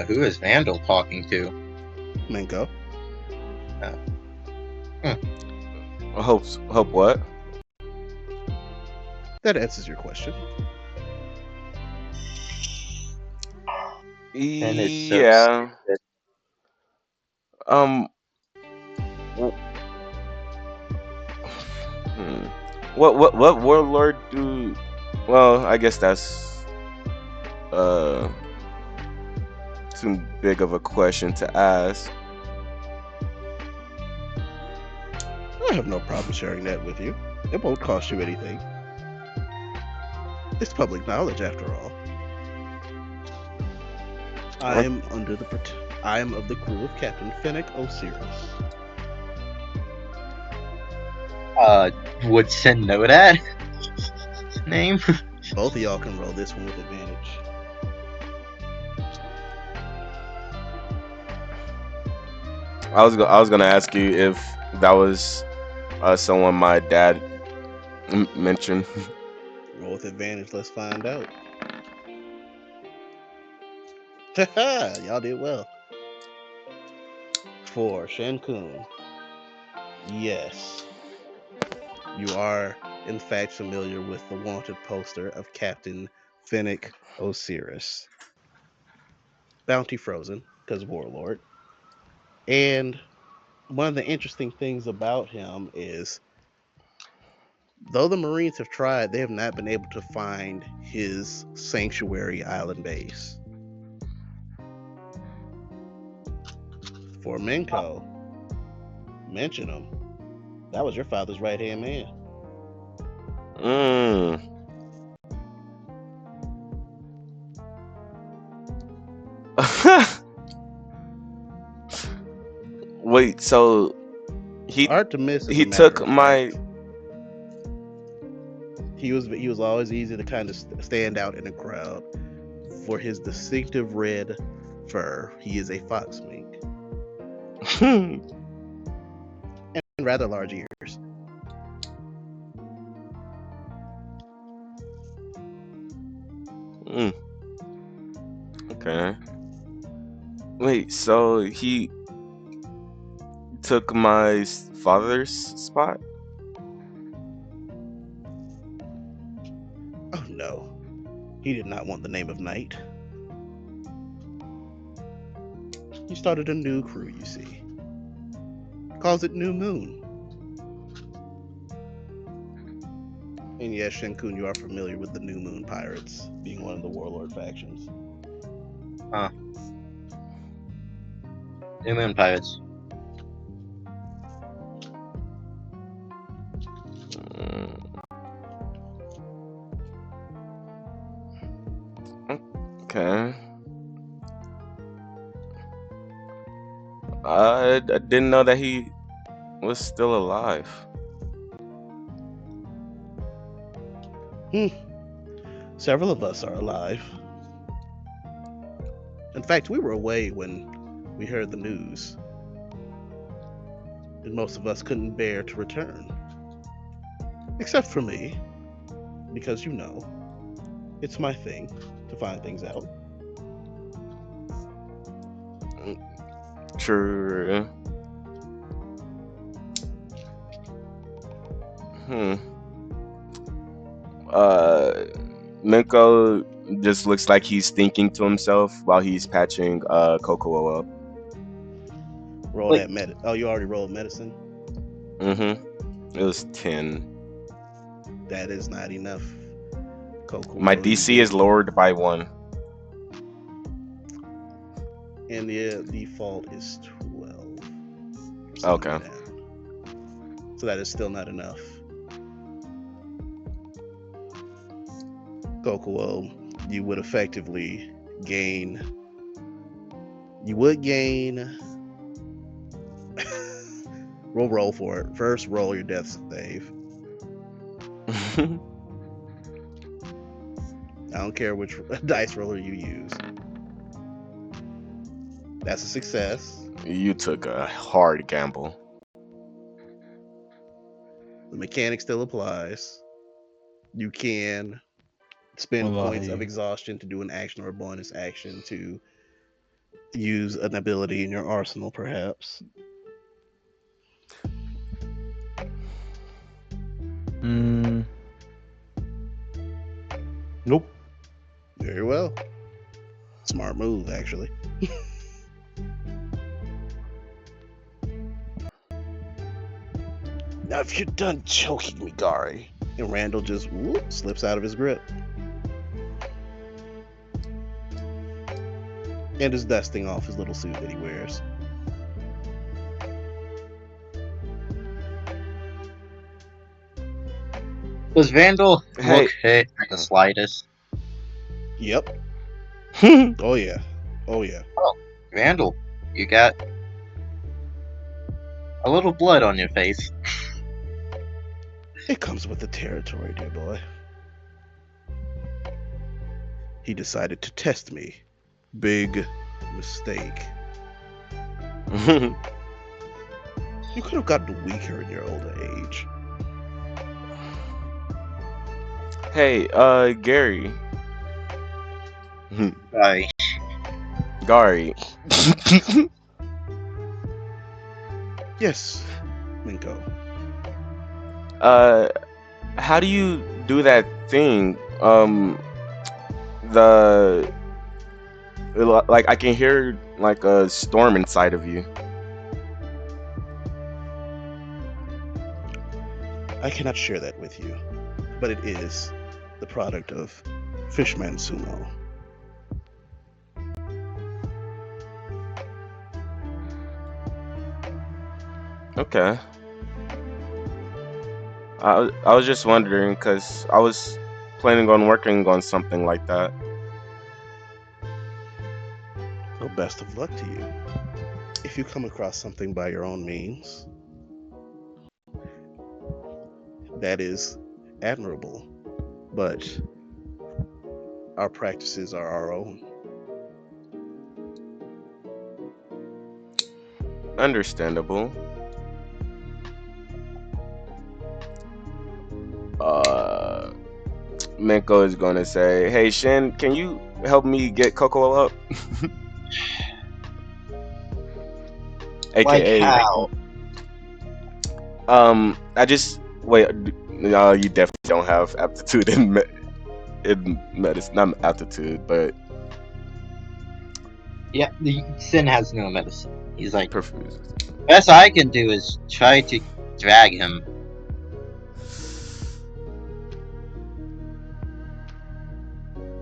Who is Vandal talking to? Minko. Hope what? That answers your question. Sin is so Yeah. stupid. Um. w- hmm. What warlord do? Well, I guess that's too big of a question to ask. I have no problem sharing that with you. It won't cost you anything. It's public knowledge, after all. I am of the crew of Captain Fennec Osiris. Would Sin know that name? Both of y'all can roll this one with advantage. I was gonna ask you if that was someone my dad mentioned. Roll with advantage. Let's find out. Haha, y'all did well. For Shankun, yes, you are in fact familiar with the wanted poster of Captain Fennec Osiris. Bounty frozen, because warlord. And one of the interesting things about him is, though the Marines have tried, they have not been able to find his sanctuary island base. For Minko, mention him. That was your father's right hand man. Mm. Wait, so Hard to miss as he a matter took of my fact. He was always easy to kind of stand out in a crowd for his distinctive red fur. He is a fox mink and rather large ears. Mm, okay. Wait, so he took my father's spot? Oh no, he did not want the name of Knight. He started a new crew, you see. Calls it New Moon. And yes, Shinkun, you are familiar with the New Moon Pirates, being one of the warlord factions. New Moon Pirates. Okay. I didn't know that he was still alive. Several of us are alive. In fact, we were away when we heard the news, and most of us couldn't bear to return. Except for me, because it's my thing to find things out. True. Hmm. Minko just looks like he's thinking to himself while he's patching Coco up. Roll Wait. that Oh, you already rolled medicine? Mm-hmm. It was 10. That is not enough. Coco. My DC is lowered by 1. And the default is 12. Okay. So that is still not enough. Kokuo, you would effectively gain. You would gain. roll for it. First, roll your death save. I don't care which dice roller you use. That's a success. You took a hard gamble. The mechanic still applies. You can spend points of exhaustion to do an action or a bonus action to use an ability in your arsenal, perhaps. Nope. Very well. Smart move, actually. Now, if you're done choking me, Gary. And Randall just slips out of his grip. And is dusting off his little suit that he wears. Does Vandal Hey. look hit the slightest? Yep. Oh, yeah. Oh, yeah. Oh, Vandal, you got a little blood on your face. It comes with the territory, dear boy. He decided to test me. Big mistake. You could have gotten weaker in your older age. Hey, Gary. Sorry. Gary. Yes, Minko. How do you do that thing? Like I can hear like a storm inside of you. I cannot share that with you, but it is the product of Fishman Sumo. Okay. I was just wondering because I was planning on working on something like that. Well, best of luck to you. If you come across something by your own means, that is admirable, but our practices are our own. Understandable. Minko is gonna say, "Hey Shin, can you help me get Coco up?" Like AKA, how? I just wait. No, you definitely don't have aptitude in medicine. Not aptitude, but Yeah, the Sin has no medicine. He's like, perfuse. best I can do is try to drag him.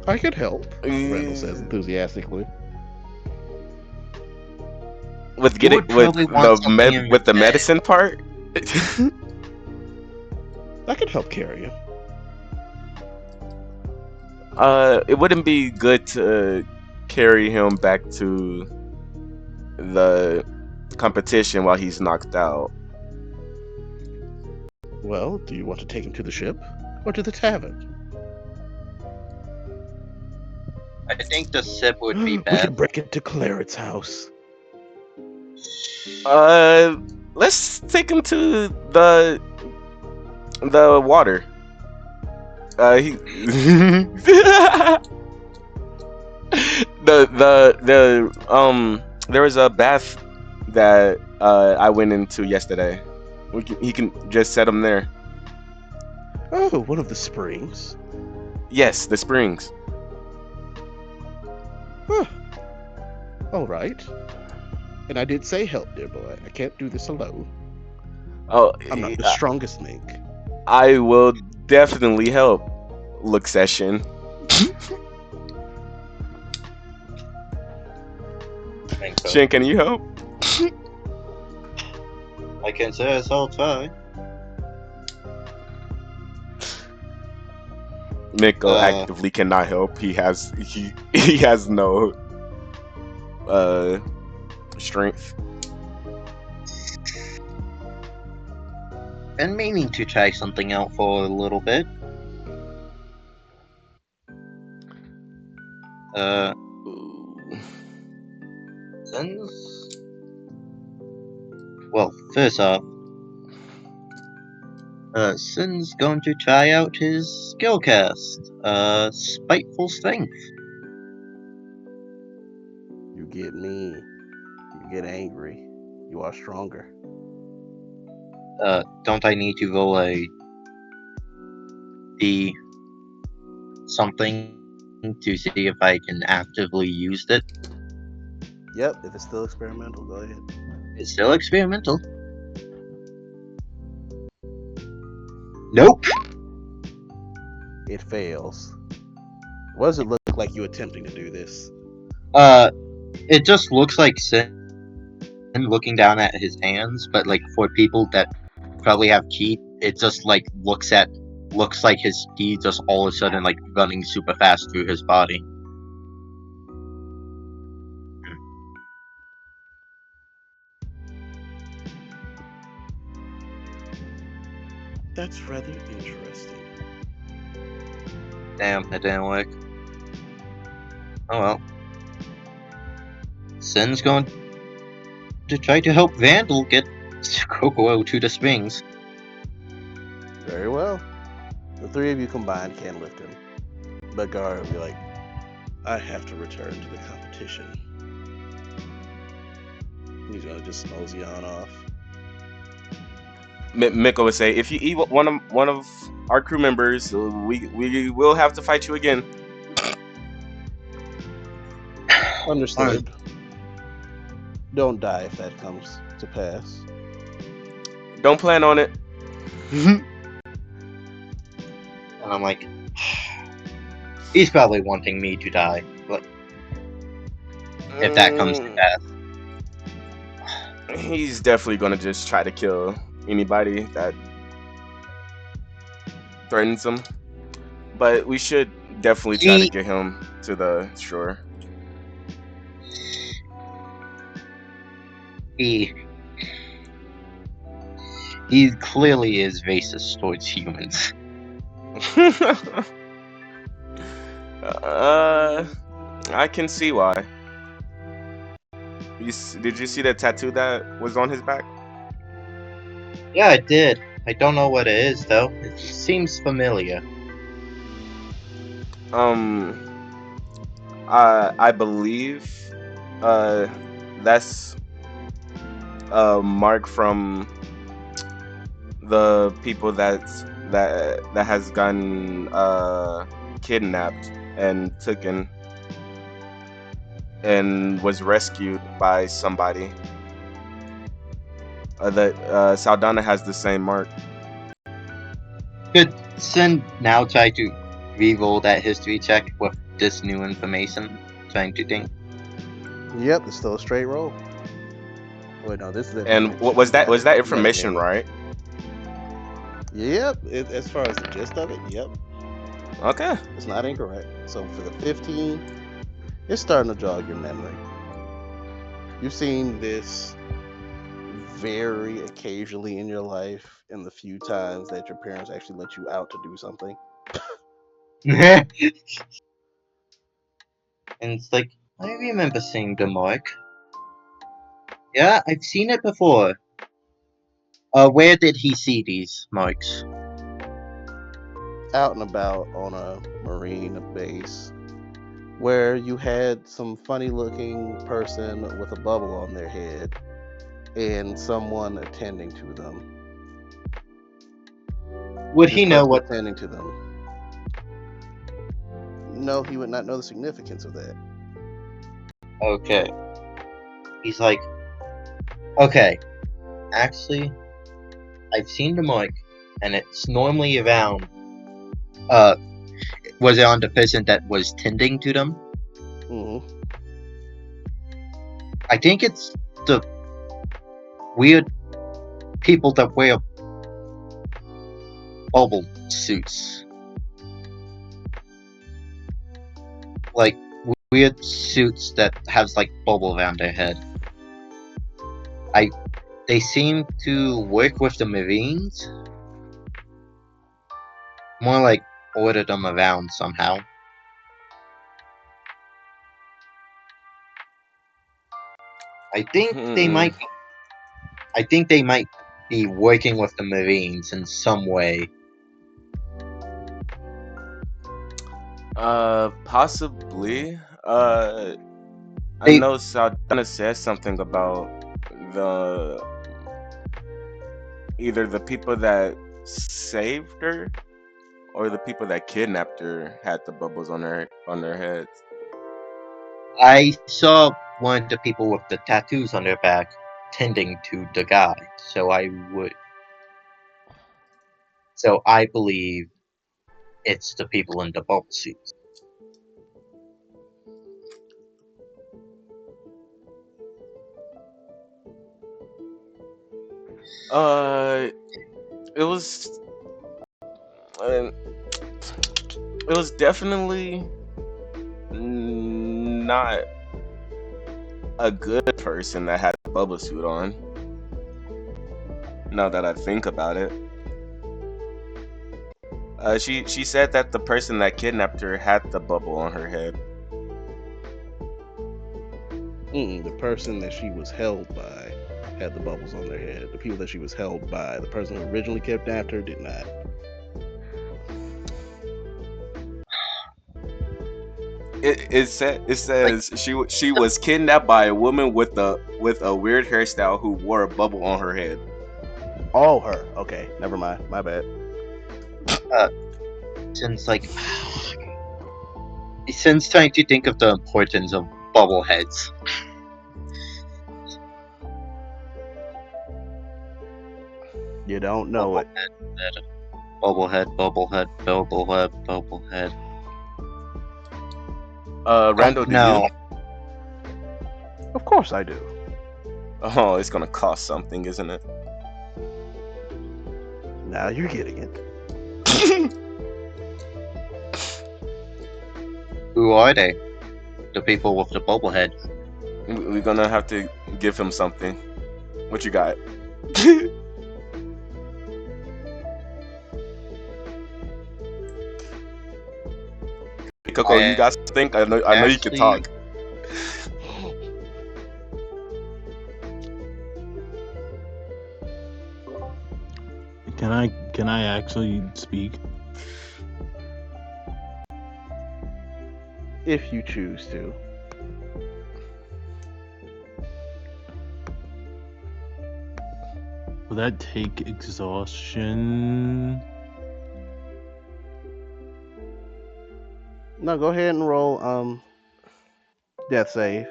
I could help, Randall says enthusiastically. With You getting would probably want something in with the your bag. medicine part. I could help carry you. It wouldn't be good to carry him back to the competition while he's knocked out. Well, do you want to take him to the ship or to the tavern? I think the sip would be We bad. can break into Claret's house. Let's take him to the water. He there was a bath that I went into yesterday. He can just set him there. Oh, one of the springs. Yes, the springs. Huh. All right. And I did say help, dear boy. I can't do this alone. Oh, I'm not the strongest mink. I will definitely help. Look session. Think so. Shin, can you help? I can say I'll try. Miko actively cannot help. He has no strength. Been meaning to try something out for a little bit. Since... Well, first off, Sin's going to try out his skill cast, Spiteful Strength. You get mean. You get angry. You are stronger. Don't I need to roll a D something to see if I can actively use it? Yep, if it's still experimental, go ahead. It's still experimental. Nope. It fails. What does it look like you attempting to do this? It just looks like Sin looking down at his hands, but like for people that probably have ki, it just like looks like his ki just all of a sudden like running super fast through his body. That's rather interesting. Damn, it didn't work. Oh well. Sin's going to try to help Vandal get Kokoro to the springs. Very well. The three of you combined can lift him. But Gar will be like, I have to return to the competition. He's gonna just mosey on off. Miko would say, "If you eat one of our crew members, we will have to fight you again." Understood. Don't die if that comes to pass. Don't plan on it. And I'm like, he's probably wanting me to die, but if that comes to pass. He's definitely gonna just try to kill anybody that threatens him. But we should definitely try to get him to the shore. He clearly is racist towards humans. I can see why. Did you see that tattoo that was on his back? Yeah, I did. I don't know what it is though. It seems familiar. I believe that's a mark from the people that has gotten kidnapped and taken and was rescued by somebody. That Saldana has the same mark. Could Sin now try to re-roll that history check with this new information? Trying to think. Yep, it's still a straight roll. Wait, no, this is And what was that? Was that information right? Yep, as far as the gist of it, yep. Okay. It's not incorrect. So for the 15, it's starting to jog your memory. You've seen this very occasionally in your life, in the few times that your parents actually let you out to do something. And it's like, I remember seeing the mark. Yeah, I've seen it before. Where did he see these marks? Out and about on a marine base where you had some funny looking person with a bubble on their head and someone attending to them. Would This he know person what? attending to them. No, he would not know the significance of that. Okay. He's like, okay, actually, I've seen the mark, and it's normally around. Was it on the person that was tending to them? Hmm. I think it's the weird people that wear bubble suits. Like, weird suits that has, like, bubble around their head. They seem to work with the Marines. More like order them around somehow. I think they Hmm. might. I think they might be working with the Marines in some way. Possibly. I They, know Saldana said something about the either the people that saved her or the people that kidnapped her had the bubbles on their heads. I saw one of the people with the tattoos on their back tending to the guy, so I believe it's the people in the bubble suits. Uh, it was uh, it was definitely not a good person that had a bubble suit on. Now that I think about it, she said that the person that kidnapped her had the bubble on her head. The person that she was held by had the bubbles on their head. The people that she was held by, the person who originally kidnapped her, did not. It Like, says she was kidnapped by a woman with a weird hairstyle who wore a bubble on her head. Oh, her. Okay, never mind. My bad. since like, since trying to think of the importance of bubbleheads. You don't know it. Bubblehead, bubblehead, bubblehead, bubblehead. Randall, do you? No. Of course I do. Oh, it's gonna cost something, isn't it? Now you're getting it. Who are they? The people with the bubblehead. We're gonna have to give him something. What you got? Coco, you I got something? I know you can actually, talk. Can I actually speak? If you choose to. Will that take exhaustion? No, go ahead and roll death save.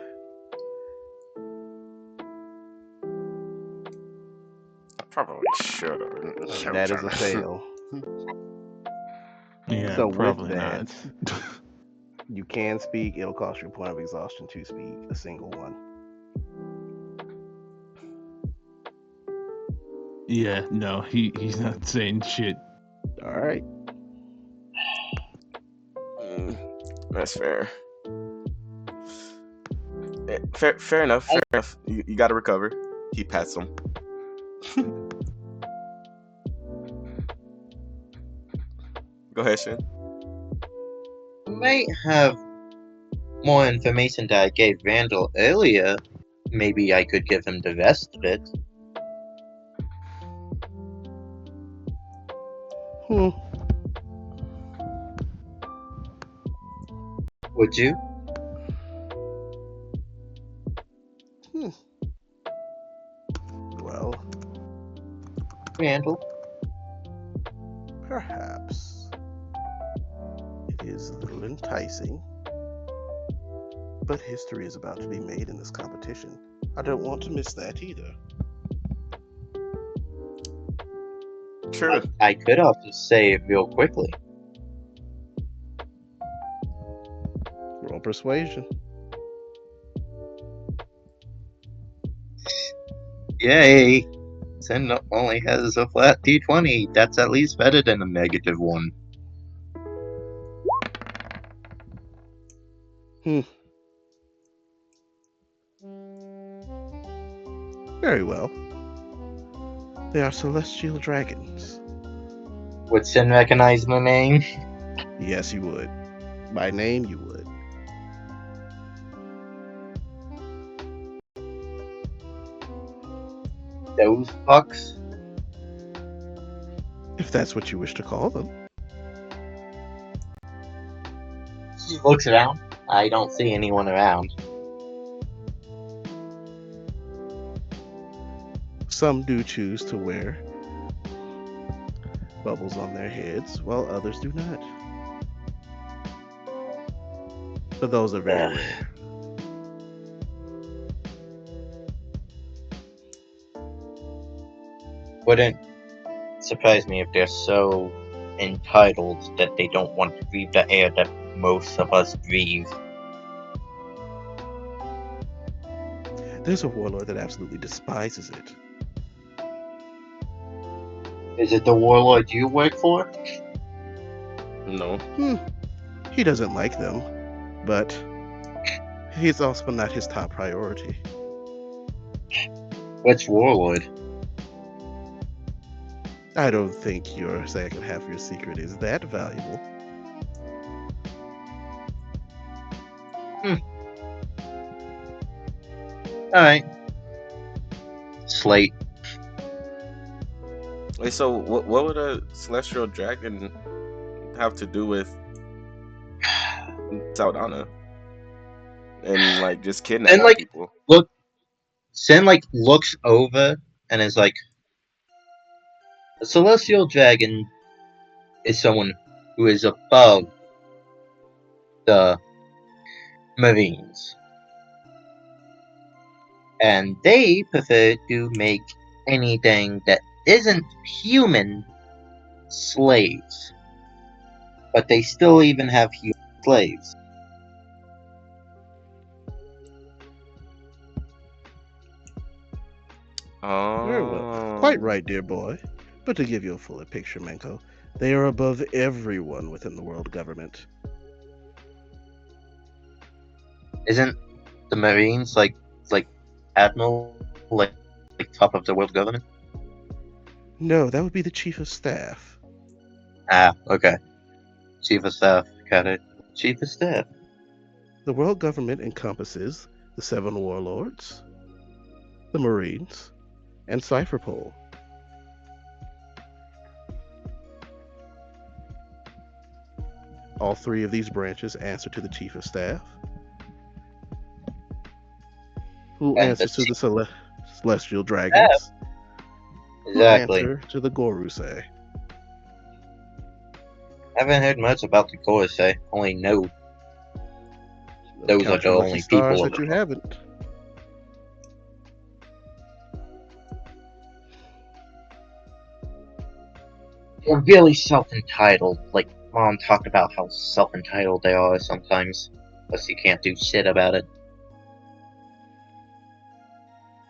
I probably should have. That is a fail. Yeah, So with probably that, not. you can speak. It'll cost you a point of exhaustion to speak, a single one. Yeah, no, he's not saying shit. All right. That's fair. Fair enough. Fair enough. You got to recover. He pats him. Go ahead, Shin. Might have more information that I gave Randall earlier. Maybe I could give him the rest of it. Hmm. Would you? Well, Randall? perhaps. It is a little enticing. But history is about to be made in this competition. I don't want to miss that either. True. I could also say it real quickly. Roll persuasion. Yay! Sin only has a flat d20. That's at least better than a negative one. Very well. They are celestial dragons. Would Sin recognize the name? Yes, you would. By name, you would. Those fucks? If that's what you wish to call them. He looks around. I don't see anyone around. Some do choose to wear bubbles on their heads, while others do not. But those are very rare. Wouldn't surprise me if they're so entitled that they don't want to breathe the air that most of us breathe. There's a warlord that absolutely despises it. Is it the warlord you work for? No. He doesn't like them, but he's also not his top priority. Which warlord? I don't think your second half of your secret is that valuable. Alright. Slate. Wait, so what would a celestial dragon have to do with Saldana? And like just kidnapping And people? Sin looks over and is like, a celestial dragon is someone who is above the Marines. And they prefer to make anything that isn't human slaves. But they still even have human slaves. Very well. Quite right, dear boy. But to give you a fuller picture, Menko, they are above everyone within the world government. Isn't the Marines like admiral, like top of the world government? No, that would be the chief of staff. Ah, okay. Chief of staff, got it. Chief of staff. The world government encompasses the 7 warlords, the Marines, and Cypherpole. All 3 of these branches answer to the chief of staff, who And answers the to the celestial dragons, who Exactly. answer to the Gorusei. Haven't heard much about the Gorusei. Only know those Count are your the lucky only stars people. that you haven't. They're really self-entitled. Like Mom talked about how self-entitled they are sometimes. Plus you can't do shit about it.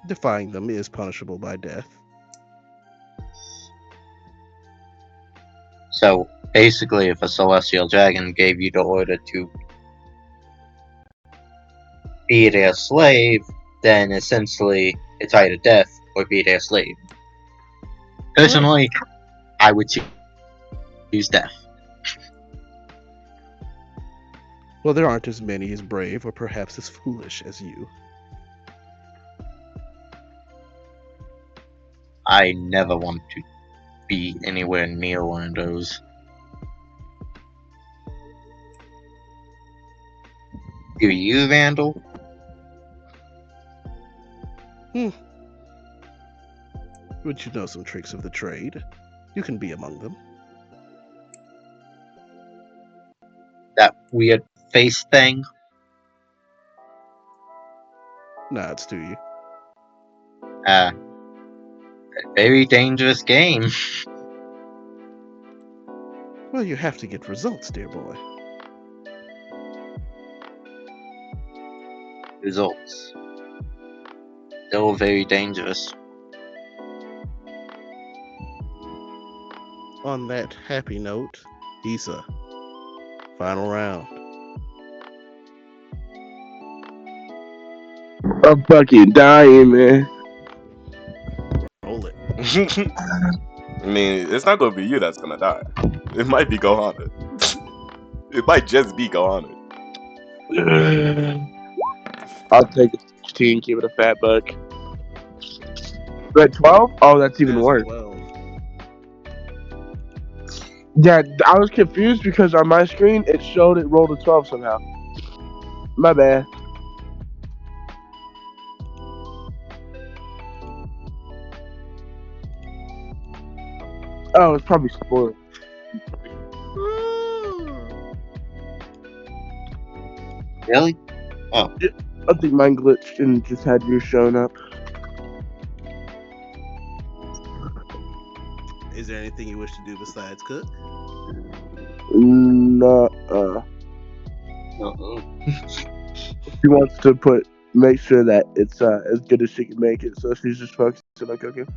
Defying them is punishable by death. So Basically, if a celestial dragon gave you the order to be their slave, then essentially it's either death or be their slave. Personally, I would choose death. Well, there aren't as many as brave or perhaps as foolish as you. I never want to be anywhere near one of those. Do you, Vandal? Would you know some tricks of the trade? You can be among them. That weird face thing? Nods to you. A very dangerous game. Well, you have to get results, dear boy. Results. Still very dangerous. On that happy note, Issa, final round. I'm fucking dying, man. Roll it. I mean, it's not gonna be you that's gonna die. It might be Gohana. It might just be Gohana. I'll take a 16, give it a fat buck. But 12? Oh, that's even worse. 12. Yeah, I was confused because on my screen it showed it rolled a 12 somehow. My bad. Oh, it's probably sport. Really? I think mine glitched and just had yours showing up. Is there anything you wish to do besides cook? No, she wants to make sure that it's as good as she can make it, so she's just focusing on cooking.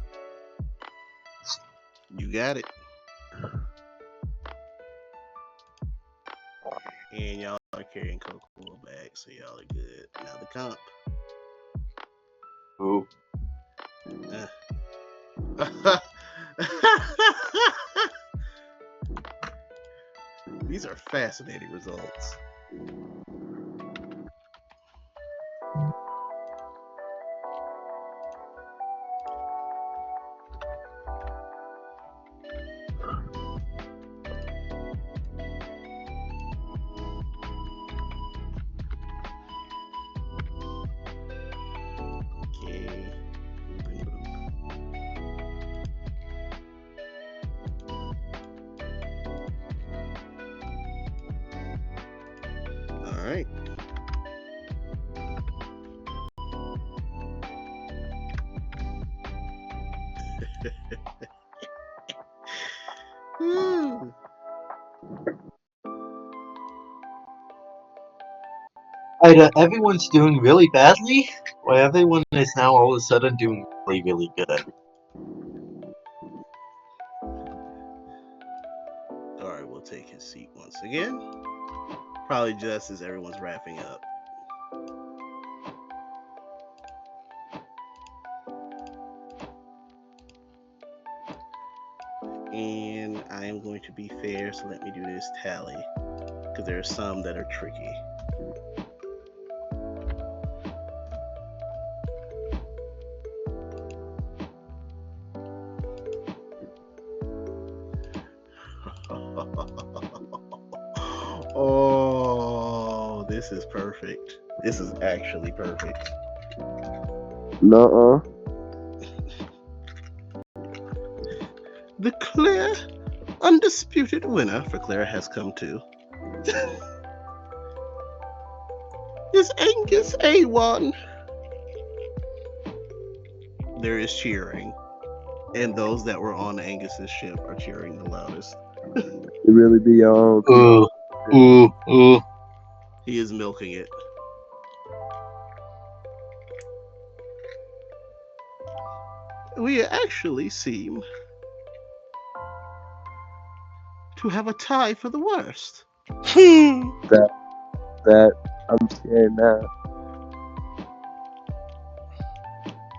You got it. And y'all are carrying Coca-Cola bags, so y'all are good. Now the comp. Ooh. These are fascinating results. Okay. All right. Either everyone's doing really badly, or everyone is now all of a sudden doing really, really good. All right, we'll take his seat once again. Probably just as everyone's wrapping up. And I am going to be fair, so let me do this tally. Because there are some that are tricky. Oh, this is perfect. This is actually perfect. Nuh-uh. The clear, undisputed winner for Clara has come to is Angus A1. There is cheering, and those that were on Angus's ship are cheering the loudest. It really be your own. Ooh. He is milking it. We actually seem to have a tie for the worst. That I'm scared now.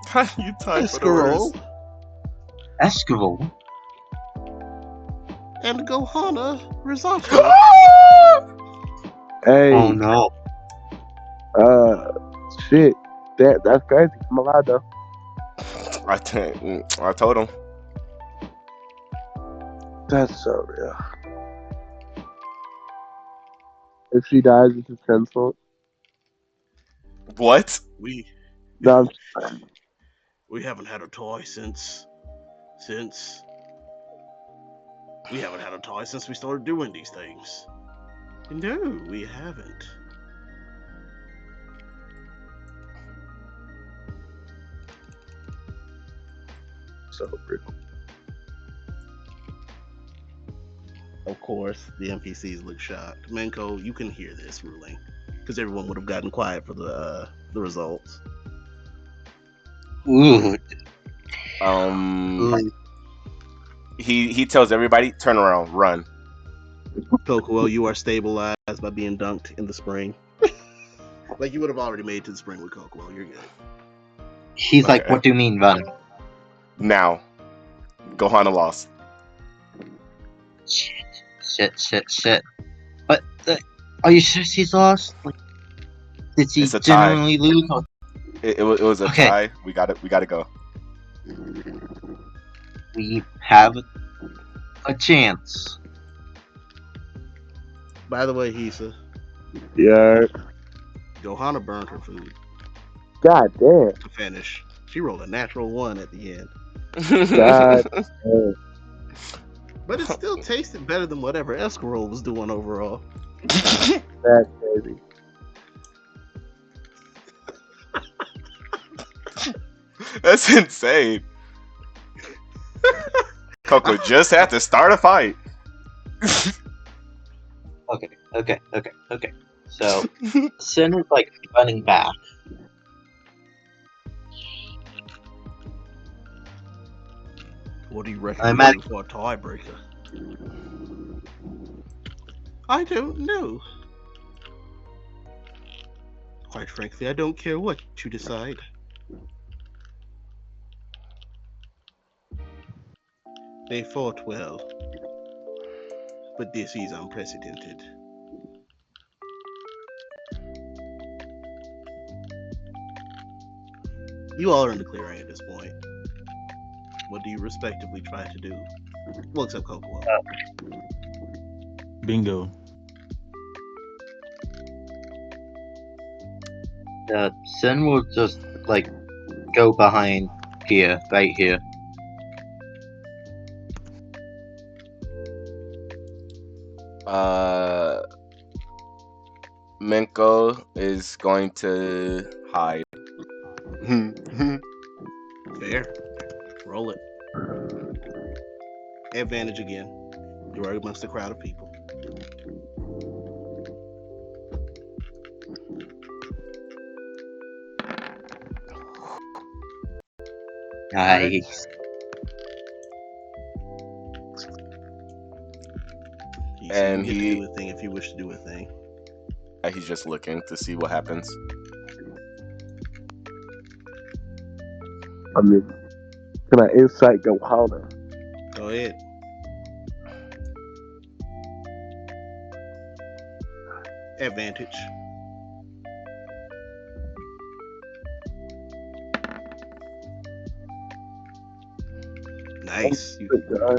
How do you tie for the Escarole worst? Escarole? and Gohana Risotto. Hey, Oh no. shit. That's crazy. I'm allowed though. I told him. That's so real. If she dies, it's his friend's fault. What? We No, we haven't had a toy since we haven't had a toy since we started doing these things. No, we haven't. so real. Of course, the NPCs look shocked. Menko, you can hear this ruling because everyone would have gotten quiet for the results. Ooh. Um, Ooh. he tells everybody, turn around, run. Kokuo, you are stabilized by being dunked in the spring. Like you would have already made it to the spring with Kokuo. You're good. He's like, Okay. what do you mean run? Now, Gohana lost. Shit. But are you sure she's lost? Like, did she It's a tie. genuinely lose? Or... It was a Okay. tie. We got to go. We have a chance. By the way, Hisa, Yeah. Gohana burned her food God damn. to finish. She rolled a natural 1 at the end. God damn. But it still tasted better than whatever Escarole was doing overall. That's crazy. That's insane. Coco just had to start a fight. Okay. So, Sin is like running back. What do you reckon I'm we at- do for a tiebreaker? I don't know. Quite frankly, I don't care what you decide. They fought well, but this is unprecedented. You all are in the clearing at this point. What do you respectively try to do? Well, except Kokuo. Bingo. Sin will just like go behind here, right here. Menko is going to hide. Fair. Roll it. Advantage again. You are amongst a crowd of people. Nice. And you get he- to do a thing if you wish to do a thing. He's just looking to see what happens. I mean, can I insight Gohana? Go ahead. Advantage. Nice. Good guy.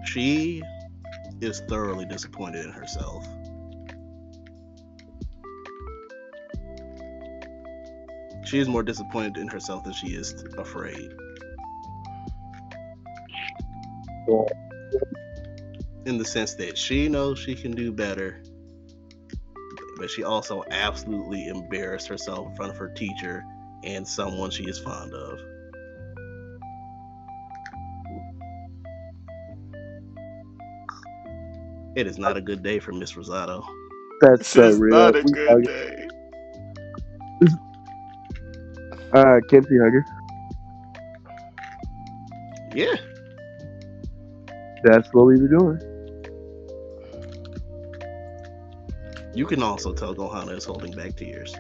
She is thoroughly disappointed in herself. She is more disappointed in herself than she is afraid. Yeah. In the sense that she knows she can do better, but she also absolutely embarrassed herself in front of her teacher and someone she is fond of. It is not a good day for Miss Rosato. That's This so is real. not a We good hug- day. Can she hug her? Yeah. That's what we were doing. You can also tell Gohana is holding back tears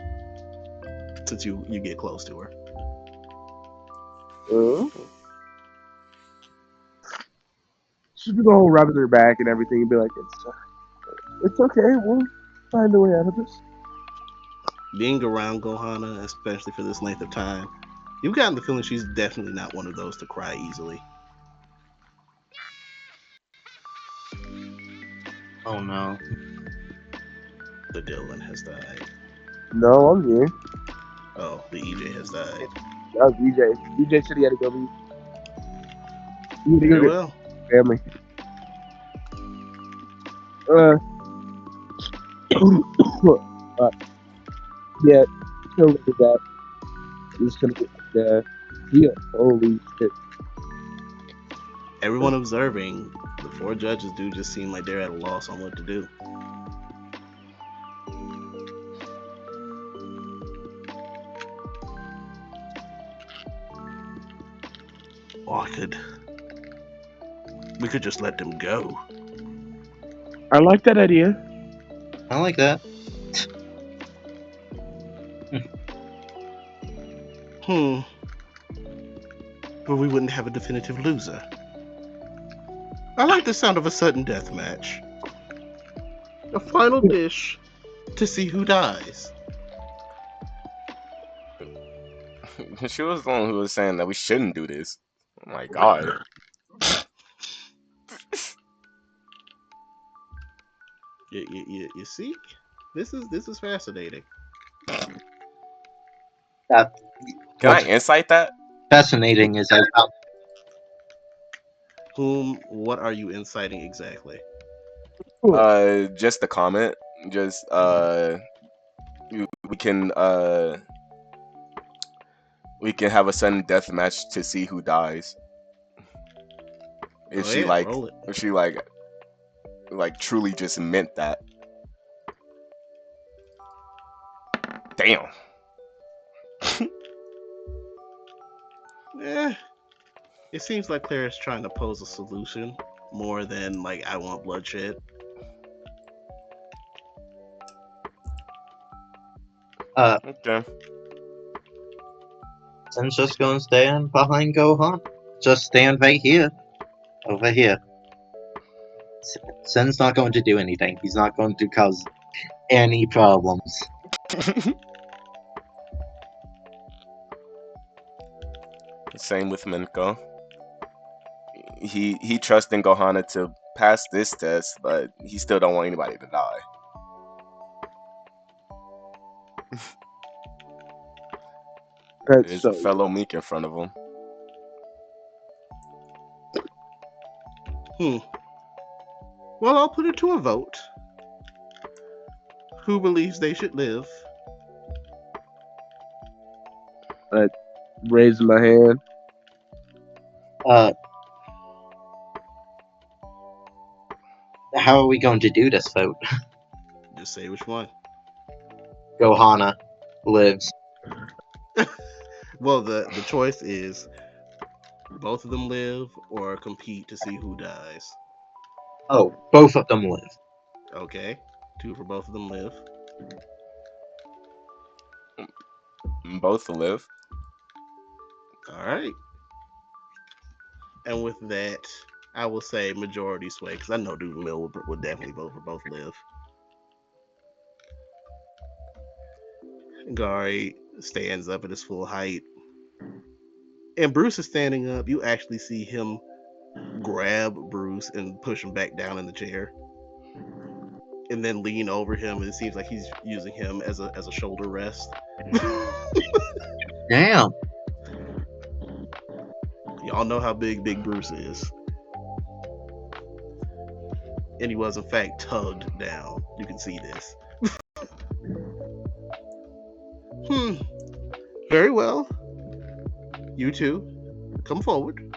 since you get close to her. She's gonna hold rubbing her back and everything and be like, it's okay. We'll find a way out of this. Being around Gohana, especially for this length of time, you've gotten the feeling she's definitely not one of those to cry easily. Oh no. The Dylan has died. No, I'm here. Oh, the EJ has died. That was DJ. DJ said he had to go meet. He had to go Very get well. family. Yeah, so look at that. I'm just gonna get the deal. Holy shit. Everyone observing, the four judges do just seem like they're at a loss on what to do. Or we could just let them go. I like that idea. I like that. But we wouldn't have a definitive loser. I like the sound of a sudden death match. A final dish to see who dies. She was the one who was saying that we shouldn't do this. Oh my god. You see? This is fascinating. That Can I what's insight that? fascinating is I found What are you inciting exactly? Just a comment. Just we can have a sudden death match to see who dies. If Go she ahead, like, roll it. if she like truly just meant that. Damn. It seems like Claire's trying to pose a solution more than like I want bloodshed. Okay. Sen's just gonna stand behind Gohan. Just stand right here. Over here. Sen's not going to do anything. He's not going to cause any problems. Same with Minko. He trusts in Gohana to pass this test, but he still don't want anybody to die. There's a fellow Meek in front of him. Well, I'll put it to a vote. Who believes they should live? Raise my hand. How are we going to do this vote? Just say which one. Gohana lives. Well, the choice is both of them live or compete to see who dies. Oh, both of them live. Okay, 2 for both of them live. Both live. All right. And with that, I will say majority sway because I know Doodle Mill would definitely vote for both live. Gary stands up at his full height. And Bruce is standing up. You actually see him grab Bruce and push him back down in the chair. And then lean over him, and it seems like he's using him as a shoulder rest. Damn. Y'all know how big Bruce is. And he was in fact tugged down. You can see this. Very well. You two, come forward.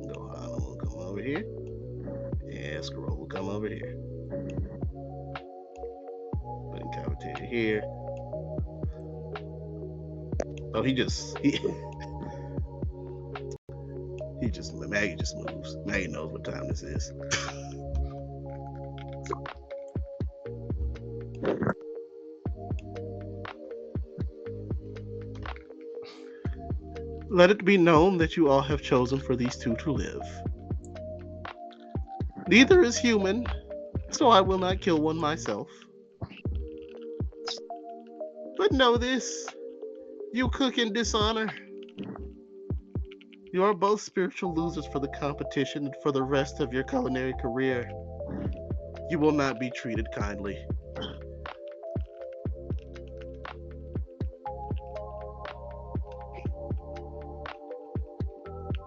Gohan will come over here. And Scroll will come over here. Putting Cafeteria here. Oh, he Maggie just moves. Maggie knows what time this is. Let it be known that you all have chosen for these two to live. Neither is human, so I will not kill one myself. But know this, you cook in dishonor. You are both spiritual losers for the competition and for the rest of your culinary career. You will not be treated kindly.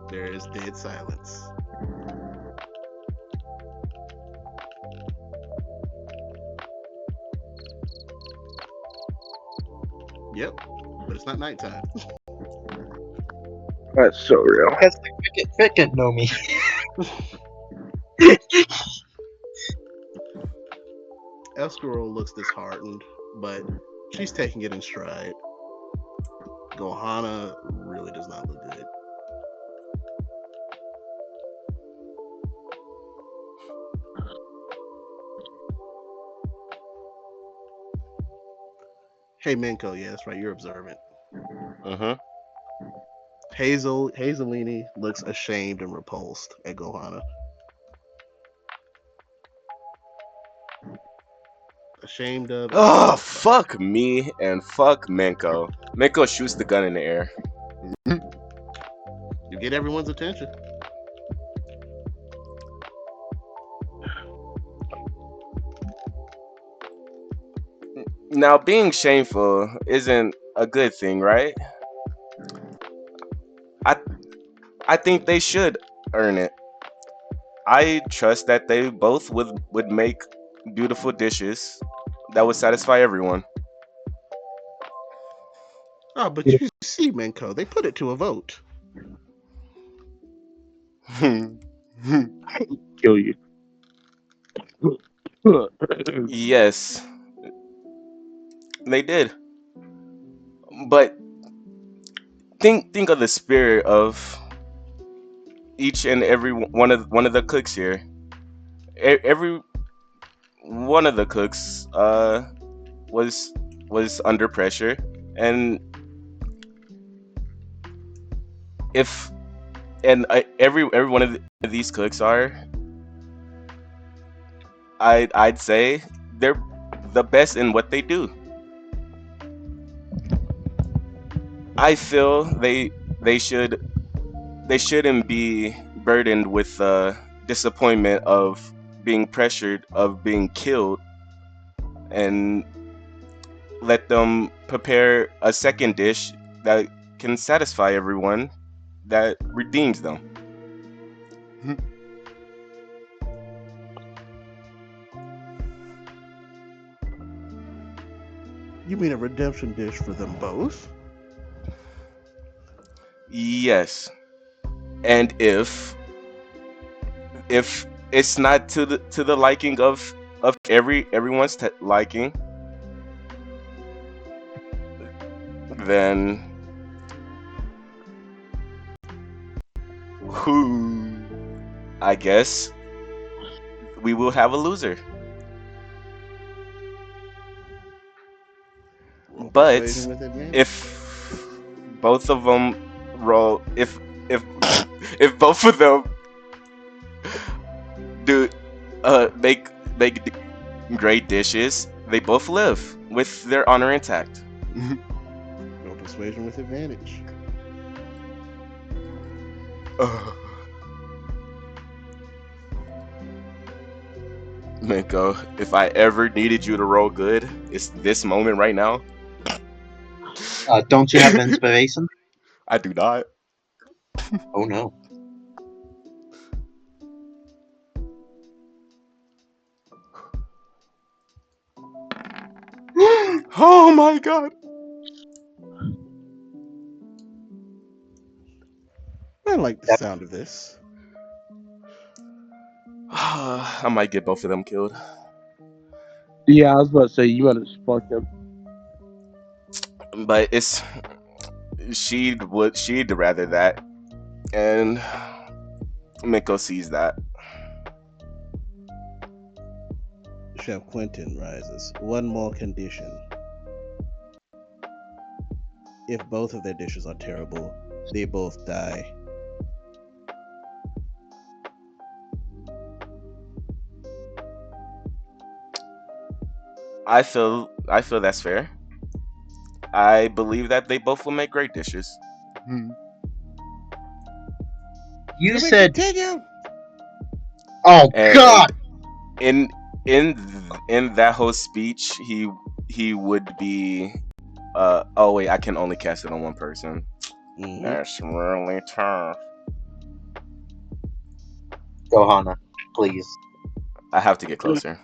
There is dead silence. Yep, but it's not nighttime. That's so real. Because the cricket know me. Escarole looks disheartened, but she's taking it in stride. Gohana really does not look good. Hey Minko, yeah, that's right, you're observant. Mm-hmm. Hazelini looks ashamed and repulsed at Gohana. Ashamed of. Oh, fuck me and fuck Menko. Menko shoots the gun in the air. You get everyone's attention. Now, being shameful isn't a good thing, right? I I think they should earn it. I trust that they both would make beautiful dishes that would satisfy everyone. Oh, but you see, Minko, they put it to a vote. Kill you. Yes, they did. But think of the spirit of each and every one of the cooks here. Every one of the cooks was under pressure, and if and every one of these cooks are, I'd say they're the best in what they do. I feel they should they shouldn't be burdened with the disappointment of being pressured of being killed, and let them prepare a second dish that can satisfy everyone, that redeems them. You mean a redemption dish for them both? Yes, and if it's not to the liking of everyone's liking, then who, I guess we will have a loser. Roll But persuasion with advantage. if both of them roll, if if both of them do make great dishes, they both live with their honor intact. Roll persuasion with advantage. Minko, if I ever needed you to roll good, it's this moment right now. Don't you have inspiration? I do not. Oh no. Oh my god. I like the Yep. sound of this. I might get both of them killed. Yeah, I was about to say you want to spark them. But she'd rather that. And Miko sees that. Chef Quentin rises. One more condition. If both of their dishes are terrible, they both die. I feel that's fair. I believe that they both will make great dishes. You To be said, continued. "Oh And God!" in in that whole speech, he would be. Oh wait, I can only cast it on one person. Mhm. That's really tough. Gohana, please. I have to get closer.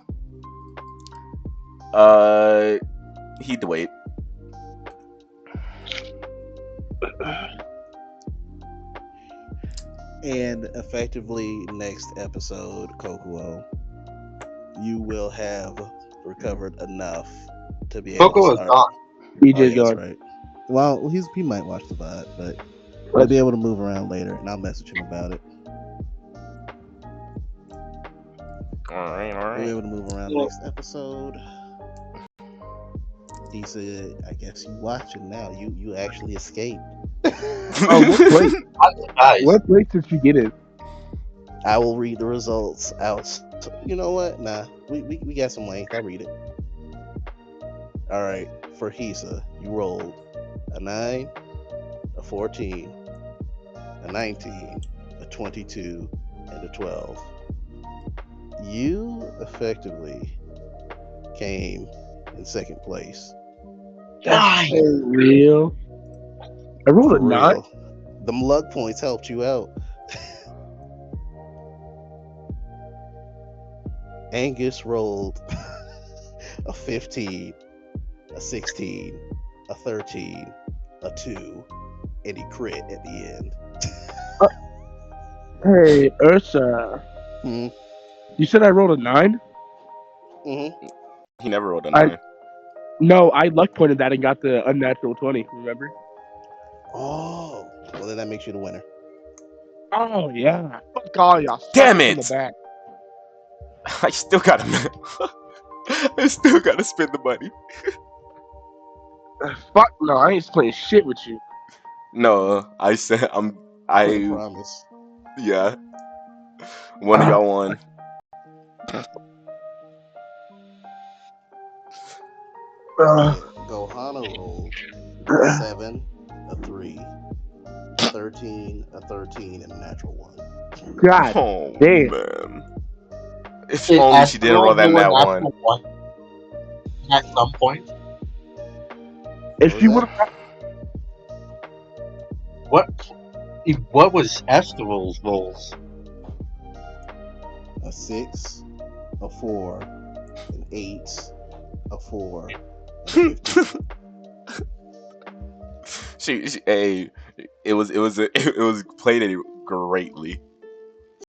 He'd wait. And effectively, next episode, Kokuo, you will have recovered enough to be able to Coco is start. gone. Oh, EJ's yeah, that's gone. right. Well, he might watch the VOD, but he'll be able to move around later, and I'll message him about it. All right, all He'll be right. able to move around next episode. He said, "I guess you watching now. You actually escaped." Oh, what place? Guys, What place did she get in? I will read the results out. You know what? Nah, we got some length. I read it. All right, for Hisa, you rolled a 9, a 14, a 19, a 22, and a 12. You effectively came in second place. guys. For real? I rolled For a 9. real. Them luck points helped you out. Angus rolled a 15, a 16, a 13, a 2, and he crit at the end. Hey, Ursa. Hmm. You said I rolled a 9? Hmm. He never rolled a I 9. No, I luck pointed that and got the unnatural 20. Remember? Oh, well then that makes you the winner. Oh yeah. Fuck all y'all Damn suckers in the it! back. I still gotta. I still gotta spend the money. Fuck no, I ain't playing shit with you. No, I said I'm. Can't I promise. yeah. One of y'all won. Alright, Gohana rolled a 7, a 3, a 13, a 13, and a natural 1. God Oh damn. man! If Is only she didn't roll Asteroid that doing nat one. natural one at some point? If What she was would that? What? What was Asteroid's rolls? A 6, a 4, an 8, a 4, and a 15. Hey, it was played greatly.